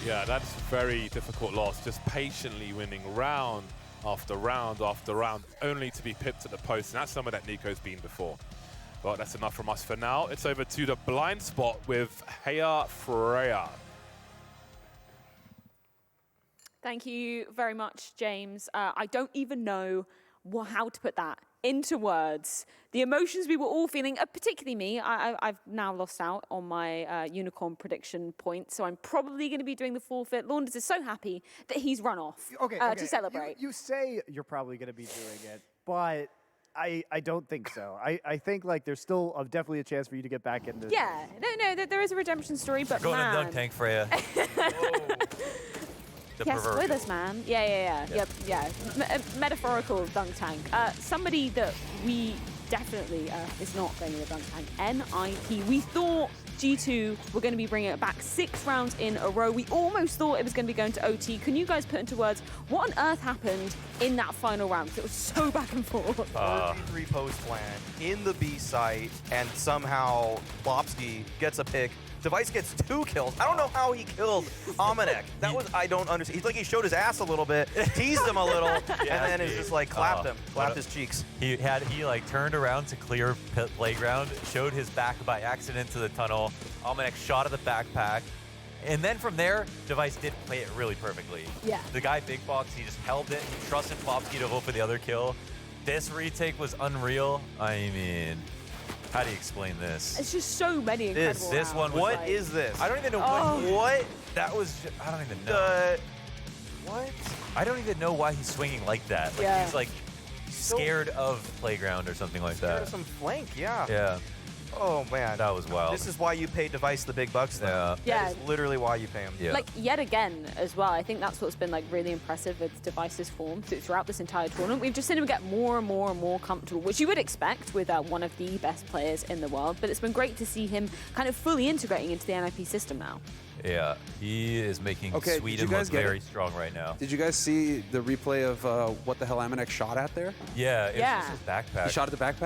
A: Yeah, that's a very difficult loss. Just patiently winning round after round after round, only to be pipped at the post. And that's somewhere that Nico's been before. But that's enough from us for now. It's over to the blind spot with Heya Freya.
P: Thank you very much, James. I don't even know how to put that into words. The emotions we were all feeling, particularly me. I've now lost out on my unicorn prediction point, so I'm probably going to be doing the forfeit. Launders is so happy that he's run off to celebrate.
K: You say you're probably going to be doing it, but I don't think so. I think there's still definitely a chance for you to get back into.
P: Yeah, no, there is a redemption story, but
L: going to dunk tank, Freya.
P: Yes, spoilers, man. Yeah. Metaphorical dunk tank. Somebody that we definitely is not going to the dunk tank. NIP. We thought G2 were going to be bringing it back 6 rounds in a row. We almost thought it was going to be going to OT. Can you guys put into words what on earth happened in that final round? Because it was so back and forth.
M: G3 post plan in the B site, and somehow Plopsky gets a pick. Device gets 2 kills. I don't know how he killed Amanek. That was, I don't understand. He showed his ass a little bit, teased him a little, and then it's just clapped his cheeks.
L: He turned around to clear playground, showed his back by accident to the tunnel. Amanek shot at the backpack. And then from there, Device did play it really perfectly.
P: Yeah.
L: The guy Big Box, he just held it. He trusted Plopsky to go for the other kill. This retake was unreal. I mean, how do you explain this?
P: It's just so many incredible
L: This one was
M: What is this?
L: I don't even know what that was. I don't even know.
M: What?
L: I don't even know why he's swinging like that. He's scared of playground or something like that.
M: Scared of some flank, yeah.
L: Yeah.
M: Oh man,
L: that was wild.
M: This is why you pay Device the big bucks, though.
P: Yeah.
M: That is literally why you pay him.
L: Yeah.
P: Yet again as well. I think that's what's been really impressive with Device's form throughout this entire tournament. We've just seen him get more and more and more comfortable, which you would expect with one of the best players in the world. But it's been great to see him kind of fully integrating into the NIP system now.
L: Yeah, he is making Sweden look very strong right now.
B: Did you guys see the replay of what the hell Amanek shot at there?
L: Yeah, it's just his backpack.
B: He shot at the backpack?